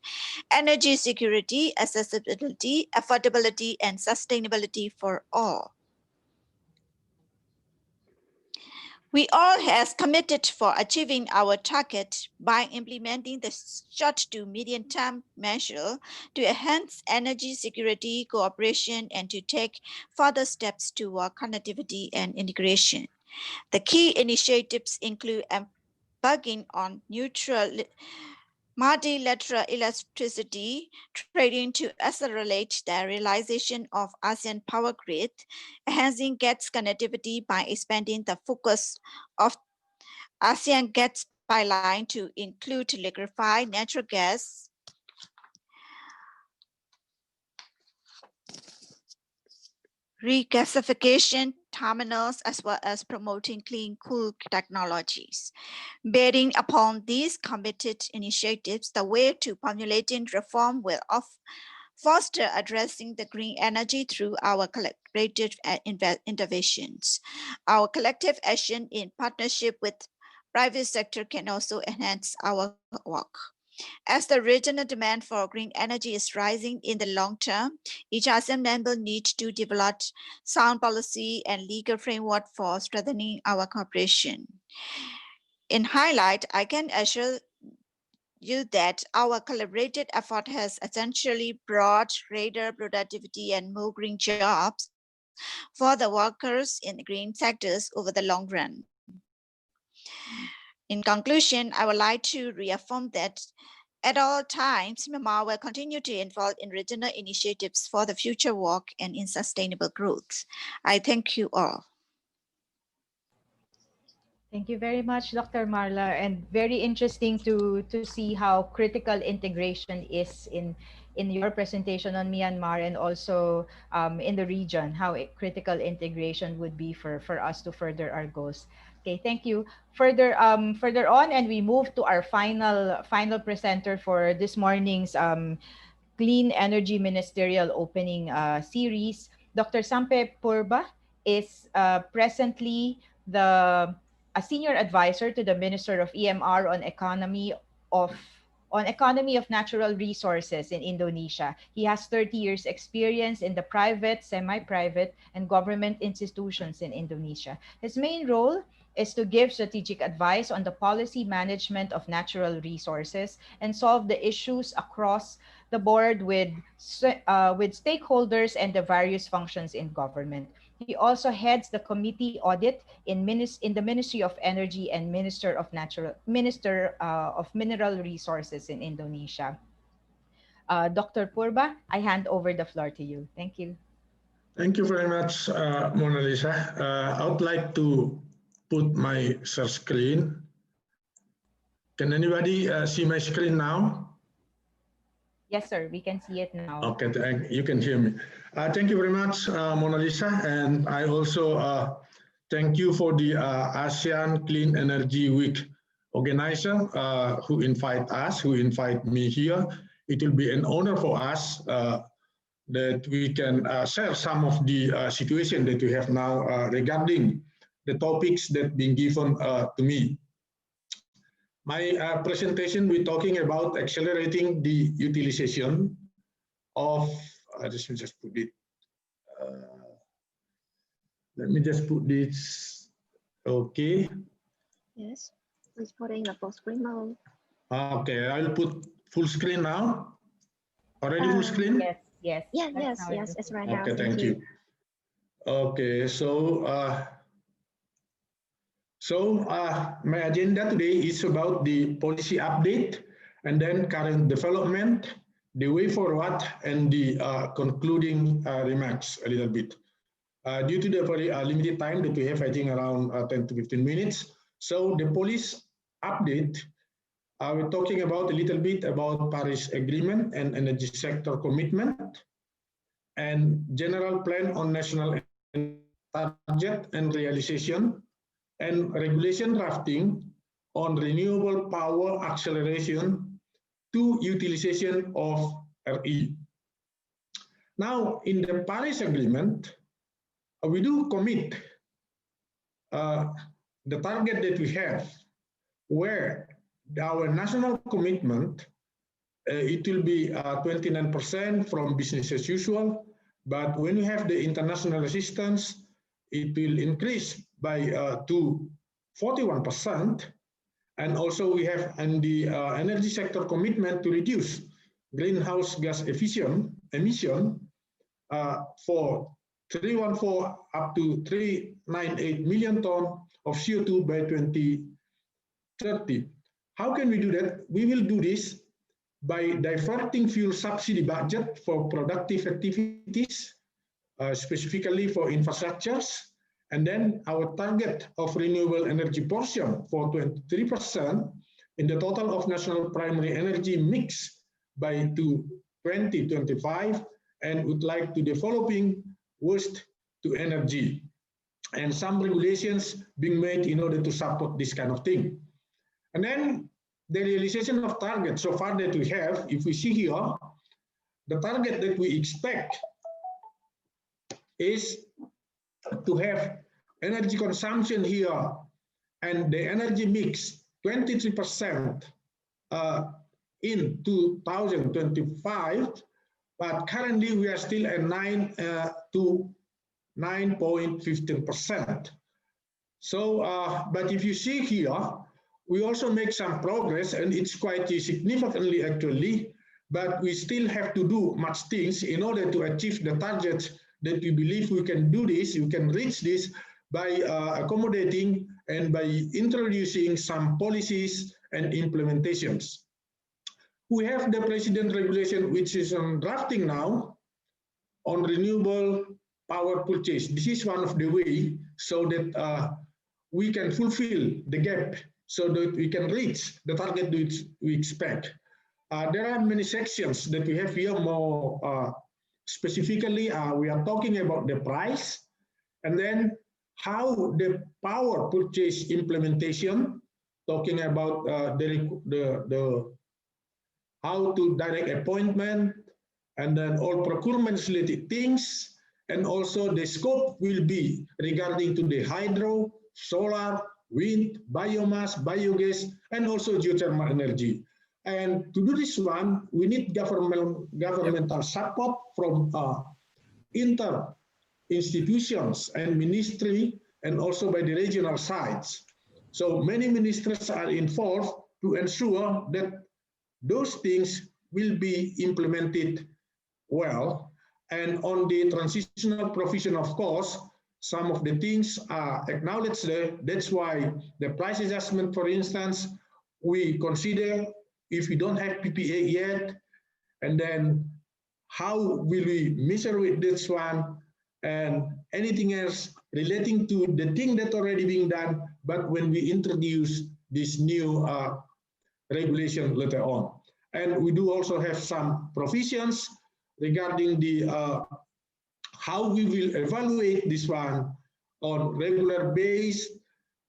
energy security, accessibility, affordability, and sustainability for all. We all have committed for achieving our target by implementing the short to medium term measure to enhance energy security, cooperation, and to take further steps toward connectivity and integration. The key initiatives include embarking on neutral multilateral electricity trading to accelerate the realization of ASEAN power grid, enhancing gas connectivity by expanding the focus of ASEAN gas pipeline to include liquefied natural gas, regasification terminals, as well as promoting clean cool technologies. Building upon these committed initiatives, the way to formulating reform will foster addressing the green energy through our collaborative interventions. Our collective action in partnership with private sector can also enhance our work. As the regional demand for green energy is rising in the long term, each ASEAN member needs to develop sound policy and legal framework for strengthening our cooperation. In highlight, I can assure you that our collaborated effort has essentially brought greater productivity and more green jobs for the workers in the green sectors over the long run. In conclusion, I would like to reaffirm that at all times, Myanmar will continue to involve in regional initiatives for the future work and in sustainable growth. I thank you all. Thank you very much, Dr. Marla, and very interesting to see how critical integration is in your presentation on Myanmar and also in the region, how critical integration would be for us to further our goals. Okay, thank you. Further on, and we move to our final presenter for this morning's Clean Energy Ministerial Opening Series. Dr. Sampe Purba is presently a senior advisor to the Minister of EMR of on economy of natural resources in Indonesia. He has 30 years experience in the private, semi-private, and government institutions in Indonesia. His main role is to give strategic advice on the policy management of natural resources and solve the issues across the board with stakeholders and the various functions in government. He also heads the committee audit in the Ministry of Energy and Minister of Mineral Resources in Indonesia. Dr. Purba, I hand over the floor to you. Thank you. Thank you very much, Mona Lisa. I would like to put my share screen. Can anybody see my screen now? Yes, sir. We can see it now. Okay, you can hear me. Thank you very much, Mona Lisa. And I also thank you for the ASEAN Clean Energy Week organizer who invite me here. It will be an honor for us that we can share some of the situation that we have now regarding the topics that been given to me. My presentation, we're talking about accelerating the utilization of, let me just put it, let me just put this, okay. Yes, it's putting the full screen mode. Okay, I'll put full screen now. Already full screen? Yes. Yes, it's right now. Okay, thank you. Okay, so my agenda today is about the policy update and then current development, the way forward, and the concluding remarks a little bit. Due to the very limited time that we have, I think around 10 to 15 minutes. So the policy update, we're talking about a little bit about Paris Agreement and energy sector commitment and general plan on national target and realization and regulation drafting on renewable power acceleration to utilization of RE. Now, in the Paris Agreement, we do commit the target that we have, where our national commitment, it will be 29% from business as usual, but when we have the international assistance, it will increase by to 41%. And also we have in the energy sector commitment to reduce greenhouse gas emission for 314 up to 398 million ton of CO2 by 2030. How can we do that? We will do this by diverting fuel subsidy budget for productive activities, specifically for infrastructures, and then our target of renewable energy portion for 23% in the total of national primary energy mix by 2025, and would like to developing waste to energy, and some regulations being made in order to support this kind of thing. And then the realization of targets so far that we have, if we see here, the target that we expect is to have energy consumption here and the energy mix 23% in 2025, but currently we are still at 9 to 9.15%. So, but if you see here, we also make some progress, and it's quite significantly actually, but we still have to do much things in order to achieve the targets that we believe we can do this, we can reach this by accommodating and by introducing some policies and implementations. We have the President regulation, which is on drafting now on renewable power purchase. This is one of the way so that we can fulfill the gap, so that we can reach the target which we expect. There are many sections that we have here. More specifically, we are talking about the price, and then how the power purchase implementation, talking about the how to direct appointment, and then all procurement related things, and also the scope will be regarding to the hydro, solar, wind, biomass, biogas, and also geothermal energy. And to do this one, we need governmental support from inter-institutions and ministry, and also by the regional sides. So many ministers are involved to ensure that those things will be implemented well. And on the transitional provision, of course, some of the things are acknowledged there. That's why the price adjustment, for instance, we consider if we don't have PPA yet, and then how will we measure with this one, and anything else relating to the thing that already being done, but when we introduce this new regulation later on. And we do also have some provisions regarding the how we will evaluate this one on regular basis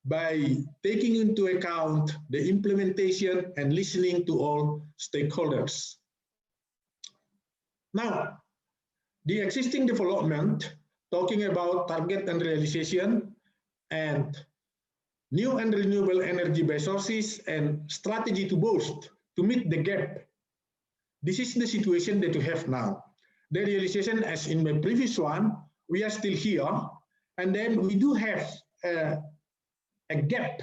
by taking into account the implementation and listening to all stakeholders. Now, the existing development, talking about target and realization, and new and renewable energy by sources, and strategy to boost to meet the gap. This is the situation that we have now. The realization, as in my previous one, we are still here, and then we do have a gap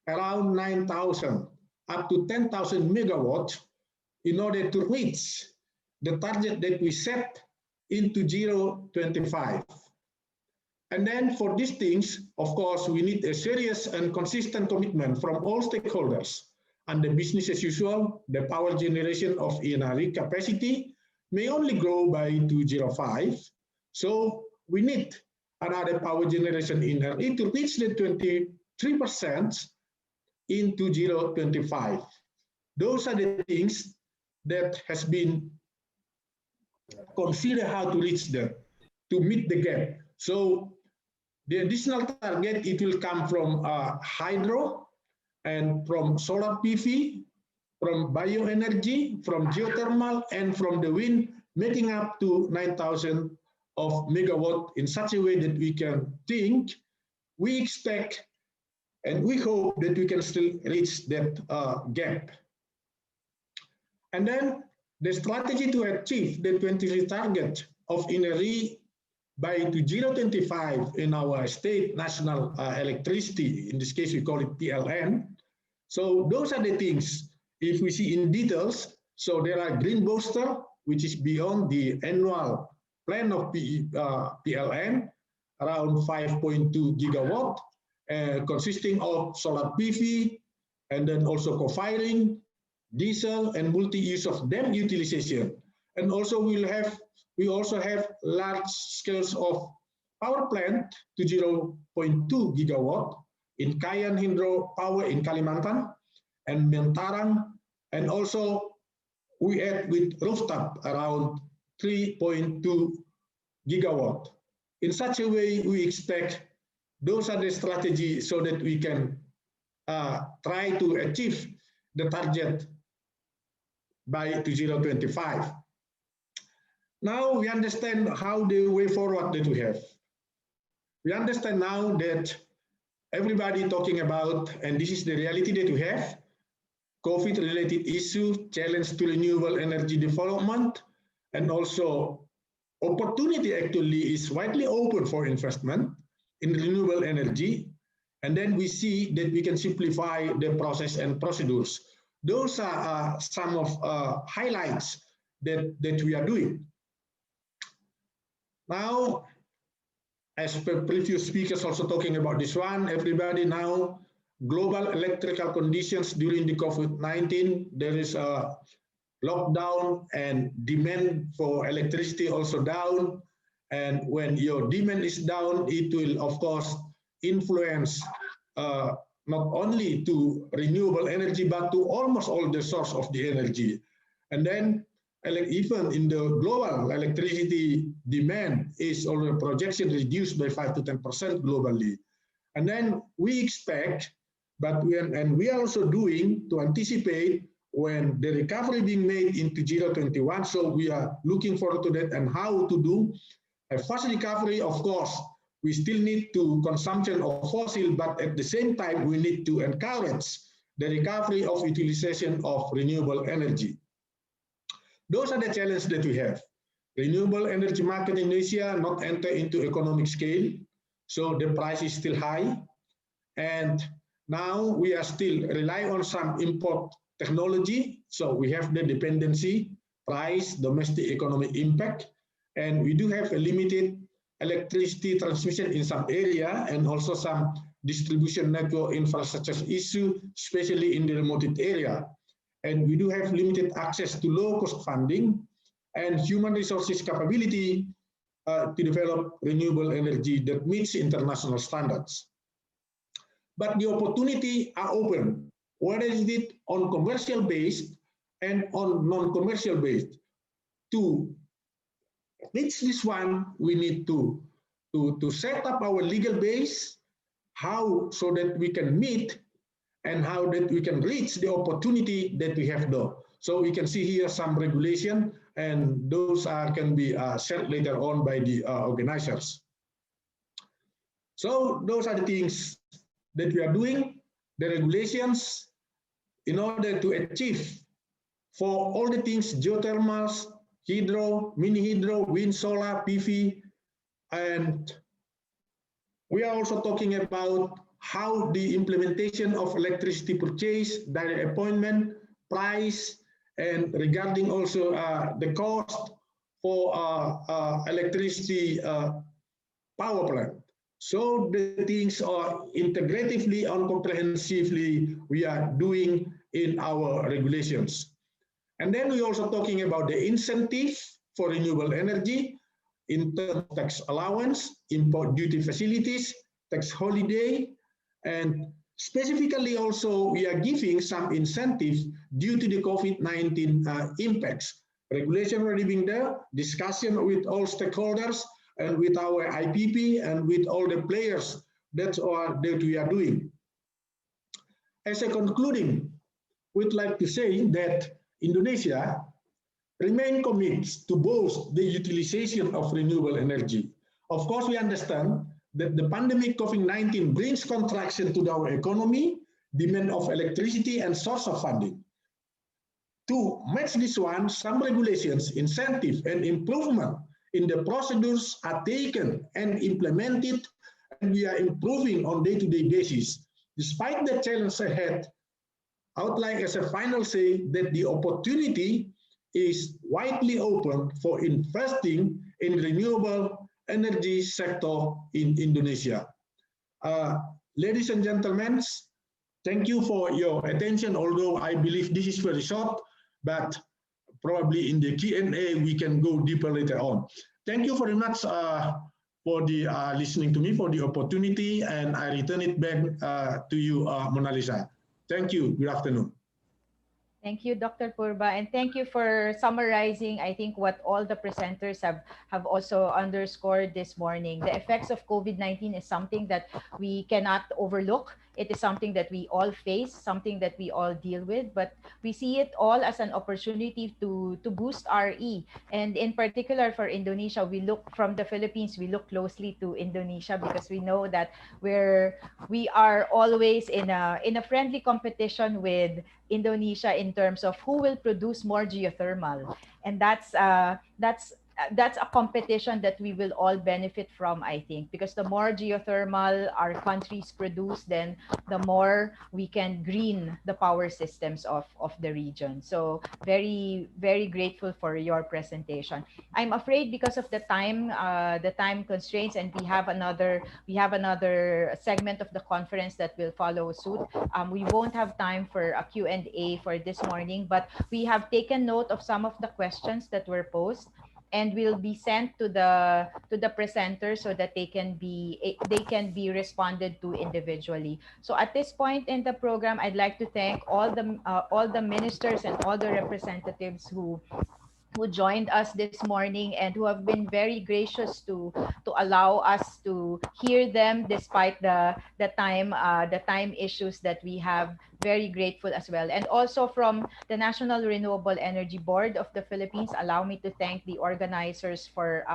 around 9,000 up to 10,000 megawatts in order to reach the target that we set into 2025. And then for these things, of course, we need a serious and consistent commitment from all stakeholders. And the business as usual, the power generation of ENRE capacity may only grow by 205. So we need another power generation in RE to reach the 23% in 2025. Those are the things that has been considered how to reach them, to meet the gap. So the additional target, it will come from hydro, and from solar PV, from bioenergy, from geothermal, and from the wind, making up to 9,000 of megawatt in such a way that we can think, we expect, and we hope that we can still reach that gap. And then the strategy to achieve the 23 target of energy by 2025 in our state national electricity, in this case we call it PLN. So those are the things, if we see in details, so there are green booster, which is beyond the annual plan of PLN, around 5.2 gigawatt, consisting of solar PV, and then also co-firing, diesel, and multi-use of dam utilization. And also we also have large scales of power plant to 0.2 gigawatt in Kayan Hydro Power in Kalimantan and Mentarang, and also we add with rooftop around 3.2 gigawatt. In such a way, we expect those are the strategies so that we can try to achieve the target by 2025. Now we understand how the way forward that we have. We understand now that everybody talking about, and this is the reality that we have, COVID-related issue, challenge to renewable energy development, and also opportunity actually is widely open for investment in renewable energy. And then we see that we can simplify the process and procedures. Those are some of highlights that we are doing. Now, as per previous speakers also talking about this one, everybody now, global electrical conditions during the COVID-19, there is a lockdown and demand for electricity also down. And when your demand is down, it will of course influence not only to renewable energy, but to almost all the source of the energy. And then even in the global electricity demand is already projection reduced by 5 to 10% globally. And then we expect, but we are also doing to anticipate when the recovery being made into 2021. So we are looking forward to that and how to do a fast recovery. Of course, we still need to consumption of fossil, but at the same time, we need to encourage the recovery of utilization of renewable energy. Those are the challenges that we have. Renewable energy market in Indonesia not enter into economic scale, so the price is still high. And now we are still relying on some import technology. So we have the dependency, price, domestic economic impact, and we do have a limited electricity transmission in some area and also some distribution network infrastructure issue, especially in the remote area. And we do have limited access to low-cost funding and human resources capability to develop renewable energy that meets international standards. But the opportunity are open, whether is it on commercial based and on non-commercial based. To reach this one, we need to set up our legal base, how so that we can meet and how that we can reach the opportunity that we have though. So we can see here some regulation, and those can be shared later on by the organizers. So those are the things that we are doing, the regulations, in order to achieve for all the things, geothermals, hydro, mini hydro, wind, solar, PV, and we are also talking about how the implementation of electricity purchase, direct appointment, price, and regarding also the cost for electricity power plant. So the things are integratively and comprehensively we are doing in our regulations. And then we're also talking about the incentive for renewable energy in terms of tax allowance, import duty facilities, tax holiday, and specifically also we are giving some incentives due to the COVID-19 impacts. Regulation already being there, discussion with all stakeholders and with our IPP and with all the players that we are doing. As a concluding, we'd like to say that Indonesia remain committed to boost the utilization of renewable energy. Of course, we understand that the pandemic COVID-19 brings contraction to our economy, demand of electricity, and source of funding. To match this one, some regulations, incentives, and improvement in the procedures are taken and implemented, and we are improving on day-to-day basis. Despite the challenge ahead, I would like as a final say that the opportunity is widely open for investing in renewable energy sector in Indonesia. Ladies and gentlemen, thank you for your attention, although I believe this is very short, but probably in the Q&A we can go deeper later on. Thank you very much for the listening to me, for the opportunity, and I return it back to you, Mona Lisa. Thank you. Good afternoon. Thank you, Dr. Purba, and thank you for summarizing, I think, what all the presenters have also underscored this morning. The effects of COVID-19 is something that we cannot overlook. It is something that we all face, something that we all deal with, but we see it all as an opportunity to boost RE. And in particular for Indonesia, we look from the Philippines, we look closely to Indonesia because we know that we are always in a friendly competition with Indonesia in terms of who will produce more geothermal, and that's a competition that we will all benefit from, I think, because the more geothermal our countries produce, then the more we can green the power systems of the region. So very, very grateful for your presentation. I'm afraid because of the time constraints, and we have another segment of the conference that will follow suit. We won't have time for a Q&A for this morning, but we have taken note of some of the questions that were posed and will be sent to the presenters so that they can be responded to individually. So at this point in the program, I'd like to thank all the ministers and all the representatives who joined us this morning and who have been very gracious to allow us to hear them despite the time issues that we have. Very grateful as well. And also from the National Renewable Energy Board of the Philippines, allow me to thank the organizers for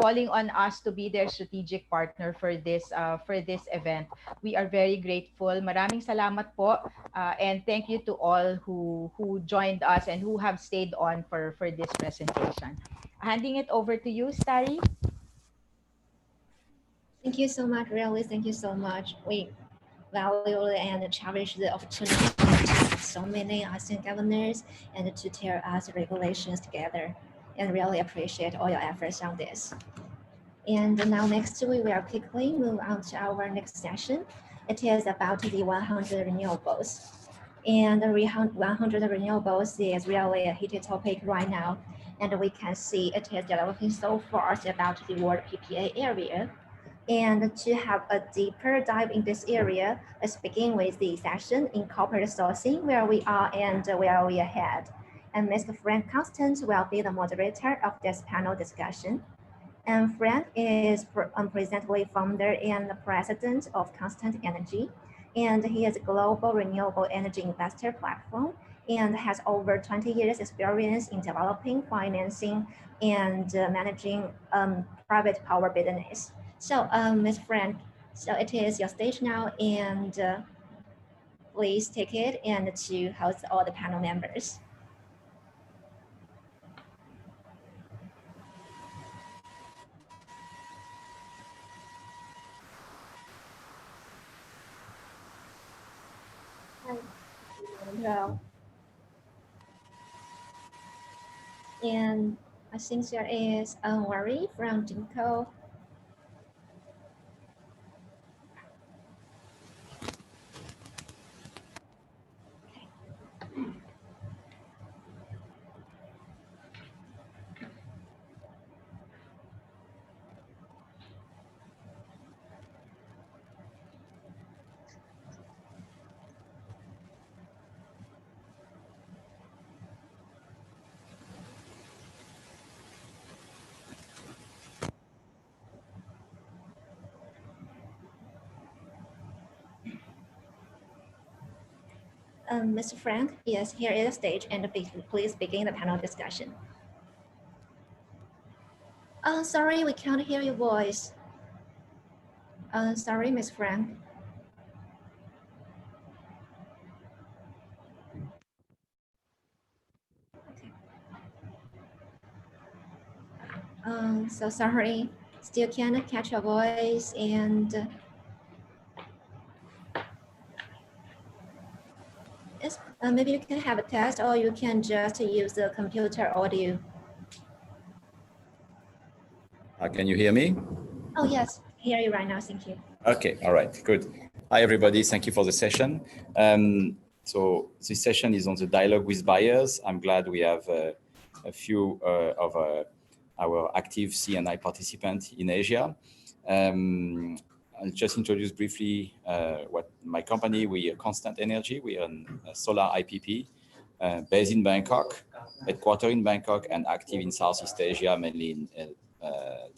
calling on us to be their strategic partner for this event. We are very grateful. Maraming salamat po, and thank you to all who joined us and who have stayed on for this presentation. Handing it over to you, Starry. Thank you so much, really. Thank you so much. We value and cherish the opportunity to meet so many ASEAN governors and to tear us regulations together. And really appreciate all your efforts on this. And now next we will quickly move on to our next session. It is about the 100 renewables. And the 100 renewables is really a heated topic right now. And we can see it is developing so fast about the world PPA area. And to have a deeper dive in this area, let's begin with the session in corporate sourcing, where we are and where we are head. And Mr. Frank Constant will be the moderator of this panel discussion. And Frank is presently founder and president of Constant Energy, and he is a global renewable energy investor platform and has over 20 years experience in developing, financing, and managing private power business. So, Ms. Frank, so it is your stage now, and please take it and to host all the panel members. Well, and I think there is Worry from Jinko. Mr. Frank, yes, here is the stage, and please begin the panel discussion. Sorry, we can't hear your voice. Sorry, Ms. Frank. Okay. So sorry, still can't catch your voice, and maybe you can have a test, or you can just use the computer audio. Can you hear me? Oh, yes, hear you right now. Thank you. Okay, all right, good. Hi, everybody. Thank you for the session. So this session is on the dialogue with buyers. I'm glad we have a few of our active C&I participants in Asia. I'll just introduce briefly what my company, we are Constant Energy. We are a solar IPP based in Bangkok, headquartered in Bangkok, and active in Southeast Asia, mainly in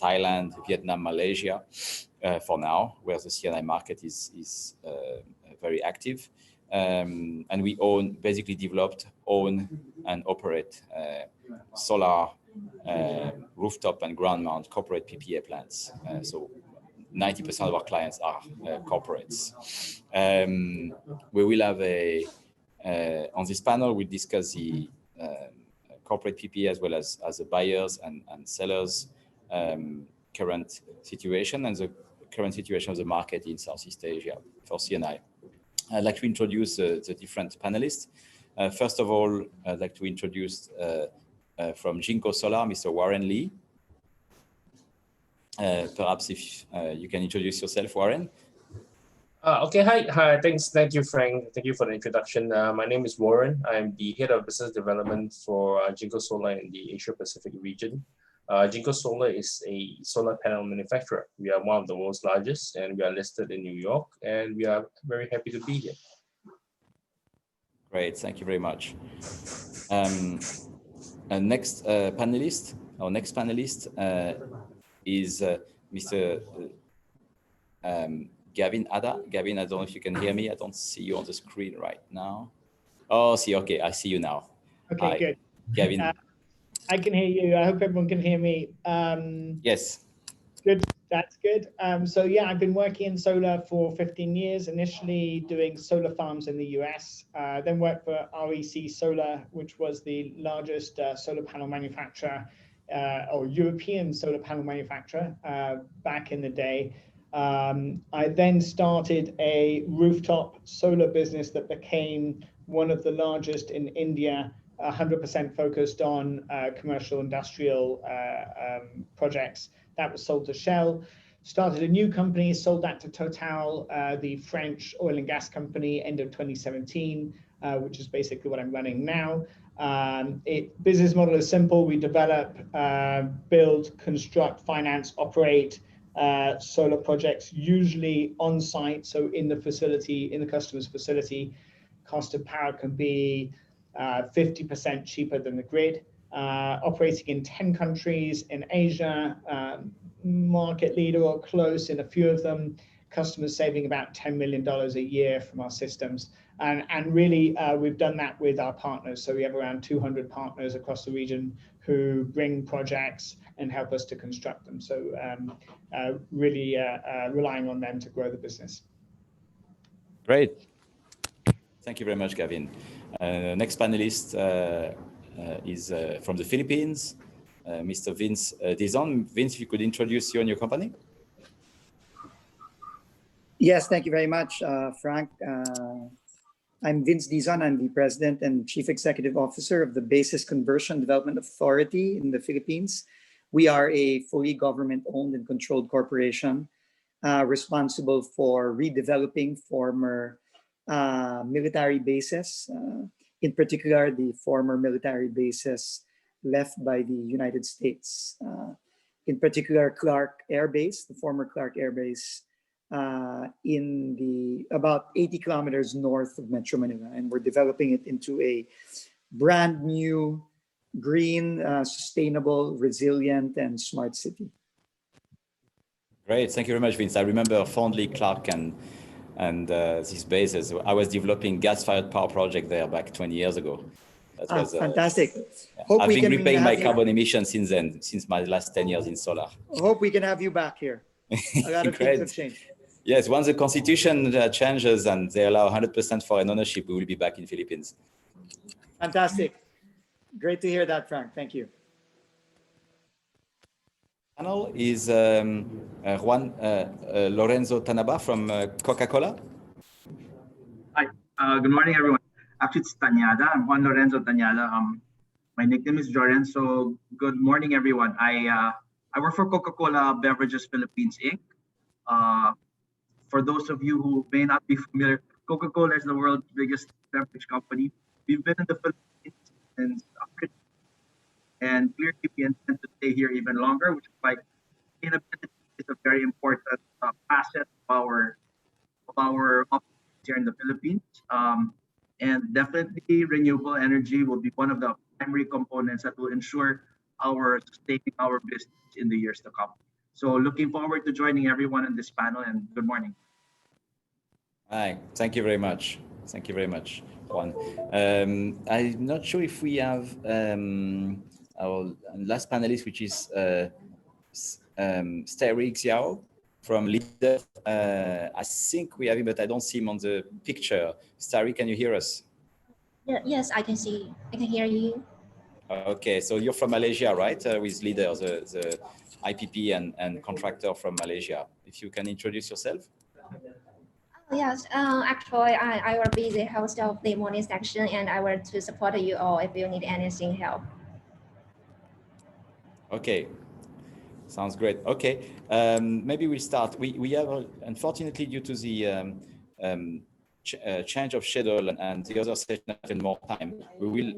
Thailand, Vietnam, Malaysia, for now, where the C&I market is very active. And we basically developed, own, and operate solar rooftop and ground mount corporate PPA plants. So 90% of our clients are corporates. We will have on this panel, we'll discuss the corporate PPA as well as the buyers and sellers current situation and the current situation of the market in Southeast Asia for C&I. I'd like to introduce the different panelists. First of all, I'd like to introduce from Jinko Solar, Mr. Warren Lee. Perhaps if you can introduce yourself, Warren. Okay, hi, thank you, Frank. Thank you for the introduction. My name is Warren. I'm the head of business development for Jinko Solar in the Asia Pacific region. Jinko Solar is a solar panel manufacturer. We are one of the world's largest, and we are listed in New York, and we are very happy to be here. Great, thank you very much. Next panelist is Mr. Gavin Ada. Gavin, I don't know if you can hear me. I don't see you on the screen right now. Oh, see, okay, I see you now. Okay, hi. Good. Gavin. I can hear you. I hope everyone can hear me. Yes. Good, that's good. So yeah, I've been working in solar for 15 years, initially doing solar farms in the US, then worked for REC Solar, which was the largest solar panel manufacturer or European solar panel manufacturer back in the day. I then started a rooftop solar business that became one of the largest in India, 100% focused on commercial industrial projects. That was sold to Shell. Started a new company, sold that to Total, the French oil and gas company, end of 2017, which is basically what I'm running now. Business model is simple. We develop, build, construct, finance, operate solar projects, usually on site, so in the facility, in the customer's facility. Cost of power can be 50% cheaper than the grid. Operating in 10 countries in Asia, market leader or close in a few of them. Customers saving about $10 million a year from our systems. And really, we've done that with our partners. So we have around 200 partners across the region who bring projects and help us to construct them. So really relying on them to grow the business. Great. Thank you very much, Gavin. Next panelist is from the Philippines, Mr. Vince Dizon. Vince, if you could introduce you and your company. Yes, thank you very much, Frank. I'm Vince Dizon. I'm the President and Chief Executive Officer of the Basis Conversion Development Authority in the Philippines. We are a fully government-owned and controlled corporation responsible for redeveloping former military bases, in particular the former military bases left by the United States. In particular, Clark Air Base, the former Clark Air Base, in the about 80 kilometers north of Metro Manila, and we're developing it into a brand new, green, sustainable, resilient, and smart city. Great, thank you very much, Vince. I remember fondly Clark and And these bases, I was developing gas-fired power project there back 20 years ago. That was fantastic. yeah. Hope I've we been can repaying my have you, carbon emissions since then, since my last 10 years in solar. hope we can have you back here. A lot of things have changed. Yes, once the constitution changes and they allow 100% foreign ownership, we will be back in Philippines. Fantastic. Great to hear that, Frank. Thank you. Panel is Juan Lorenzo Tanaba from Coca-Cola. Hi, good morning, everyone. Actually, it's Tanyada. I'm Juan Lorenzo Tanyada. My nickname is Joren. So good morning, everyone. I work for Coca-Cola Beverages Philippines, Inc. For those of you who may not be familiar, Coca-Cola is the world's biggest beverage company. We've been in the Philippines since and clearly we intend to stay here even longer, which is why sustainability is a very important facet of our operations here in the Philippines. And definitely renewable energy will be one of the primary components that will ensure our sustaining our business in the years to come. So looking forward to joining everyone in this panel, and good morning. Hi, thank you very much. Thank you very much, Juan. I'm not sure if we have our last panelist, which is Starry Xiao from Leader. I think we have him, but I don't see him on the picture. Starry, can you hear us? Yes, I can see. I can hear you. Okay, so you're from Malaysia, right? With Leader, the IPP and contractor from Malaysia. If you can introduce yourself. Yes, actually, I will be the host of the morning section, and I will to support you all if you need anything help. Okay, sounds great. Okay, maybe we'll start. We have, unfortunately, due to the change of schedule and the other session having more time, we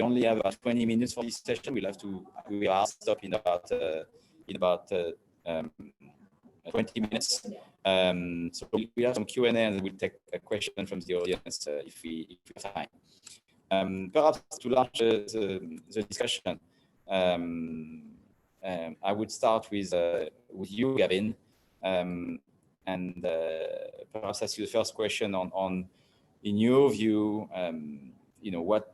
only have about 20 minutes for this session. We are stop in about 20 minutes. So we have some Q&A and we'll take a question from the audience if we have time. Perhaps to launch the discussion, I would start with you, Gavin, and perhaps ask you the first question on in your view, what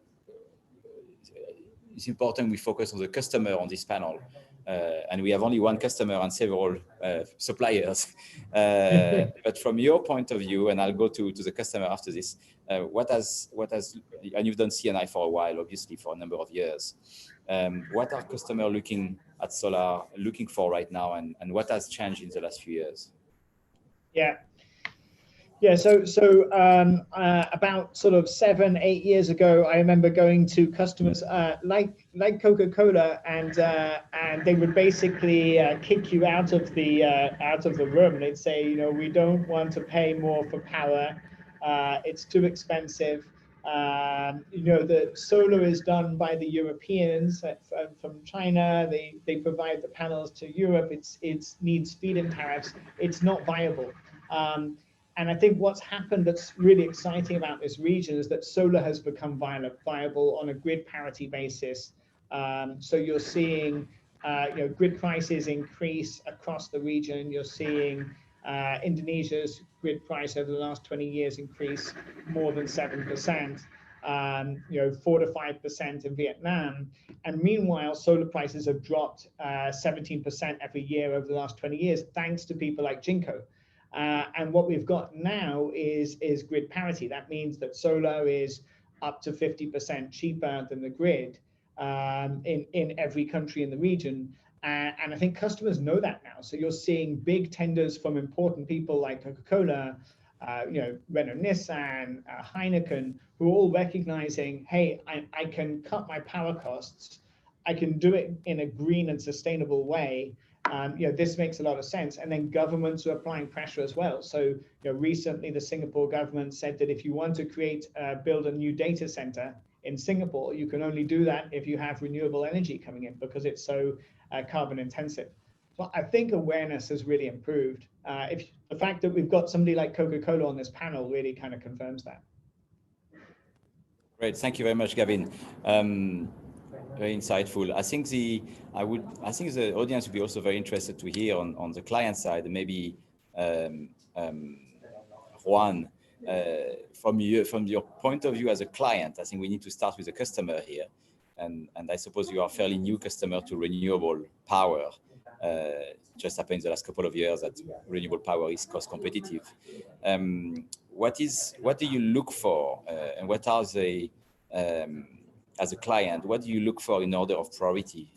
is important we focus on the customer on this panel. And we have only one customer and several suppliers. But from your point of view, and I'll go to the customer after this, what has, and you've done CNI for a while, obviously, for a number of years. What are customers looking at solar, looking for right now, and what has changed in the last few years? Yeah, so about sort of 7-8 years ago, I remember going to customers like Coca-Cola, and they would basically kick you out of the room. They'd say, we don't want to pay more for power. It's too expensive. The solar is done by the Europeans from China. They provide the panels to Europe. It needs feed-in tariffs. It's not viable. And I think what's happened that's really exciting about this region is that solar has become viable on a grid parity basis. So you're seeing grid prices increase across the region. You're seeing Indonesia's grid price over the last 20 years increase more than 7%. 4 to 5% in Vietnam. And meanwhile, solar prices have dropped 17% every year over the last 20 years, thanks to people like Jinko. And what we've got now is grid parity. That means that solar is up to 50% cheaper than the grid in every country in the region. And I think customers know that now. So you're seeing big tenders from important people like Coca-Cola, Renault Nissan, Heineken, who are all recognizing, hey, I can cut my power costs. I can do it in a green and sustainable way. This makes a lot of sense. And then governments are applying pressure as well. So recently the Singapore government said that if you want to build a new data center in Singapore, you can only do that if you have renewable energy coming in because it's so carbon intensive. So I think awareness has really improved. The fact that we've got somebody like Coca-Cola on this panel really kind of confirms that. Great, thank you very much, Gavin. Very insightful. I think the audience would be also very interested to hear on the client side, maybe Juan, from your point of view as a client, I think we need to start with the customer here. And I suppose you are a fairly new customer to renewable power. Just happened in the last couple of years that renewable power is cost competitive. What do you look for, and what are the as a client, what do you look for in order of priority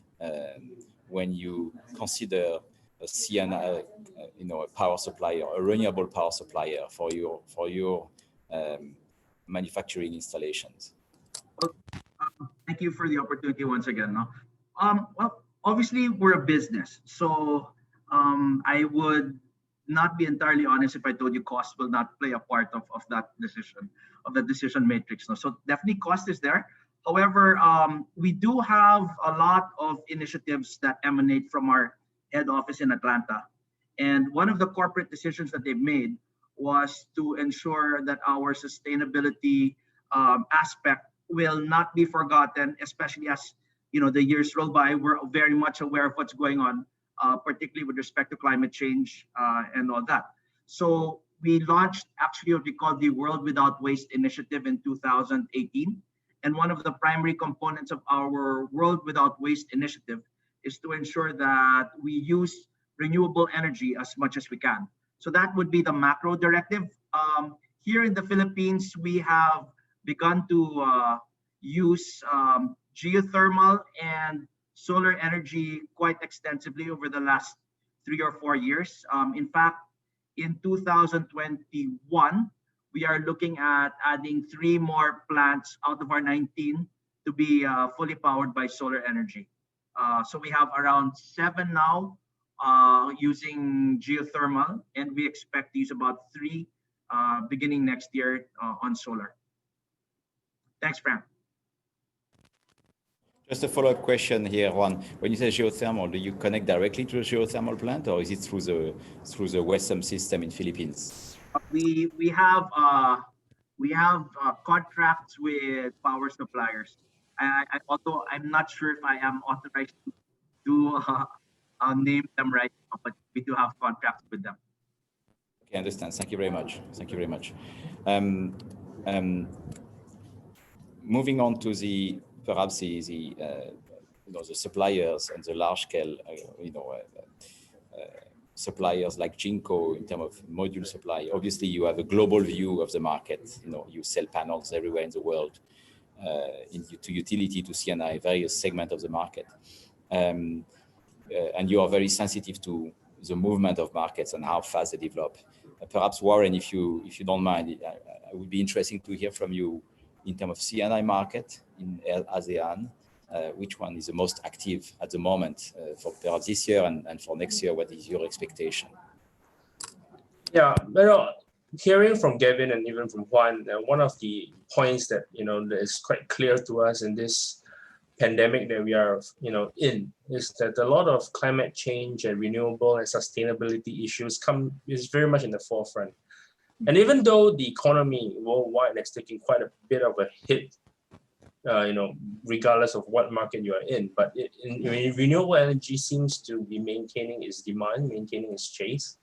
when you consider a CNI, a power supplier, a renewable power supplier for your manufacturing installations? Well, thank you for the opportunity once again. No? Well, obviously we're a business, so I would not be entirely honest if I told you cost will not play a part of that decision, of the decision matrix. No? So definitely cost is there. However, we do have a lot of initiatives that emanate from our head office in Atlanta. And one of the corporate decisions that they've made was to ensure that our sustainability aspect will not be forgotten, especially as the years roll by. We're very much aware of what's going on, particularly with respect to climate change and all that. So we launched actually what we call the World Without Waste Initiative in 2018. And one of the primary components of our World Without Waste Initiative is to ensure that we use renewable energy as much as we can. So that would be the macro directive. Here in the Philippines, we have begun to use geothermal and solar energy quite extensively over the last 3 or 4 years. In fact, in 2021, we are looking at adding 3 more plants out of our 19 to be fully powered by solar energy. So we have around 7 now using geothermal, and we expect to use about 3 beginning next year on solar. Thanks, Frank. Just a follow-up question here, Juan. When you say geothermal, do you connect directly to a geothermal plant, or is it through the Western system in Philippines? We have contracts with power suppliers. Although I'm not sure if I am authorized to name them right now, but we do have contracts with them. Okay, I understand. Thank you very much. Thank you very much. Moving on to perhaps the suppliers and the large scale suppliers like Jinko in terms of module supply. Obviously, you have a global view of the market. You sell panels everywhere in the world, to utility, to CNI, various segments of the market, and you are very sensitive to the movement of markets and how fast they develop. Perhaps Warren, if you don't mind, it would be interesting to hear from you in terms of CNI market in ASEAN. Which one is the most active at the moment for perhaps this year and for next year? What is your expectation? Yeah, hearing from Gavin and even from Juan, one of the points that that is quite clear to us in this pandemic that we are in is that a lot of climate change and renewable and sustainability issues is very much in the forefront. And even though the economy worldwide is taking quite a bit of a hit, regardless of what market you are in, but renewable energy seems to be maintaining its demand, maintaining its chase,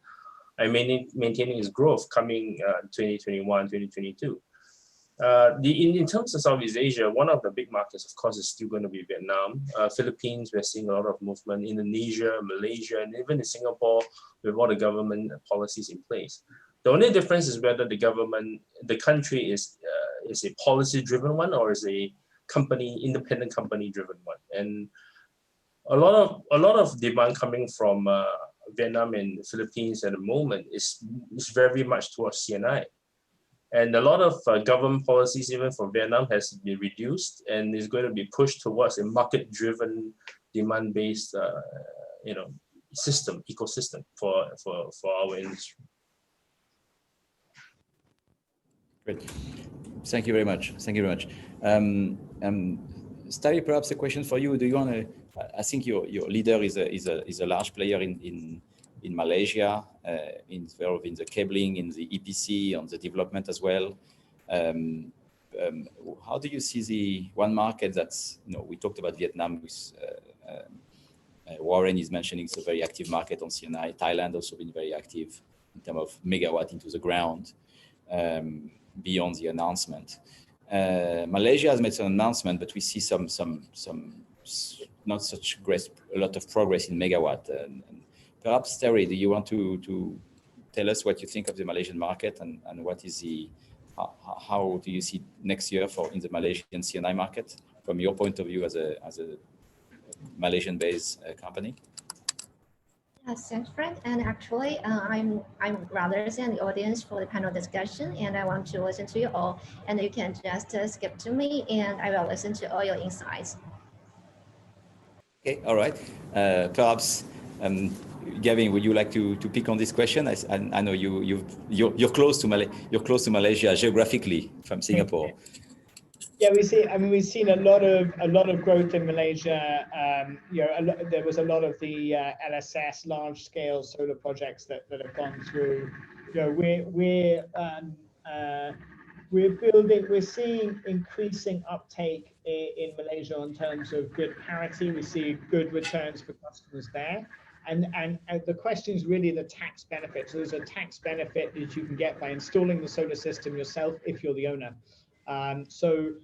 and maintaining its growth coming 2021, 2022. In terms of Southeast Asia, one of the big markets, of course, is still going to be Vietnam. Philippines, we're seeing a lot of movement. Indonesia, Malaysia, and even in Singapore, with all the government policies in place. The only difference is whether the country is a policy-driven one or is a independent company-driven one. And a lot of demand coming from Vietnam and the Philippines at the moment is very much towards CNI. And a lot of government policies, even for Vietnam, has been reduced and is going to be pushed towards a market-driven, demand-based, ecosystem for our industry. Great. Thank you very much. Thank you very much. Starry, perhaps a question for you. Do you want to? I think your leader is a large player in Malaysia, involved in the cabling, in the EPC, on the development as well. How do you see the one market that's we talked about Vietnam with Warren is mentioning it's a very active market on CNI. Thailand also been very active in terms of megawatt into the ground. beyond the announcement. Malaysia has made some announcement, but we see some not such a lot of progress in megawatt. And perhaps, Terry, do you want to tell us what you think of the Malaysian market and what is how do you see next year in the Malaysian C&I market from your point of view as a Malaysian-based company? Yes, thanks, Frank. And actually, I'm rather than the audience for the panel discussion, and I want to listen to you all. And you can just skip to me, and I will listen to all your insights. Okay, all right. Perhaps, Gavin, would you like to pick on this question? I know you're close to Malaysia geographically from Singapore. Yeah, we've seen a lot of growth in Malaysia. There was a lot of the LSS large scale solar projects that have gone through. We're seeing increasing uptake in Malaysia in terms of grid parity. We see good returns for customers there. And the question is really the tax benefit. So there's a tax benefit that you can get by installing the solar system yourself if you're the owner. So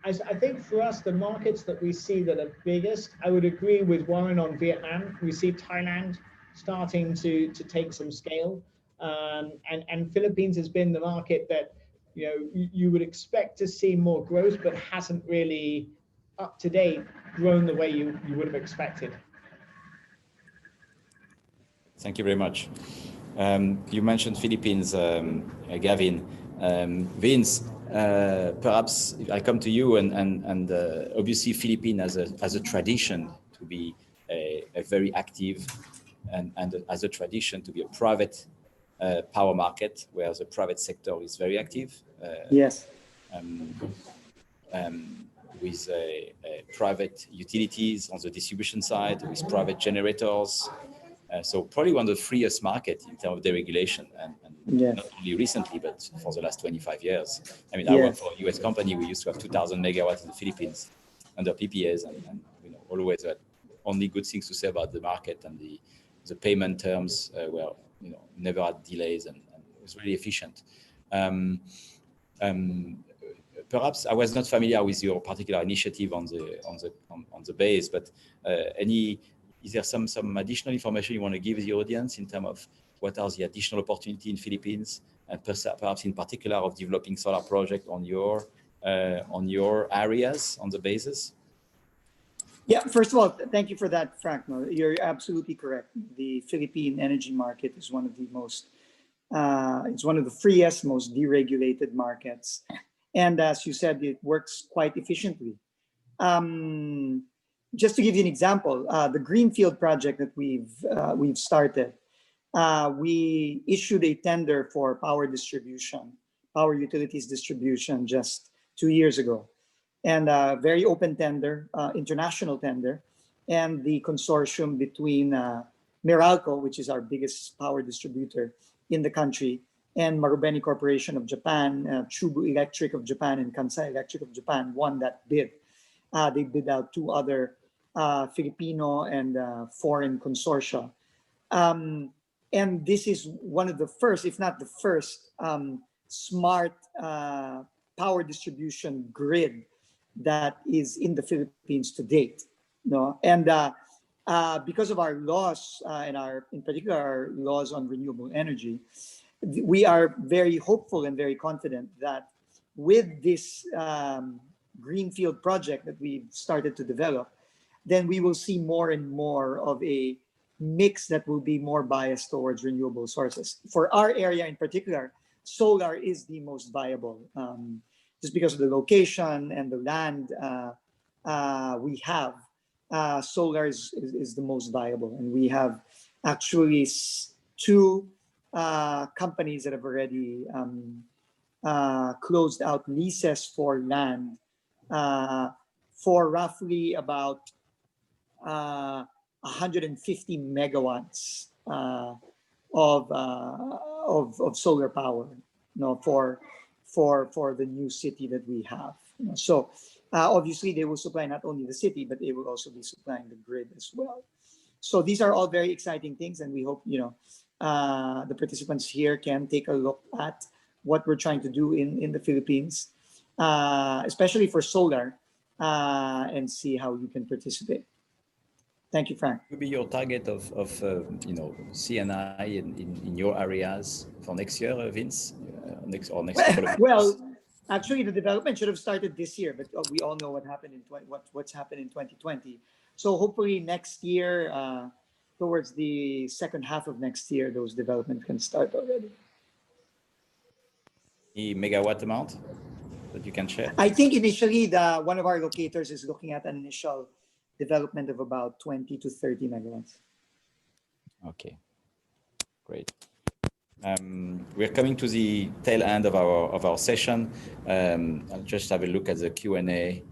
I think for us, the markets that we see that are biggest, I would agree with Warren on Vietnam. We see Thailand starting to take some scale. And Philippines has been the market that you would expect to see more growth, but hasn't really up to date grown the way you would have expected. Thank you very much. You mentioned Philippines, Gavin. Vince, perhaps I come to you and obviously Philippines as a tradition to be a very active and as a tradition to be a private power market where the private sector is very active. Yes. With private utilities on the distribution side, with private generators. So probably one of the freest markets in terms of deregulation, and yes. Not only recently, but for the last 25 years. I mean, yes. I work for a US company. We used to have 2,000 megawatts in the Philippines under PPAs, and always had only good things to say about the market, and the payment terms were never had delays, and it was really efficient. Perhaps I was not familiar with your particular initiative on the base, but is there some additional information you want to give the audience in terms of what are the additional opportunity in Philippines, and perhaps in particular of developing solar project on your areas on the basis? Yeah, first of all, thank you for that, Frank. No, you're absolutely correct. The Philippine energy market is one of the most, it's one of the freest, most deregulated markets. And as you said, it works quite efficiently. Just to give you an example, the Greenfield project that we've started, we issued a tender for power utilities distribution just 2 years ago. And a very open tender, international tender, and the consortium between Meralco, which is our biggest power distributor in the country, and Marubeni Corporation of Japan, Chubu Electric of Japan, and Kansai Electric of Japan won that bid. They bid out 2 other Filipino and foreign consortia. And this is one of the first, if not the first, smart power distribution grid that is in the Philippines to date. And because of our laws and in particular our laws on renewable energy, we are very hopeful and very confident that with this greenfield project that we've started to develop, then we will see more and more of a mix that will be more biased towards renewable sources. For our area in particular, solar is the most viable, just because of the location and the land we have. Solar is the most viable, and we have actually 2 companies that have already closed out leases for land for roughly about 150 megawatts of solar power, for the new city that we have. So obviously they will supply not only the city, but they will also be supplying the grid as well. So these are all very exciting things, and we hope the participants here can take a look at what we're trying to do in the Philippines, especially for solar, and see how you can participate. Thank you, Frank. Would be your target of CNI in your areas for next year, Vince? Next couple of years? Well, actually, the development should have started this year, but we all know what happened in what's happened in 2020. So hopefully next year, towards the second half of next year, those developments can start already. Any megawatt amount that you can share? I think initially one of our locators is looking at an initial development of about 20 to 30 megawatts. Okay, great. We're coming to the tail end of our session. I'll just have a look at the Q&A.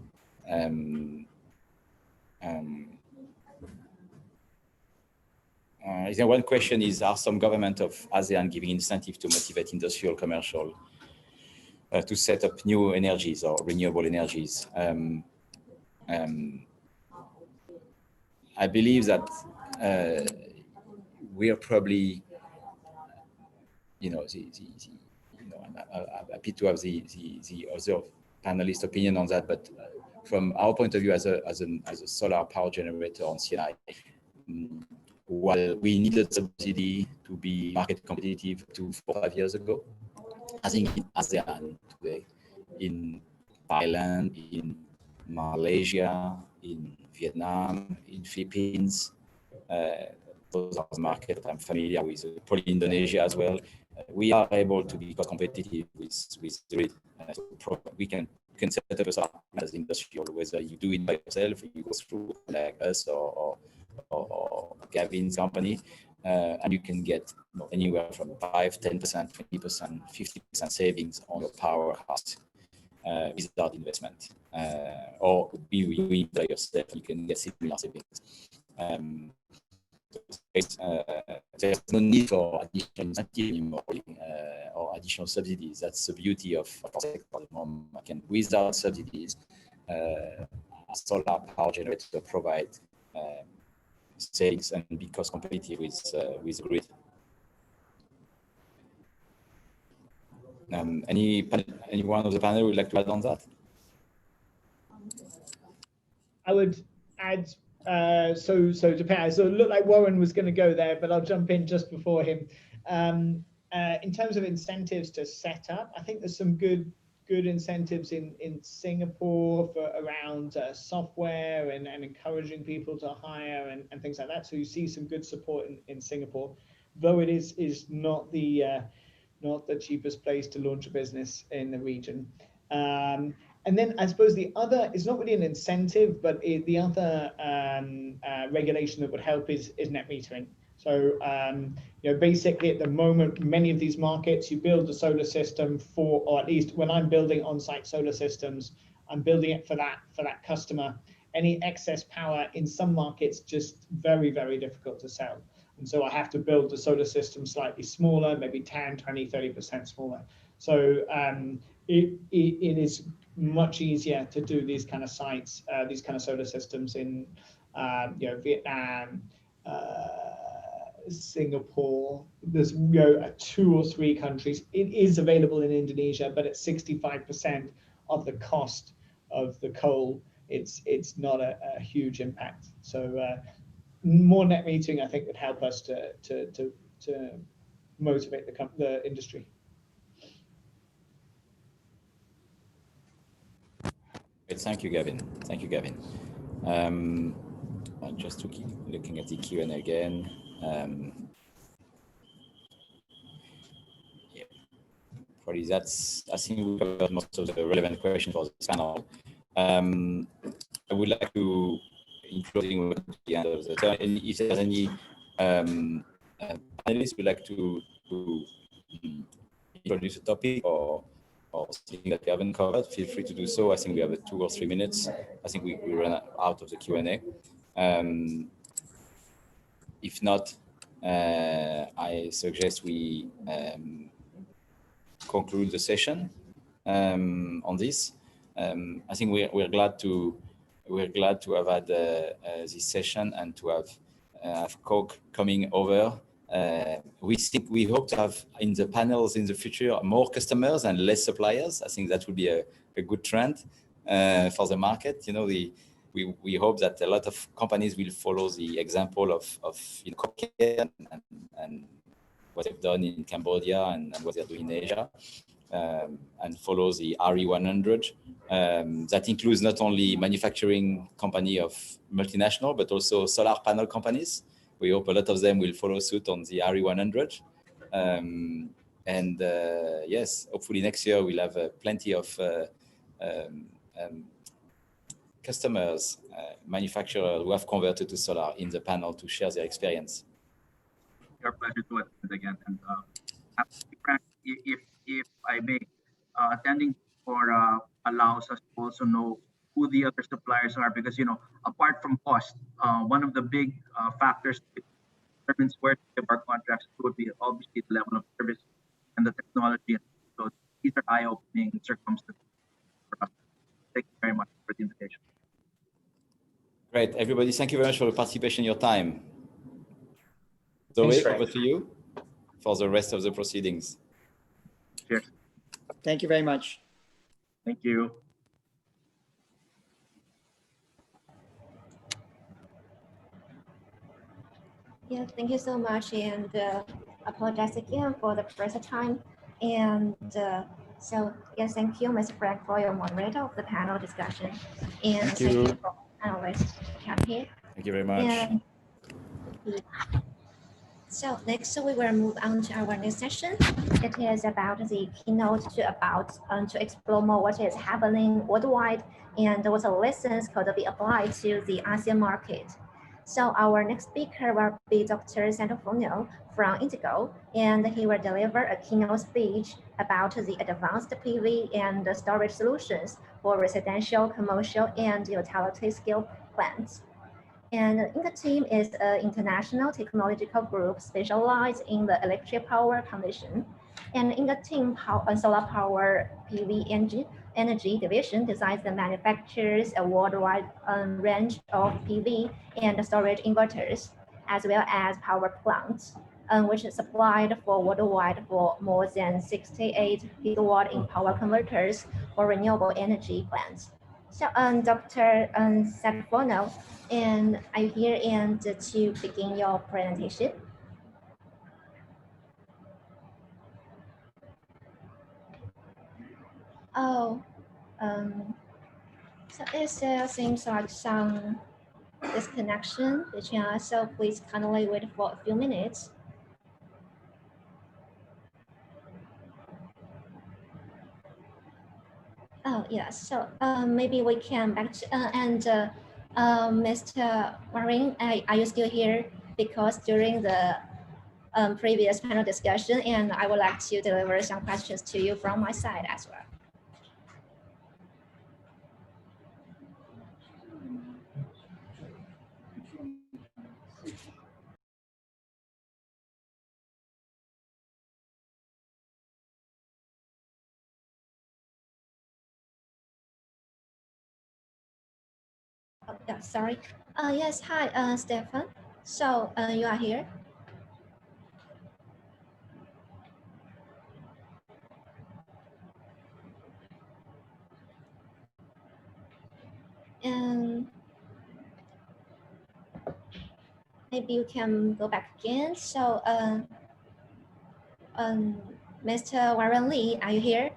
One question is, are some government of ASEAN giving incentive to motivate industrial commercial to set up new energies or renewable energies? I believe that we are probably, I'm happy to have the other panelist opinion on that, but from our point of view as a solar power generator on CNI, while we needed subsidy to be market competitive 4 or 5 years ago, I think in ASEAN today, in Thailand, in Malaysia, in Vietnam, in Philippines, those are the markets I'm familiar with, probably Indonesia as well. We are able to be competitive with the grid. We can set up a solar as industrial, whether you do it by yourself, you go through like us or Gavin's company, and you can get anywhere from 5, 10%, 20%, 50% savings on your power cost without investment. Or you do it by yourself, you can get similar savings. There's no need for additional incentive anymore or additional subsidies. That's the beauty of our sector at the moment. Without subsidies, a solar power generator provide savings and be cost competitive with the grid. Anyone of the panel would like to add on that? I would add. So Japan. So it looked like Warren was going to go there, but I'll jump in just before him. In terms of incentives to set up, I think there's some good incentives in Singapore for around software and encouraging people to hire and things like that. So you see some good support in Singapore, though it is not the cheapest place to launch a business in the region. And then I suppose the other is not really an incentive, but the other regulation that would help is net metering. So basically at the moment, many of these markets, you build a solar system for, or at least when I'm building on-site solar systems, I'm building it for that customer. Any excess power in some markets just very, very difficult to sell. And so I have to build the solar system slightly smaller, maybe 10, 20, 30% smaller. So it is much easier to do these kind of sites, these kind of solar systems in Vietnam, Singapore. There's 2 or 3 countries. It is available in Indonesia, but at 65% of the cost of the coal, it's not a huge impact. So more net metering, I think, would help us to motivate the industry. Thank you, Gavin. Thank you, Gavin. Just to keep looking at the Q&A again. Yeah, probably that's, I think we covered most of the relevant questions for this panel. I would like to, in closing, at the end of the time, if there's any panelists would like to introduce a topic or something that we haven't covered, feel free to do so. I think we have 2 or 3 minutes. I think we ran out of the Q&A. If not, I suggest we conclude the session on this. I think we're glad to have had this session and to have Coke coming over we hope to have in the panels in the future more customers and less suppliers. I think that would be a good trend for the market. You know, we hope that a lot of companies will follow the example of Korea and what they've done in Cambodia and what they're doing in Asia, and follow the RE100. That includes not only manufacturing company of multinational, but also solar panel companies. We hope a lot of them will follow suit on the RE100. Yes, hopefully next year we'll have plenty of customers, manufacturers who have converted to solar in the panel to share their experience. Our pleasure to attend again. And Frank, if I may, attending for allows us to also know who the other suppliers are, because apart from cost, one of the big factors that determines where to give our contracts would be obviously the level of service and the technology. So these are eye-opening circumstances for us. Thank you very much for the invitation. Great, everybody. Thank you very much for the participation, your time. Zoe, over to you for the rest of the proceedings. Cheers. Thank you very much. Thank you. Yeah, thank you so much, and apologize again for the first time. And so, yes, thank you, Mr. Frank, for your moderator of the panel discussion. And thank you for panelists here. Thank you very much. And so next, we will move on to our next session. It is about the keynote to explore more what is happening worldwide and what lessons could be applied to the ASEAN market. So our next speaker will be Dr. Santofonio from Indigo, and he will deliver a keynote speech about the advanced PV and storage solutions for residential, commercial, and utility scale plants. And in the team is an international technological group specialized in the electric power conversion. And in the team, solar power PV energy division designs and manufactures a worldwide range of PV and storage inverters, as well as power plants, which is supplied for worldwide for more than 68 gigawatt in power converters for renewable energy plants. So, Dr. Santofonio, and I'm here and to begin your presentation. Oh, so it seems like some disconnection between us, so please kindly wait for a few minutes. Oh, yes, so maybe we can back to, Mr. Warren, are you still here? Because during the previous panel discussion, and I would like to deliver some questions to you from my side as well. Oh, yeah, sorry. Yes, hi, Stefan. So you are here? And maybe you can go back again. So Mr. Warren Lee, are you here?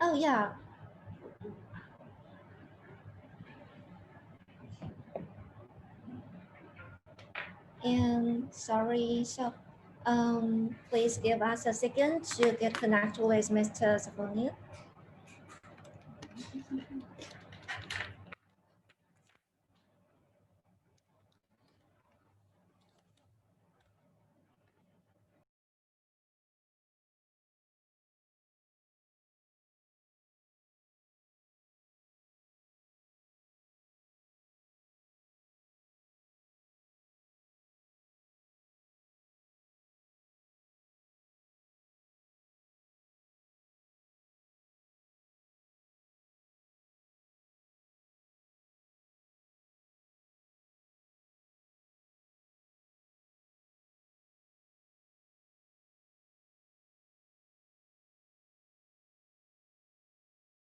Oh yeah. And sorry, so please give us a second to get connected with Mr. Santofonio.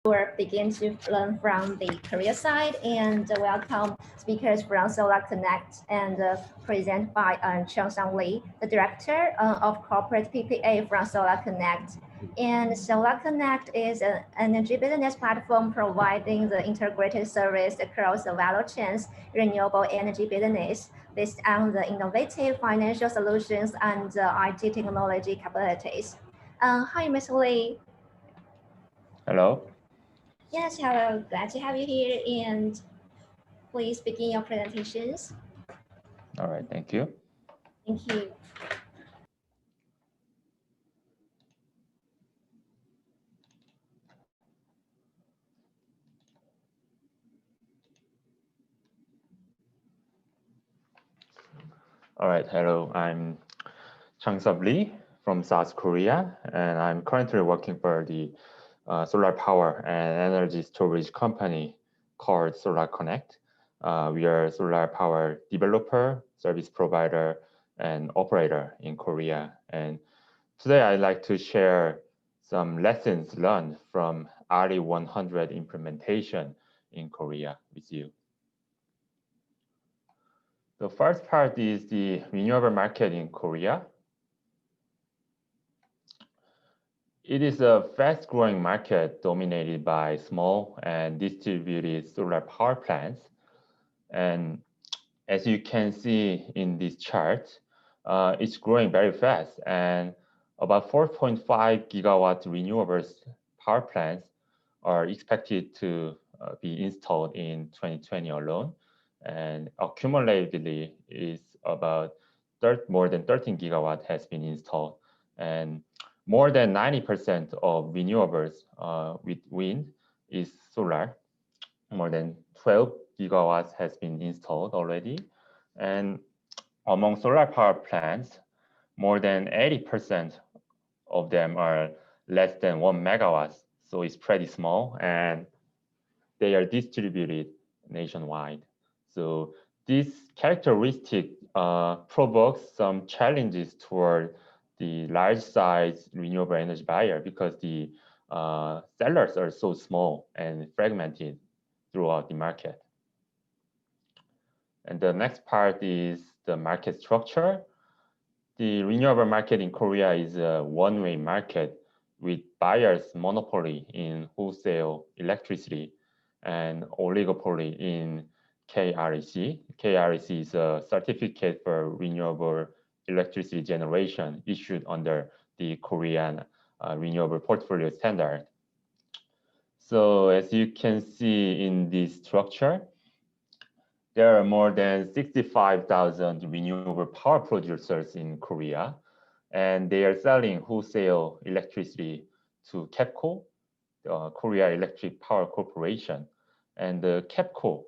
will begin to learn from the Korea side and welcome speakers from Solar Connect and present by Chung Sung Lee, the director of corporate PPA from Solar Connect. And Solar Connect is an energy business platform providing the integrated service across the value chains, renewable energy business based on the innovative financial solutions and IT technology capabilities. Hi, Ms. Lee. Hello. Yes, hello. Glad to have you here. And please begin your presentations. All right, thank you. Thank you. All right, hello. I'm Chang-Sub Lee from South Korea, and I'm currently working for the solar power and energy storage company called Solar Connect. We are a solar power developer, service provider, and operator in Korea. And today I'd like to share some lessons learned from RE100 implementation in Korea with you. The first part is the renewable market in Korea. It is a fast-growing market dominated by small and distributed solar power plants. And as you can see in this chart, it's growing very fast. And about 4.5 gigawatt renewables power plants are expected to be installed in 2020 alone. And accumulatively is about more than 13 gigawatt has been installed. And more than 90% of renewables with wind is solar. More than 12 gigawatts has been installed already. And among solar power plants, more than 80% of them are less than 1 megawatt. So it's pretty small, and they are distributed nationwide. So this characteristic provokes some challenges toward the large size renewable energy buyer because the sellers are so small and fragmented throughout the market. And the next part is the market structure. The renewable market in Korea is a one-way market with buyers' monopoly in wholesale electricity and oligopoly in KREC. KREC is a certificate for renewable electricity generation issued under the Korean Renewable Portfolio Standard. So as you can see in this structure, there are more than 65,000 renewable power producers in Korea, and they are selling wholesale electricity to KEPCO, Korea Electric Power Corporation. And the KEPCO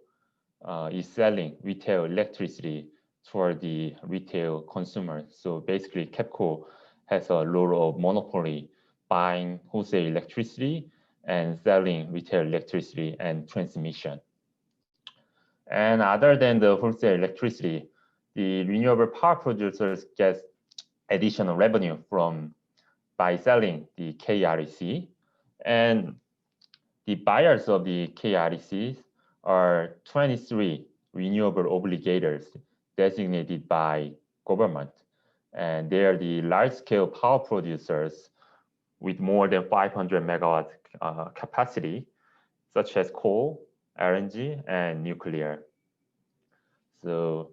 is selling retail electricity for the retail consumers. So basically, KEPCO has a role of monopoly buying wholesale electricity and selling retail electricity and transmission. And other than the wholesale electricity, the renewable power producers get additional revenue by selling the KREC. And the buyers of the KRECs are 23 renewable obligators designated by government. And they are the large-scale power producers with more than 500 megawatt capacity, such as coal, LNG, and nuclear. So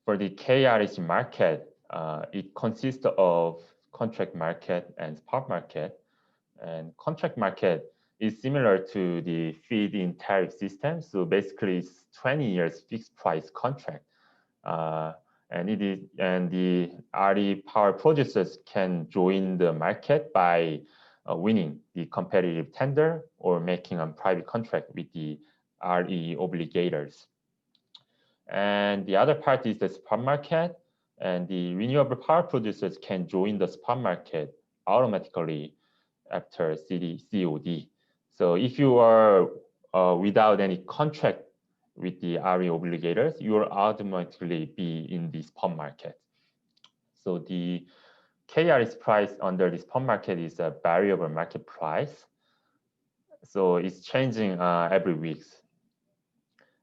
for the KREC market, it consists of contract market and spot market. And contract market is similar to the feed-in tariff system. So basically, it's 20 years fixed price contract. And the RE power producers can join the market by winning the competitive tender or making a private contract with the RE obligators. And the other part is the spot market, and the renewable power producers can join the spot market automatically after COD. So if you are without any contract with the RE obligators, you will automatically be in the spot market. So the KRE's price under the spot market is a variable market price. So it's changing every week.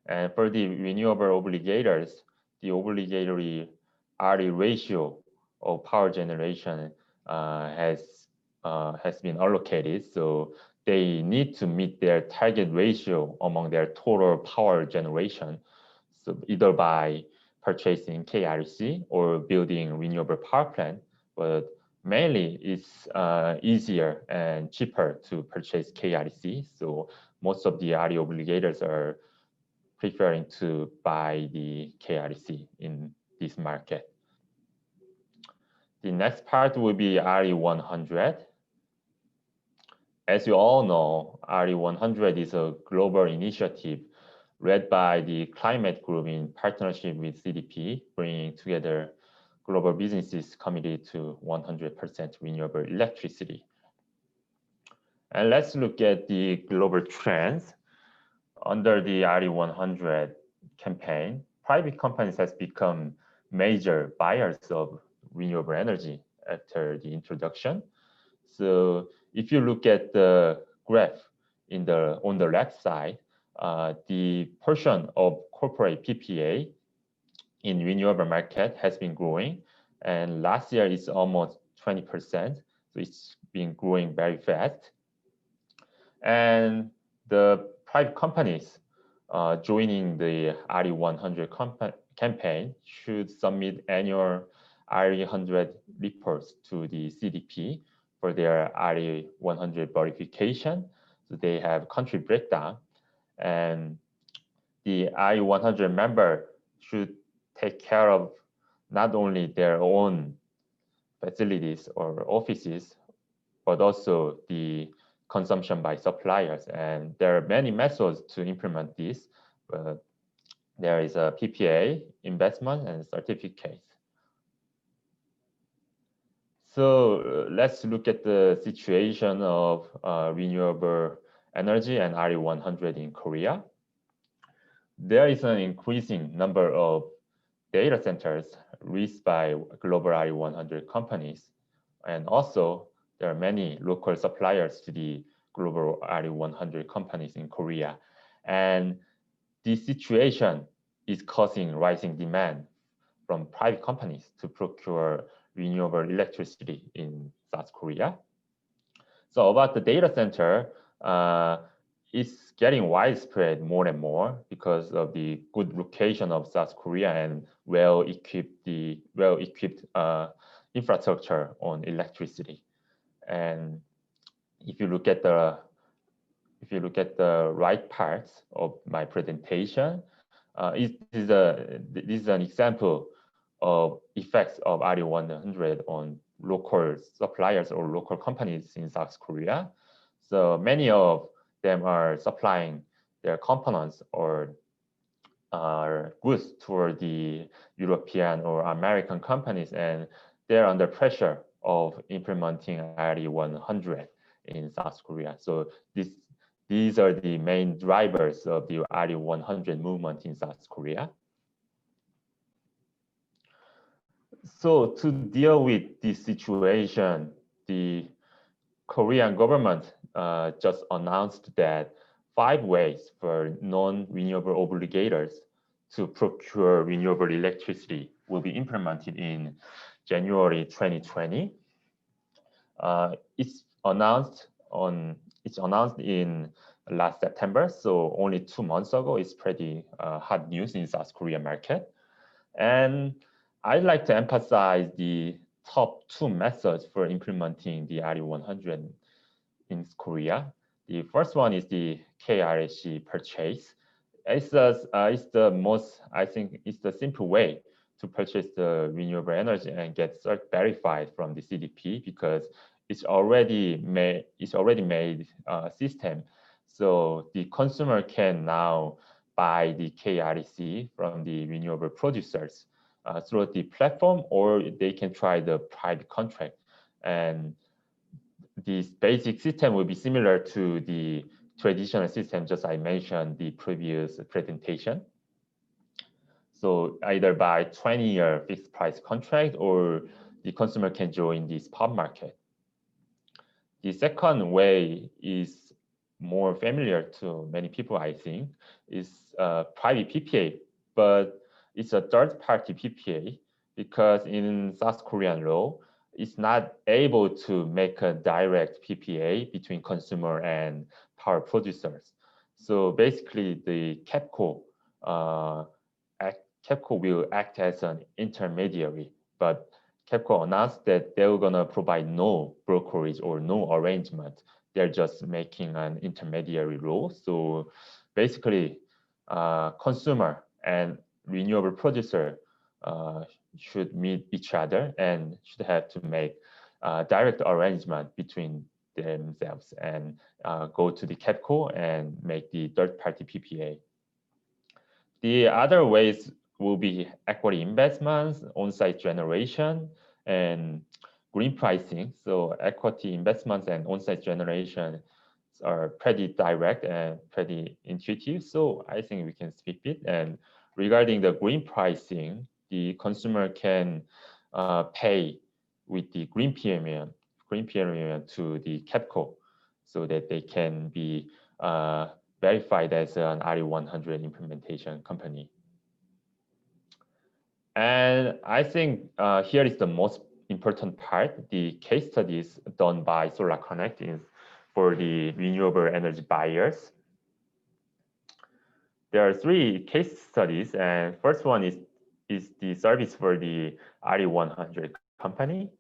And for the renewable obligators, the obligatory RE ratio of power generation has been allocated. So they need to meet their target ratio among their total power generation. So either by purchasing KRC or building renewable power plant, but mainly it's easier and cheaper to purchase KRC. So most of the RE obligators are preferring to buy the KRC in this market. The next part will be RE100. As you all know, RE100 is a global initiative led by the Climate Group in partnership with CDP, bringing together global businesses committed to 100% renewable electricity. And let's look at the global trends. Under the RE100 campaign, private companies has become major buyers of renewable energy after the introduction. So if you look at the graph on the left side, the portion of corporate PPA in renewable market has been growing, and last year it's almost 20%. So it's been growing very fast. And the private companies joining the RE100 campaign should submit annual RE100 reports to the CDP for their RE100 verification. So they have country breakdown, and the RE100 member should take care of not only their own facilities or offices, but also the consumption by suppliers. And there are many methods to implement this. There is a PPA, investment, and certificates. So let's look at the situation of renewable energy and RE100 in Korea. There is an increasing number of data centers leased by global RE100 companies. And also, there are many local suppliers to the global RE100 companies in Korea. And this situation is causing rising demand from private companies to procure renewable electricity in South Korea. So about the data center, it's getting widespread more and more because of the good location of South Korea and well-equipped infrastructure on electricity. And if you look at the right parts of my presentation, this is an example of effects of RE100 on local suppliers or local companies in South Korea. So many of them are supplying their components or goods toward the European or American companies, and they're under pressure of implementing RE100 in South Korea. So these are the main drivers of the RE100 movement in South Korea. So to deal with this situation, the Korean government just announced that 5 ways for non-renewable obligators to procure renewable electricity will be implemented in January 2020. It's announced in last September, so only 2 months ago. It's pretty hot news in South Korea market. And I'd like to emphasize the top 2 methods for implementing the RE100 in Korea. The first one is the KRC purchase. It's the most, I think it's the simple way to purchase the renewable energy and get verified from the CDP because it's already made system. So the consumer can now buy the KRC from the renewable producers through the platform, or they can try the private contract. And this basic system will be similar to the traditional system just I mentioned the previous presentation. So either by 20-year fixed price contract or the consumer can join the spot market. The second way is more familiar to many people, I think, is private PPA, but it's a third-party PPA because in South Korean law, it's not able to make a direct PPA between consumer and power producers. So basically, the KEPCO will act as an intermediary, but KEPCO announced that they were going to provide no brokerage or no arrangement. They're just making an intermediary role. So basically, consumer and renewable producer should meet each other and should have to make direct arrangement between themselves and go to the KEPCO and make the third-party PPA. The other ways will be equity investments, on-site generation, and green pricing. So equity investments and on-site generation are pretty direct and pretty intuitive. So I think we can skip it. And regarding the green pricing, the consumer can pay with the green premium to the KEPCO so that they can be verified as an RE100 implementation company. And I think here is the most important part. The case studies done by Solar Connect is for the renewable energy buyers. There are 3 case studies, and first one is the service for the RE100 company.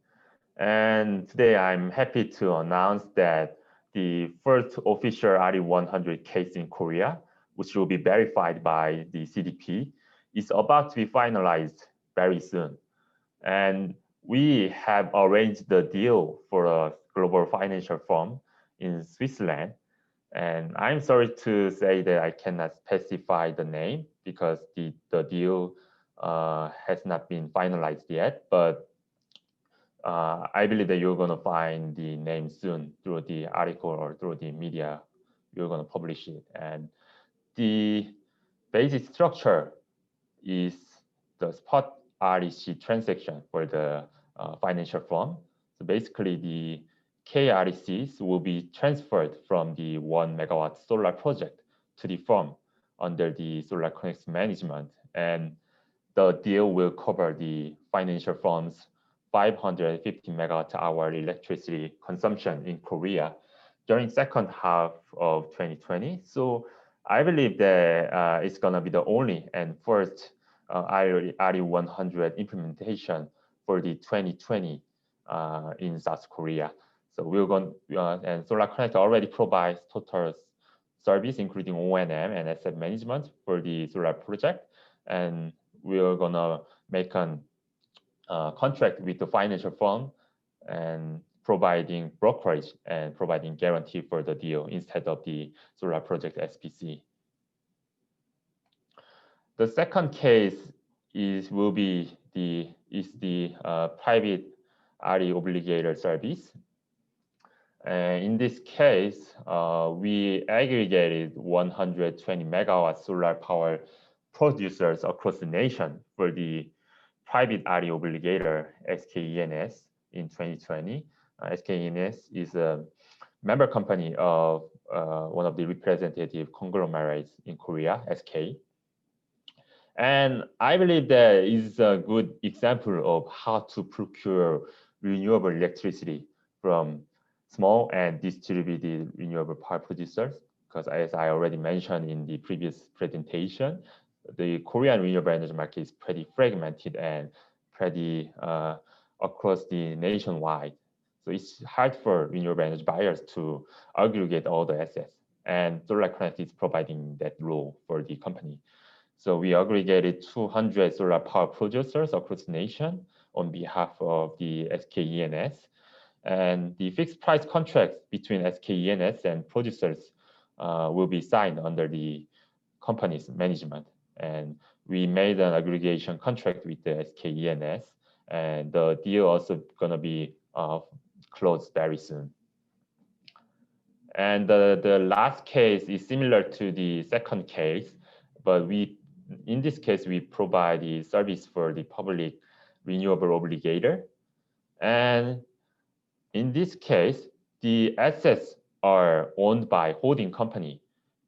And today I'm happy to announce that the first official RE100 case in Korea, which will be verified by the CDP, is about to be finalized very soon. And we have arranged the deal for a global financial firm in Switzerland. And I'm sorry to say that I cannot specify the name because the deal has not been finalized yet, but I believe that you're going to find the name soon through the article or through the media. You're going to publish it. And the basic structure is the spot REC transaction for the financial firm. So basically, the KRECs will be transferred from the 1 megawatt solar project to the firm under the Solar Connect's management. And the deal will cover the financial firm's 550 megawatt hour electricity consumption in Korea during second half of 2020. So I believe that it's going to be the only and first RE100 implementation for the 2020 in South Korea. So we're going and Solar Connect already provides total service, including O&M and asset management for the solar project. And we're going to make a contract with the financial firm and providing brokerage and providing guarantee for the deal instead of the solar project SPC. The second case will be the private RE obligator service. In this case, we aggregated 120 megawatt solar power producers across the nation for the private RE obligator SKENS in 2020. SKENS is a member company of one of the representative conglomerates in Korea, SK. And I believe that is a good example of how to procure renewable electricity from small and distributed renewable power producers. Because as I already mentioned in the previous presentation, the Korean renewable energy market is pretty fragmented and pretty across the nationwide. So it's hard for renewable energy buyers to aggregate all the assets. And Solar Connect is providing that role for the company. So we aggregated 200 solar power producers across the nation on behalf of the SKENS. And the fixed price contracts between SKENS and producers will be signed under the company's management. And we made an aggregation contract with the SKENS, and the deal also going to be closed very soon. And the last case is similar to the second case, but in this case, we provide the service for the public renewable obligator. And in this case, the assets are owned by holding company,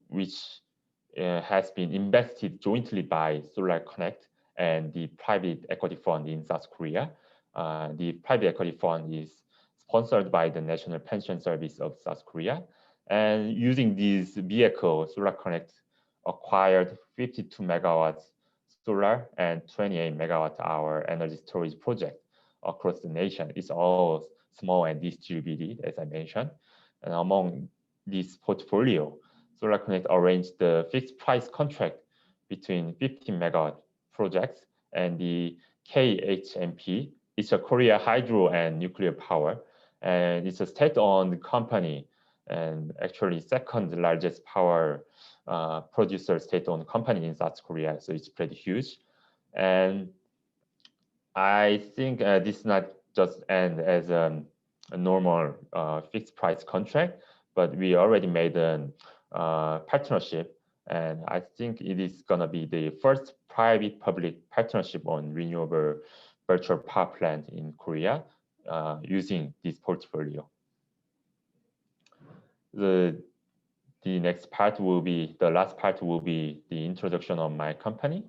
which has been invested jointly by Solar Connect and the private equity fund in South Korea. The private equity fund is sponsored by the National Pension Service of South Korea. And using these vehicles, Solar Connect acquired 52 megawatts solar and 28 megawatt hour energy storage project across the nation. It's all small and distributed, as I mentioned. And among this portfolio, Solar Connect arranged the fixed price contract between 15 megawatt projects and the KHNP. It's a Korea hydro and nuclear power, and it's a state-owned company, and actually second largest power producer state-owned company in South Korea. So it's pretty huge. And I think this not just end as a normal fixed price contract, but we already made a partnership, and I think it is gonna be the first private-public partnership on renewable virtual power plant in Korea using this portfolio. The next part will be, the last part will be the introduction of my company.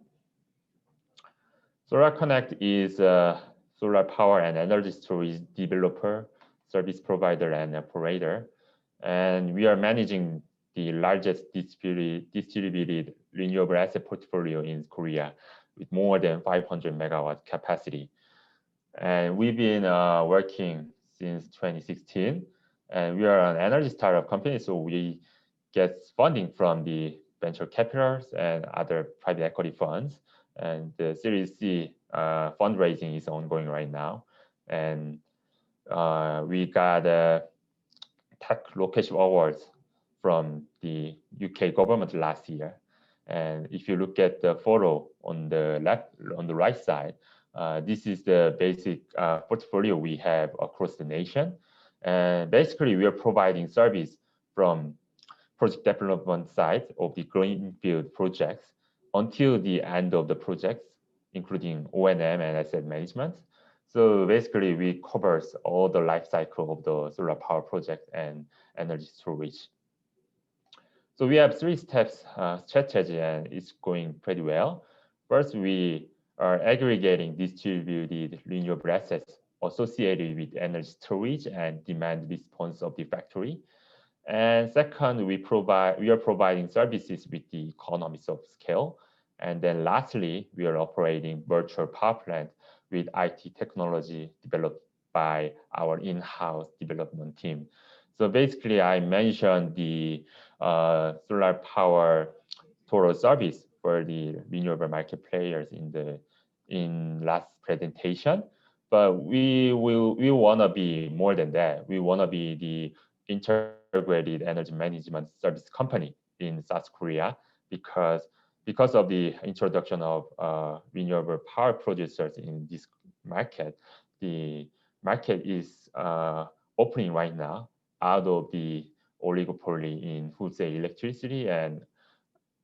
Solar Connect is a solar power and energy storage developer, service provider, and operator. And we are managing the largest distributed renewable asset portfolio in Korea with more than 500 megawatt capacity. And we've been working since 2016. And we are an energy startup company, so we get funding from the venture capitals and other private equity funds. And the Series C fundraising is ongoing right now. And we got tech location awards from the UK government last year. And if you look at the photo on the left, on the right side, this is the basic portfolio we have across the nation. And basically, we are providing service from project development side of the greenfield projects until the end of the projects, including O&M and asset management. So basically, we covers all the life cycle of the solar power project and energy storage. So we have 3 steps strategy, and it's going pretty well. First, we are aggregating distributed renewable assets associated with energy storage and demand response of the factory. And second, we are providing services with the economies of scale. And then lastly, we are operating virtual power plant with IT technology developed by our in-house development team. So basically, I mentioned the solar power total service for the renewable market players in last presentation, but we want to be more than that. We want to be the integrated energy management service company in South Korea because of the introduction of renewable power producers in this market. The market is opening right now out of the oligopoly in wholesale electricity and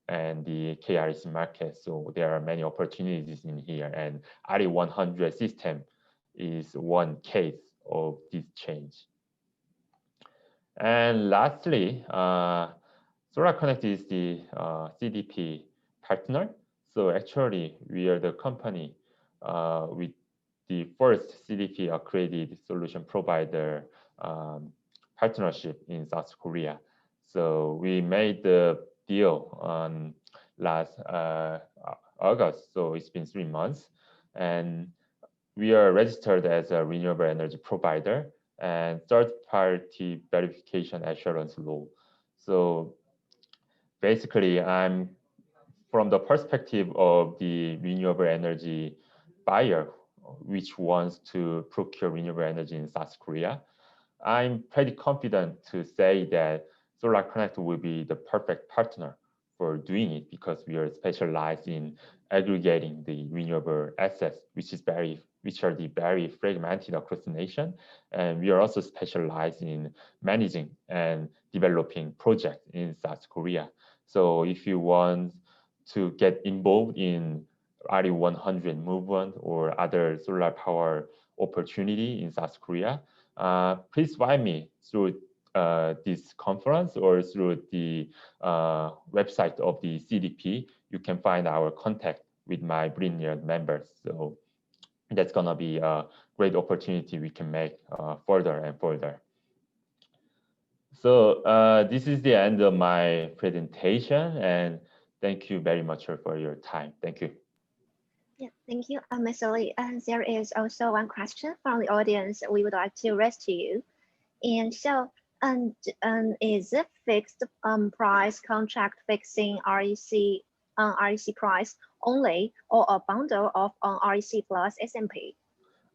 the KRC market. So there are many opportunities in here, and RE100 system is one case of this change. And lastly, Solar Connect is the CDP partner. So actually, we are the company with the first CDP accredited solution provider partnership in South Korea. So we made the deal on last August, so it's been 3 months. And we are registered as a renewable energy provider and third-party verification assurance law. So basically, I'm from the perspective of the renewable energy buyer, which wants to procure renewable energy in South Korea. I'm pretty confident to say that Solar Connect will be the perfect partner for doing it because we are specialized in aggregating the renewable assets, which are the very fragmented across the nation. And we are also specialized in managing and developing projects in South Korea. So if you want to get involved in RE100 movement or other solar power opportunity in South Korea, please find me through this conference or through the website of the CDP, you can find our contact with my brilliant members. So that's gonna be a great opportunity we can make further and further. So this is the end of my presentation, and thank you very much for your time. Thank you. Yeah, thank you, Mr. Lee. And there is also one question from the audience we would like to raise to you. And so, is a fixed price contract fixing REC price only, or a bundle of REC plus S&P?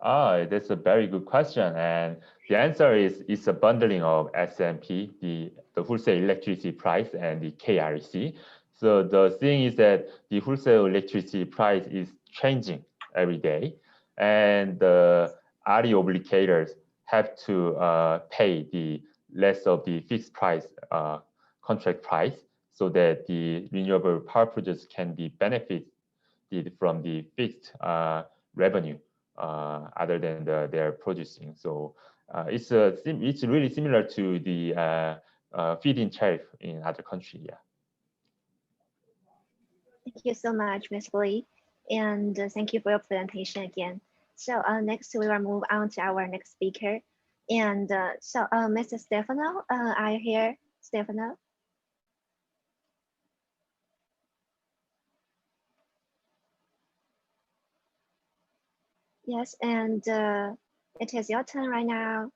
That's a very good question, and the answer is it's a bundling of S&P, the wholesale electricity price, and the KREC. So the thing is that the wholesale electricity price is changing every day, and the RE obligators have to pay the less of the fixed price contract price, so that the renewable power projects can be benefited from the fixed revenue other than they're producing. So it's really similar to the feed-in tariff in other countries. Yeah. Thank you so much, Ms. Lee, and thank you for your presentation again. So next we will move on to our next speaker. And Mr. Stefano, are you here, Stefano? Yes, and it is your turn right now.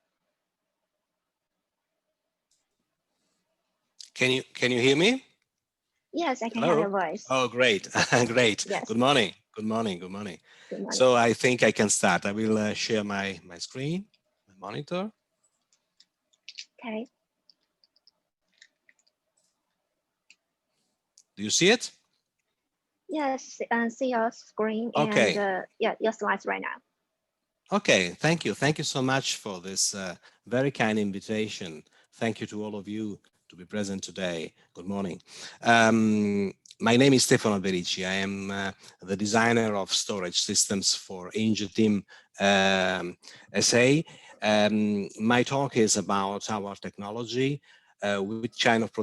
Can you hear me? Yes, I can Hello? hear your voice. Oh, great, great. Yes. Good morning. Good morning. Good morning. Good morning. So I think I can start. I will share my screen, my monitor. Okay. Do you see it? Yes, see your screen Okay. and yeah, your slides right now. Okay, thank you. Thank you so much for this very kind invitation. Thank you to all of you to be present today. Good morning. My name is Stefano Berici. I am the designer of storage systems for Ingetim SA. My talk is about our technology, which kind of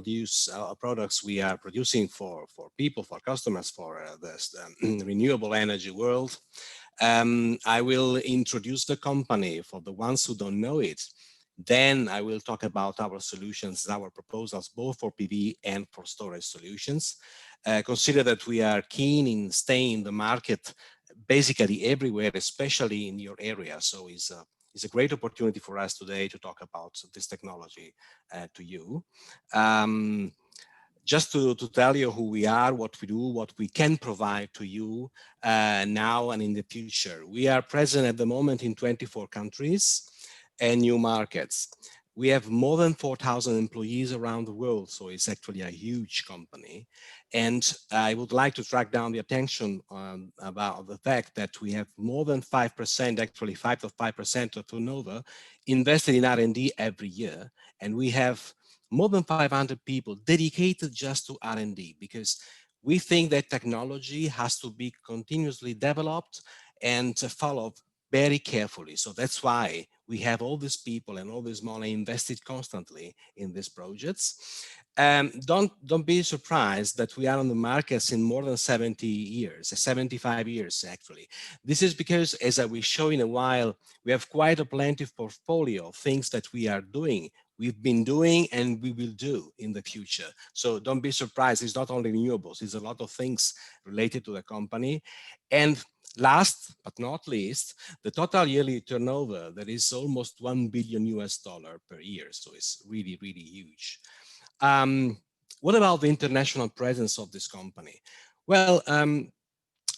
products we are producing for people, for customers, for the renewable energy world. I will introduce the company for the ones who don't know it. Then I will talk about our solutions, our proposals, both for PV and for storage solutions. Consider that we are keen in staying in the market basically everywhere, especially in your area. So it's a great opportunity for us today to talk about this technology to you. Just to tell you who we are, what we do, what we can provide to you now and in the future. We are present at the moment in 24 countries and new markets. We have more than 4,000 employees around the world, so it's actually a huge company. And I would like to track down the attention about the fact that we have more than 5%, actually 5% of turnover invested in R&D every year. And we have more than 500 people dedicated just to R&D, because we think that technology has to be continuously developed and followed very carefully. So that's why we have all these people and all this money invested constantly in these projects. Don't be surprised that we are on the market in more than 70 years, 75 years actually. This is because, as I will show in a while, we have quite a plenty portfolio of things that we are doing, we've been doing, and we will do in the future. So don't be surprised, it's not only renewables, it's a lot of things related to the company. And last but not least, the total yearly turnover, that is almost $1 billion per year. So it's really, really huge. What about the international presence of this company? Well,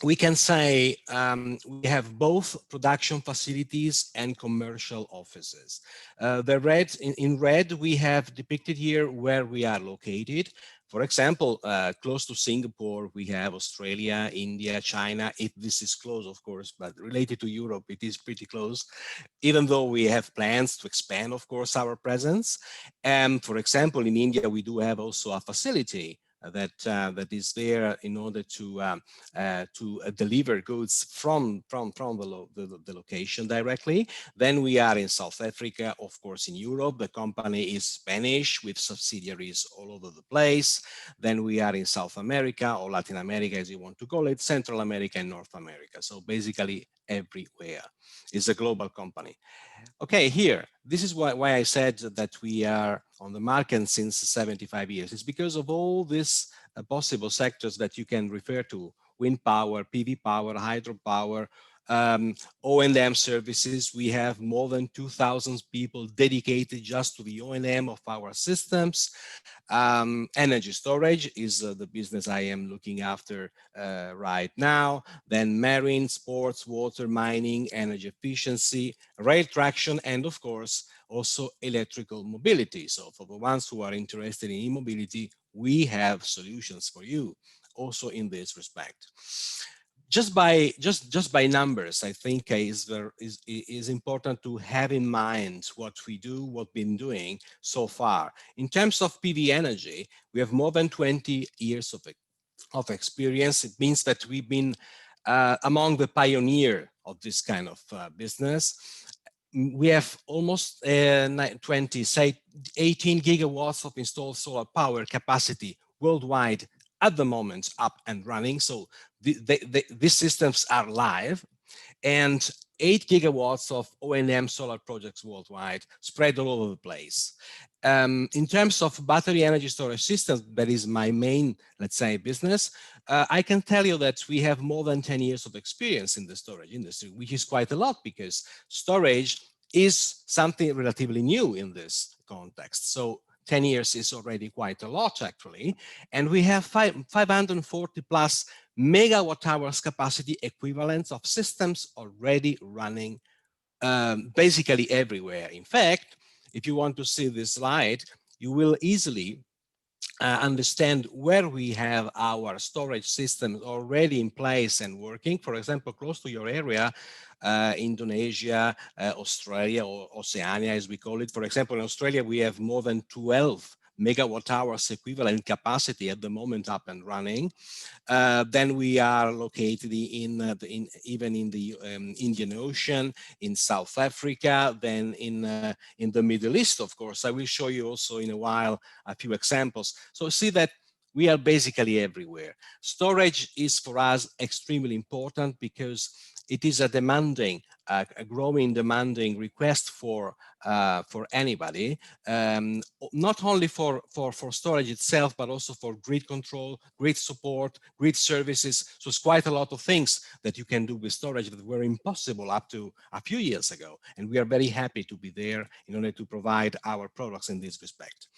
we can say we have both production facilities and commercial offices. In red, we have depicted here where we are located. For example, close to Singapore, we have Australia, India, China, if this is close, of course, but related to Europe, it is pretty close, even though we have plans to expand, of course, our presence. And for example, in India, we do have also a facility that is there in order to deliver goods from the location directly. Then we are in South Africa, of course, in Europe. The company is Spanish with subsidiaries all over the place. Then we are in South America, or Latin America, as you want to call it, Central America and North America. So basically everywhere. It's a global company. Okay, here, this is why I said that we are on the market since 75 years. It's because of all these possible sectors that you can refer to: wind power, PV power, hydropower, O&M services. We have more than 2,000 people dedicated just to the O&M of our systems. Energy storage is the business I am looking after right now. Then marine, sports, water, mining, energy efficiency, rail traction, and of course, also electrical mobility. So for the ones who are interested in e-mobility, we have solutions for you also in this respect. Just by numbers, I think is important to have in mind what we do, what we've been doing so far. In terms of PV energy, we have more than 20 years of experience. It means that we've been among the pioneer of this kind of business. We have almost 20, say 18 gigawatts of installed solar power capacity worldwide at the moment, up and running. So these systems are live, and 8 gigawatts of O&M solar projects worldwide spread all over the place. In terms of battery energy storage systems, that is my main, let's say, business, I can tell you that we have more than 10 years of experience in the storage industry, which is quite a lot because storage is something relatively new in this context. So 10 years is already quite a lot, actually. And we have 540 plus megawatt hours capacity equivalents of systems already running basically everywhere. In fact, if you want to see this slide, you will easily understand where we have our storage systems already in place and working. For example, close to your area, Indonesia, Australia, or Oceania, as we call it. For example, in Australia, we have more than 12 megawatt hours equivalent capacity at the moment up and running. Then we are located even in the Indian Ocean, in South Africa, then in the Middle East, of course. I will show you also in a while a few examples. So see that we are basically everywhere. Storage is for us extremely important because it is a demanding, a growing demanding request for anybody, not only for storage itself, but also for grid control, grid support, grid services. So it's quite a lot of things that you can do with storage that were impossible up to a few years ago. And we are very happy to be there in order to provide our products in this respect.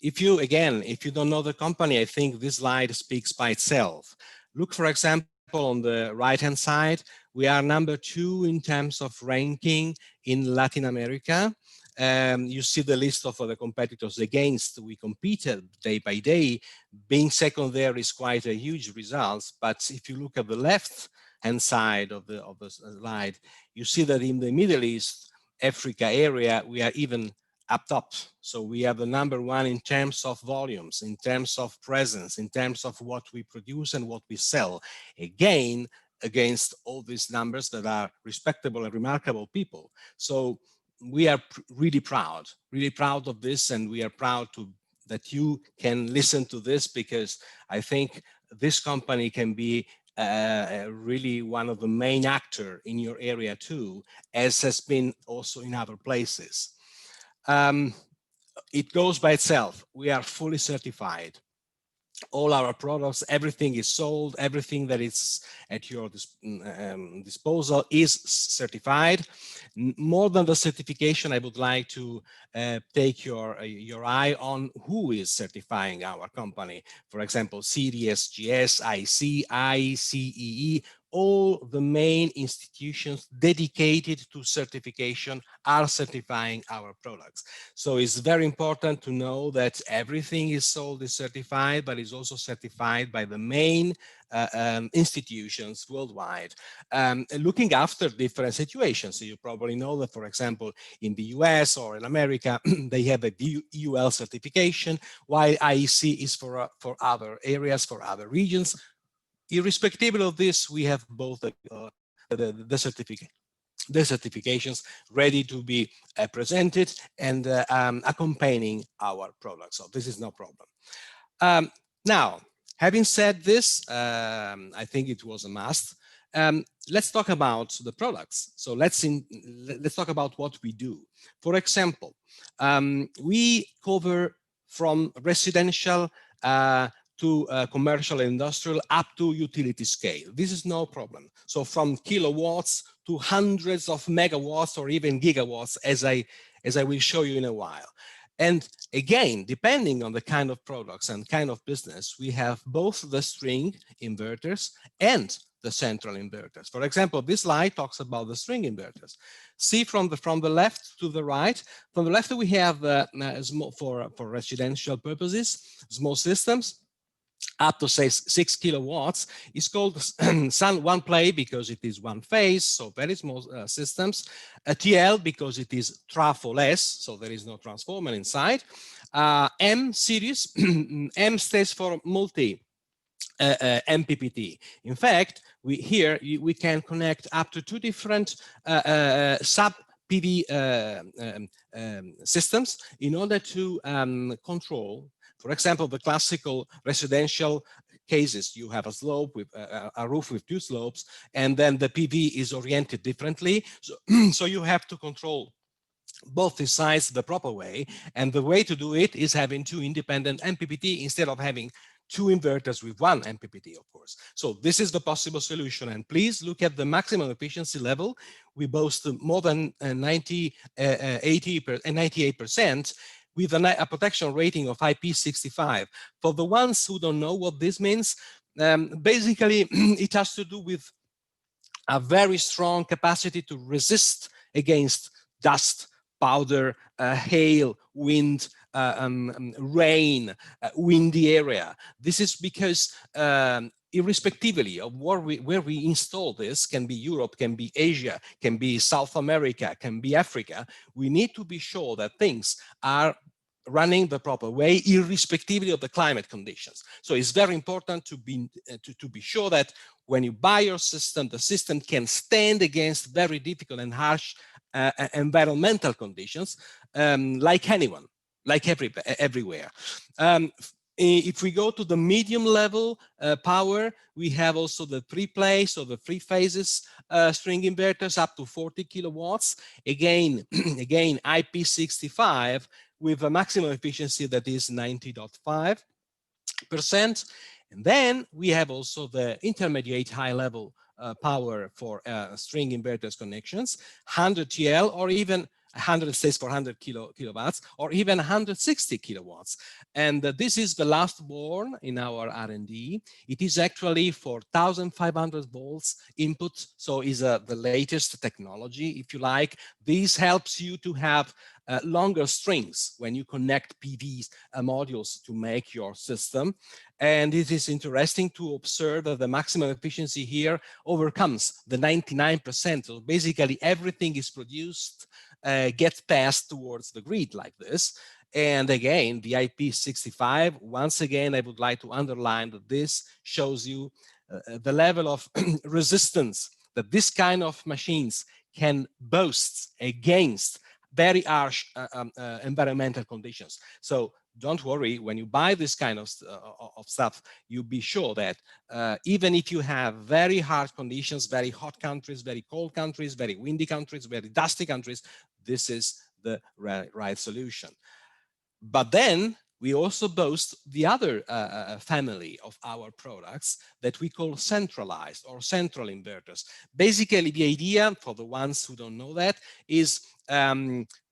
If you don't know the company, I think this slide speaks by itself. Look, for example, on the right-hand side, we are number 2 in terms of ranking in Latin America. You see the list of the competitors against we competed day by day. Being second there is quite a huge result. But if you look at the left-hand side of the slide, you see that in the Middle East, Africa area, we are even up top. So we are the number 1 in terms of volumes, in terms of presence, in terms of what we produce and what we sell. Again, against all these numbers that are respectable and remarkable people. So we are really proud of this, and we are proud that you can listen to this, because I think this company can be really one of the main actor in your area too, as has been also in other places. It goes by itself. We are fully certified. All our products, everything is sold, everything that is at your disposal is certified. More than the certification, I would like to take your eye on who is certifying our company. For example, CDSGS, IC, ICEE, all the main institutions dedicated to certification are certifying our products. So it's very important to know that everything is sold is certified, but is also certified by the main institutions worldwide, looking after different situations. So you probably know that, for example, in the US or in America, they have a UL certification, while IEC is for other areas, for other regions. Irrespective of this, we have both the certifications ready to be presented and accompanying our products. So this is no problem. Now, having said this, I think it was a must. Let's talk about the products. So let's talk about what we do. For example, we cover from residential to commercial and industrial up to utility scale. This is no problem. So from kilowatts to hundreds of megawatts or even gigawatts, as I will show you in a while. And again, depending on the kind of products and kind of business, we have both the string inverters and the central inverters. For example, this slide talks about the string inverters. See from the left to the right. From the left, we have for residential purposes, small systems up to say 6 kilowatts. Is called Sun One Play because it is one phase, so very small systems. A TL because it is trafo-less, so there is no transformer inside. M series, M stands for multi MPPT. In fact, we can connect up to 2 different sub PV systems in order to control. For example, the classical residential cases, you have a slope with a roof with 2 slopes, and then the PV is oriented differently. So, so you have to control both the sides the proper way. And the way to do it is having 2 independent MPPT instead of having 2 inverters with 1 MPPT, of course. So this is the possible solution. And please look at the maximum efficiency level. We boast more than 98% with a protection rating of IP65. For the ones who don't know what this means, basically it has to do with a very strong capacity to resist against dust, powder, hail, wind, rain, windy area. This is because irrespectively of where we install this, can be Europe, can be Asia, can be South America, can be Africa, we need to be sure that things are running the proper way, irrespectively of the climate conditions. So it's very important to be sure that when you buy your system, the system can stand against very difficult and harsh environmental conditions, like anyone, like everywhere. If we go to the medium level power, we have also the 3-play, so the 3 phases string inverters up to 40 kilowatts. Again, IP65 with a maximum efficiency that is 90.5%. And then we have also the intermediate high level power for string inverters connections, 100 TL or even 100 stays for 100 kilowatts or even 160 kilowatts. And this is the last born in our R&D. It is actually for 1500 volts input. So is the latest technology, if you like. This helps you to have longer strings when you connect PV modules to make your system. And it is interesting to observe that the maximum efficiency here overcomes the 99%. So basically everything is produced, gets passed towards the grid like this. And again, the IP65, once again, I would like to underline that this shows you the level of resistance that this kind of machines can boast against very harsh environmental conditions. So don't worry, when you buy this kind of stuff, you be sure that even if you have very hard conditions, very hot countries, very cold countries, very windy countries, very dusty countries, this is the right solution. But then we also boast the other family of our products that we call centralized or central inverters. Basically, the idea, for the ones who don't know that, is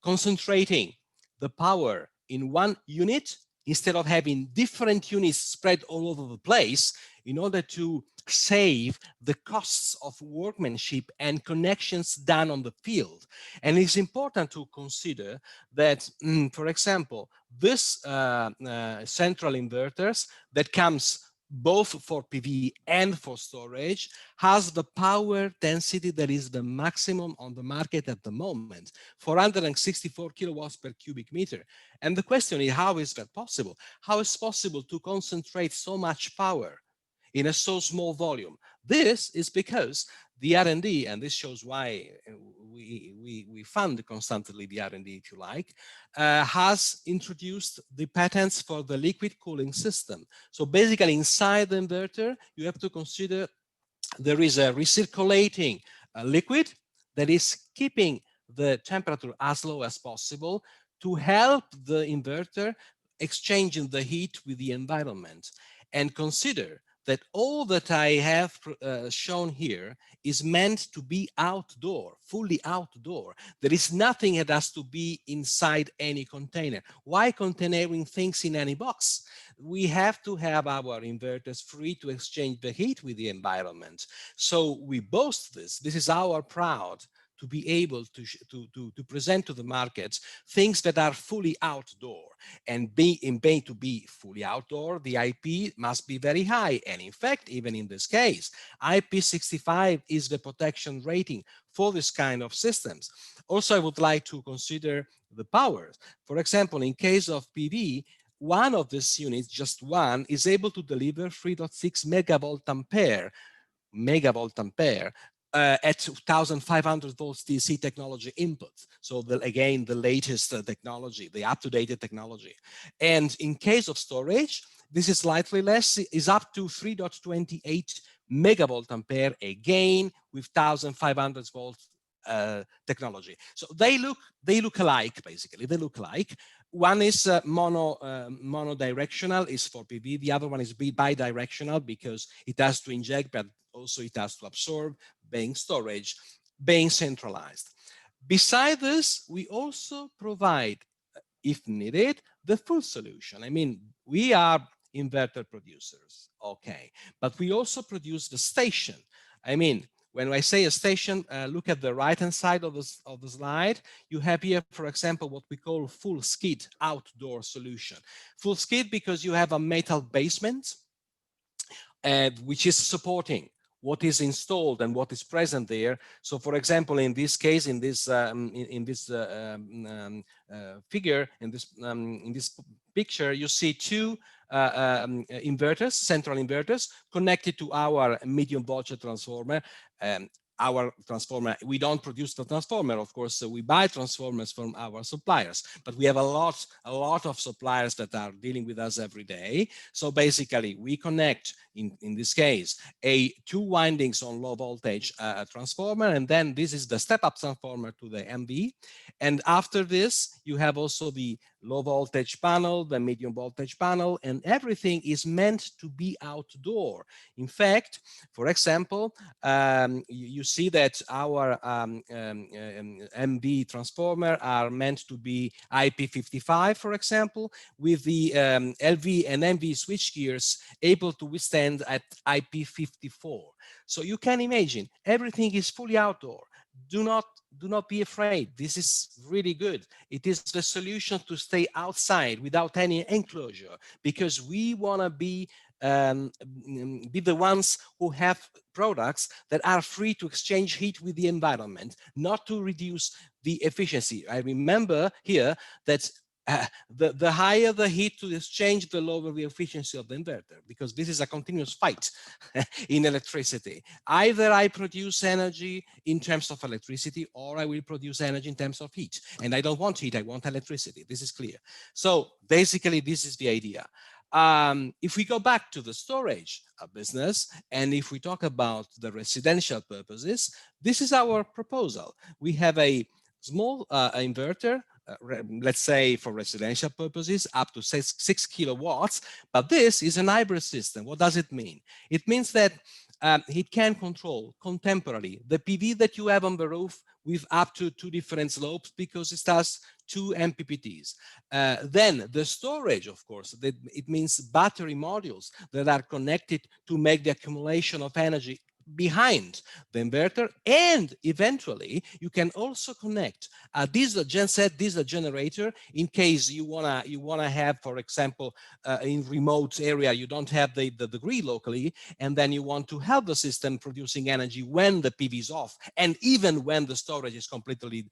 concentrating the power in one unit instead of having different units spread all over the place, in order to save the costs of workmanship and connections done on the field. And it's important to consider that, for example, this central inverters that comes both for PV and for storage has the power density that is the maximum on the market at the moment, 464 kilowatts per cubic meter. And the question is, how is that possible? How is possible to concentrate so much power in a so small volume? This is because the R&D, and this shows why we fund constantly the R&D, if you like, has introduced the patents for the liquid cooling system. So basically inside the inverter, you have to consider there is a recirculating liquid that is keeping the temperature as low as possible to help the inverter exchanging the heat with the environment. And consider that all that I have shown here is meant to be outdoor, fully outdoor. There is nothing that has to be inside any container. Why containering things in any box? We have to have our inverters free to exchange the heat with the environment. So we boast this. This is our proud to be able to present to the markets things that are fully outdoor. And being to be fully outdoor, the IP must be very high. And in fact, even in this case, IP65 is the protection rating for this kind of systems. Also, I would like to consider the powers. For example, in case of PV, one of these units, just one, is able to deliver 3.6 megavolt ampere at 2,500 volts DC technology input. So again, the latest technology, the up-to-date technology. And in case of storage, this is slightly less, is up to 3.28 megavolt ampere, again with 1,500 volts technology. So they look alike, basically. They look alike. One is monodirectional, is for PV. The other one is bidirectional because it has to inject, but also it has to absorb, being storage, being centralized. Beside this, we also provide, if needed, the full solution. I mean, we are inverter producers, okay, but we also produce the station. I mean, when I say a station, look at the right-hand side of the slide. You have here, for example, what we call full skid outdoor solution. Full skid because you have a metal basement, which is supporting what is installed and what is present there. So, for example, in this case, in this figure, in this picture, you see two inverters, central inverters, connected to our medium voltage transformer. Our transformer, we don't produce the transformer, of course, so we buy transformers from our suppliers, but we have a lot of suppliers that are dealing with us every day. So basically we connect, in this case, two windings on low voltage transformer, and then this is the step-up transformer to the MV. And after this, you have also the low voltage panel, the medium voltage panel, and everything is meant to be outdoor. In fact, for example, you see that our MV transformer are meant to be IP55, for example, with the LV and MV switch gears able to withstand at IP54. So you can imagine everything is fully outdoor. Do not be afraid. This is really good. It is the solution to stay outside without any enclosure, because we want to be the ones who have products that are free to exchange heat with the environment, not to reduce the efficiency. I remember here that the higher the heat to exchange, the lower the efficiency of the inverter, because this is a continuous fight in electricity. Either I produce energy in terms of electricity, or I will produce energy in terms of heat. And I don't want heat, I want electricity. This is clear. So basically, this is the idea. If we go back to the storage business, and if we talk about the residential purposes, this is our proposal. We have a small inverter, let's say for residential purposes, up to 6 kilowatts, but this is an hybrid system. What does it mean? It means that it can control contemporarily the PV that you have on the roof with up to 2 different slopes because it has 2 MPPTs. Then the storage, of course, that it means battery modules that are connected to make the accumulation of energy behind the inverter, and eventually you can also connect a diesel genset, diesel generator, in case you wanna have, for example, in remote area you don't have the grid locally, and then you want to help the system producing energy when the PV is off, and even when the storage is completely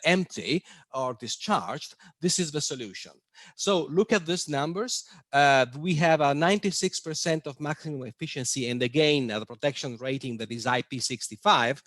empty or discharged. This is the solution. So look at these numbers. We have a 96% of maximum efficiency, and again, the protection rating that is IP65.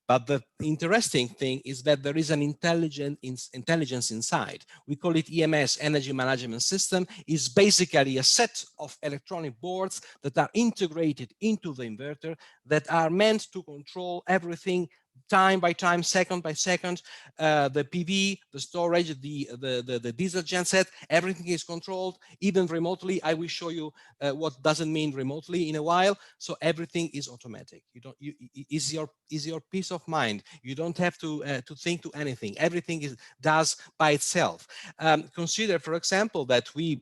But the interesting thing is that there is an intelligence inside. We call it EMS, Energy Management System. Is basically a set of electronic boards that are integrated into the inverter that are meant to control everything time by time, second by second. The PV, the storage, the diesel genset, everything is controlled, even remotely. I will show you what doesn't mean remotely in a while. So everything is automatic. Is your peace of mind. You don't have to think to anything. Everything does by itself. Consider, for example, that we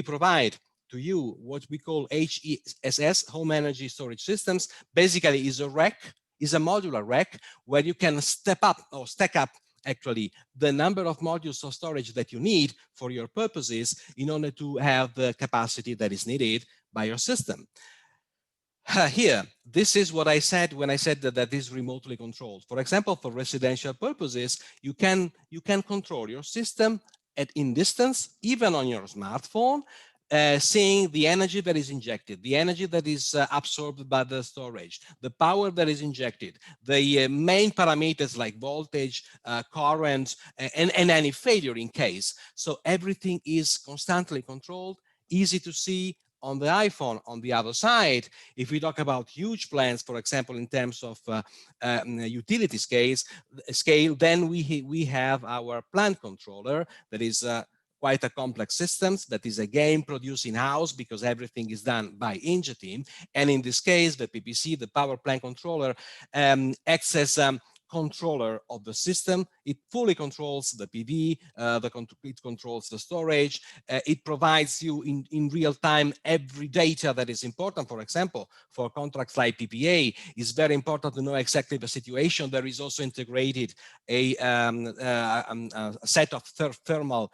provide to you what we call HESS, Home Energy Storage Systems. Basically is a rack, is a modular rack where you can step up or stack up actually the number of modules of storage that you need for your purposes in order to have the capacity that is needed by your system. Here, this is what I said when I said that is remotely controlled. For example, for residential purposes, you can control your system in distance, even on your smartphone, seeing the energy that is injected, the energy that is absorbed by the storage, the power that is injected, the main parameters like voltage, current, and any failure in case. So everything is constantly controlled, easy to see on the iPhone. On the other side, if we talk about huge plants, for example, in terms of utility scale, then we have our plant controller that is quite a complex system that is again produced in-house because everything is done by Ingeteam. And in this case, the PPC, the power plant controller, acts as controller of the system. It fully controls the PV, it controls the storage, it provides you in real time every data that is important. For example, for contracts like PPA, it's very important to know exactly the situation. There is also integrated a set of thermal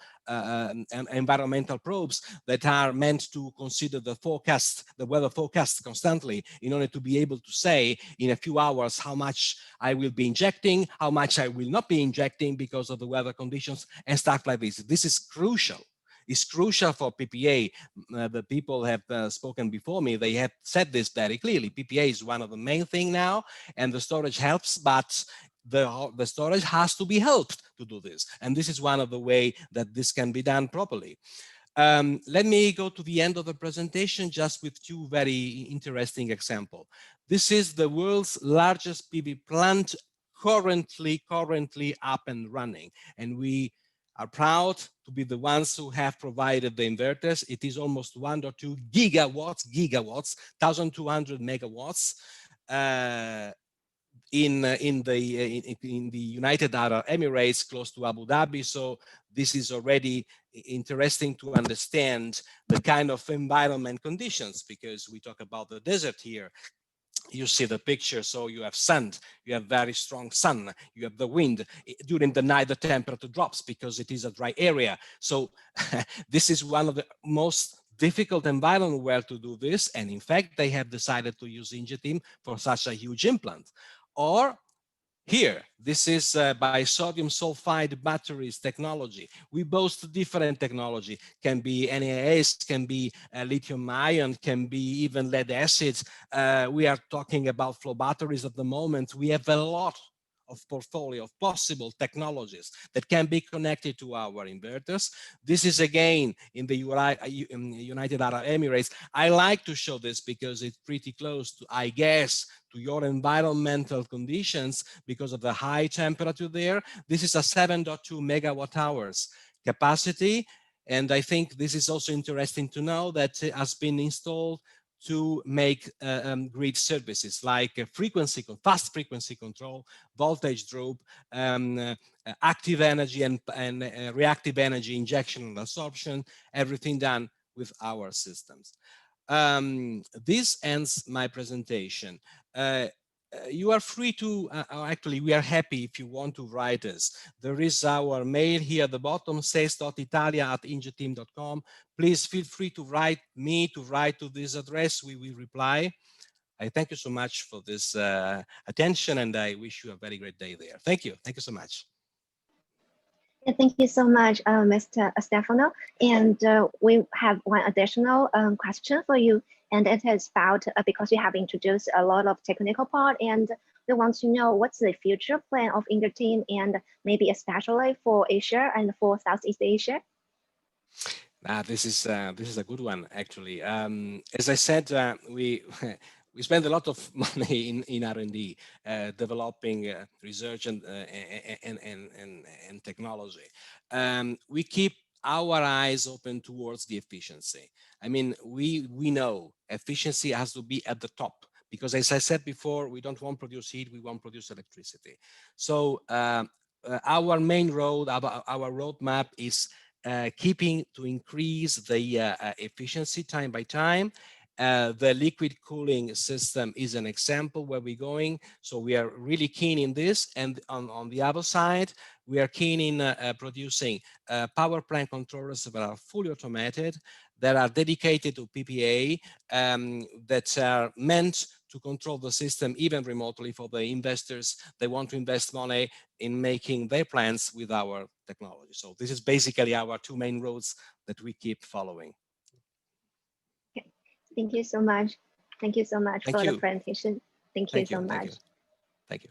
environmental probes that are meant to consider the forecast, the weather forecast constantly in order to be able to say in a few hours how much I will be injecting, how much I will not be injecting because of the weather conditions and stuff like this. This is crucial. It's crucial for PPA. The people have spoken before me. They have said this very clearly. PPA is one of the main things now, and the storage helps, but the storage has to be helped to do this. And this is one of the way that this can be done properly. Let me go to the end of the presentation just with two very interesting examples. This is the world's largest PV plant currently up and running. And we are proud to be the ones who have provided the inverters. It is almost 1.2 gigawatts, 1,200 megawatts. In the United Arab Emirates, close to Abu Dhabi. So this is already interesting to understand the kind of environment conditions, because we talk about the desert here. You see the picture, so you have sun, you have very strong sun, you have the wind. During the night, the temperature drops because it is a dry area. So this is one of the most difficult environment where to do this. And in fact, they have decided to use Ingeteam for such a huge implant. Or here, this is by sodium sulfide batteries technology. We boast different technology. Can be NAS, can be lithium ion, can be even lead acid. We are talking about flow batteries at the moment. We have a lot of portfolio of possible technologies that can be connected to our inverters. This is again in the United Arab Emirates. I like to show this because it's pretty close to, I guess, to your environmental conditions because of the high temperature there. This is a 7.2 megawatt hours capacity. And I think this is also interesting to know that it has been installed to make grid services like fast frequency control, voltage drop, active energy and reactive energy injection and absorption, everything done with our systems. This ends my presentation. You are free to, actually, we are happy if you want to write us. There is our mail here at the bottom, sales.italia@ingeteam.com. Please feel free to write me, to write to this address. We will reply. I thank you so much for this attention, and I wish you a very great day there. Thank you. Thank you so much. Yeah, thank you so much, Mr. Stefano. And we have one additional question for you, and it is about because you have introduced a lot of technical part, and we want to know what's the future plan of Interteam, and maybe especially for Asia and for Southeast Asia. This is a good one, actually. As I said, we we spend a lot of money in R&D, developing research and technology. We keep our eyes open towards the efficiency. I mean, we know efficiency has to be at the top, because as I said before, we don't want to produce heat, we want to produce electricity. So our main road, our roadmap is keeping to increase the efficiency time by time. The liquid cooling system is an example where we're going. So we are really keen in this. And on the other side, we are keen in producing power plant controllers that are fully automated, that are dedicated to PPA, that are meant to control the system even remotely for the investors. They want to invest money in making their plans with our technology. So this is basically our two main roads that we keep following. Okay. Thank you so much. Thank you so much for the presentation. Thank you so much. Thank you.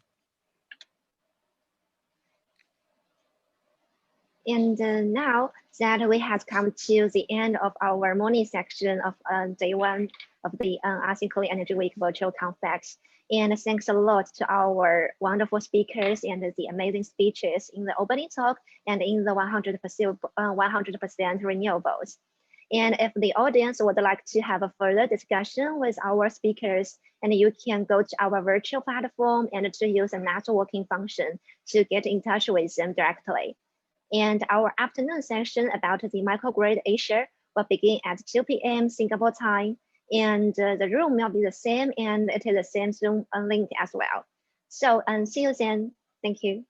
And now that we have come to the end of our morning section of day one of the ASEAN Clean Energy Week virtual conference. And thanks a lot to our wonderful speakers and the amazing speeches in the opening talk and in the 100% renewables. And if the audience would like to have a further discussion with our speakers, and you can go to our virtual platform and to use a networking function to get in touch with them directly. And our afternoon session about the microgrid Asia will begin at 2 p.m. Singapore time. And the room will be the same, and it is the same Zoom link as well. So see you then. Thank you.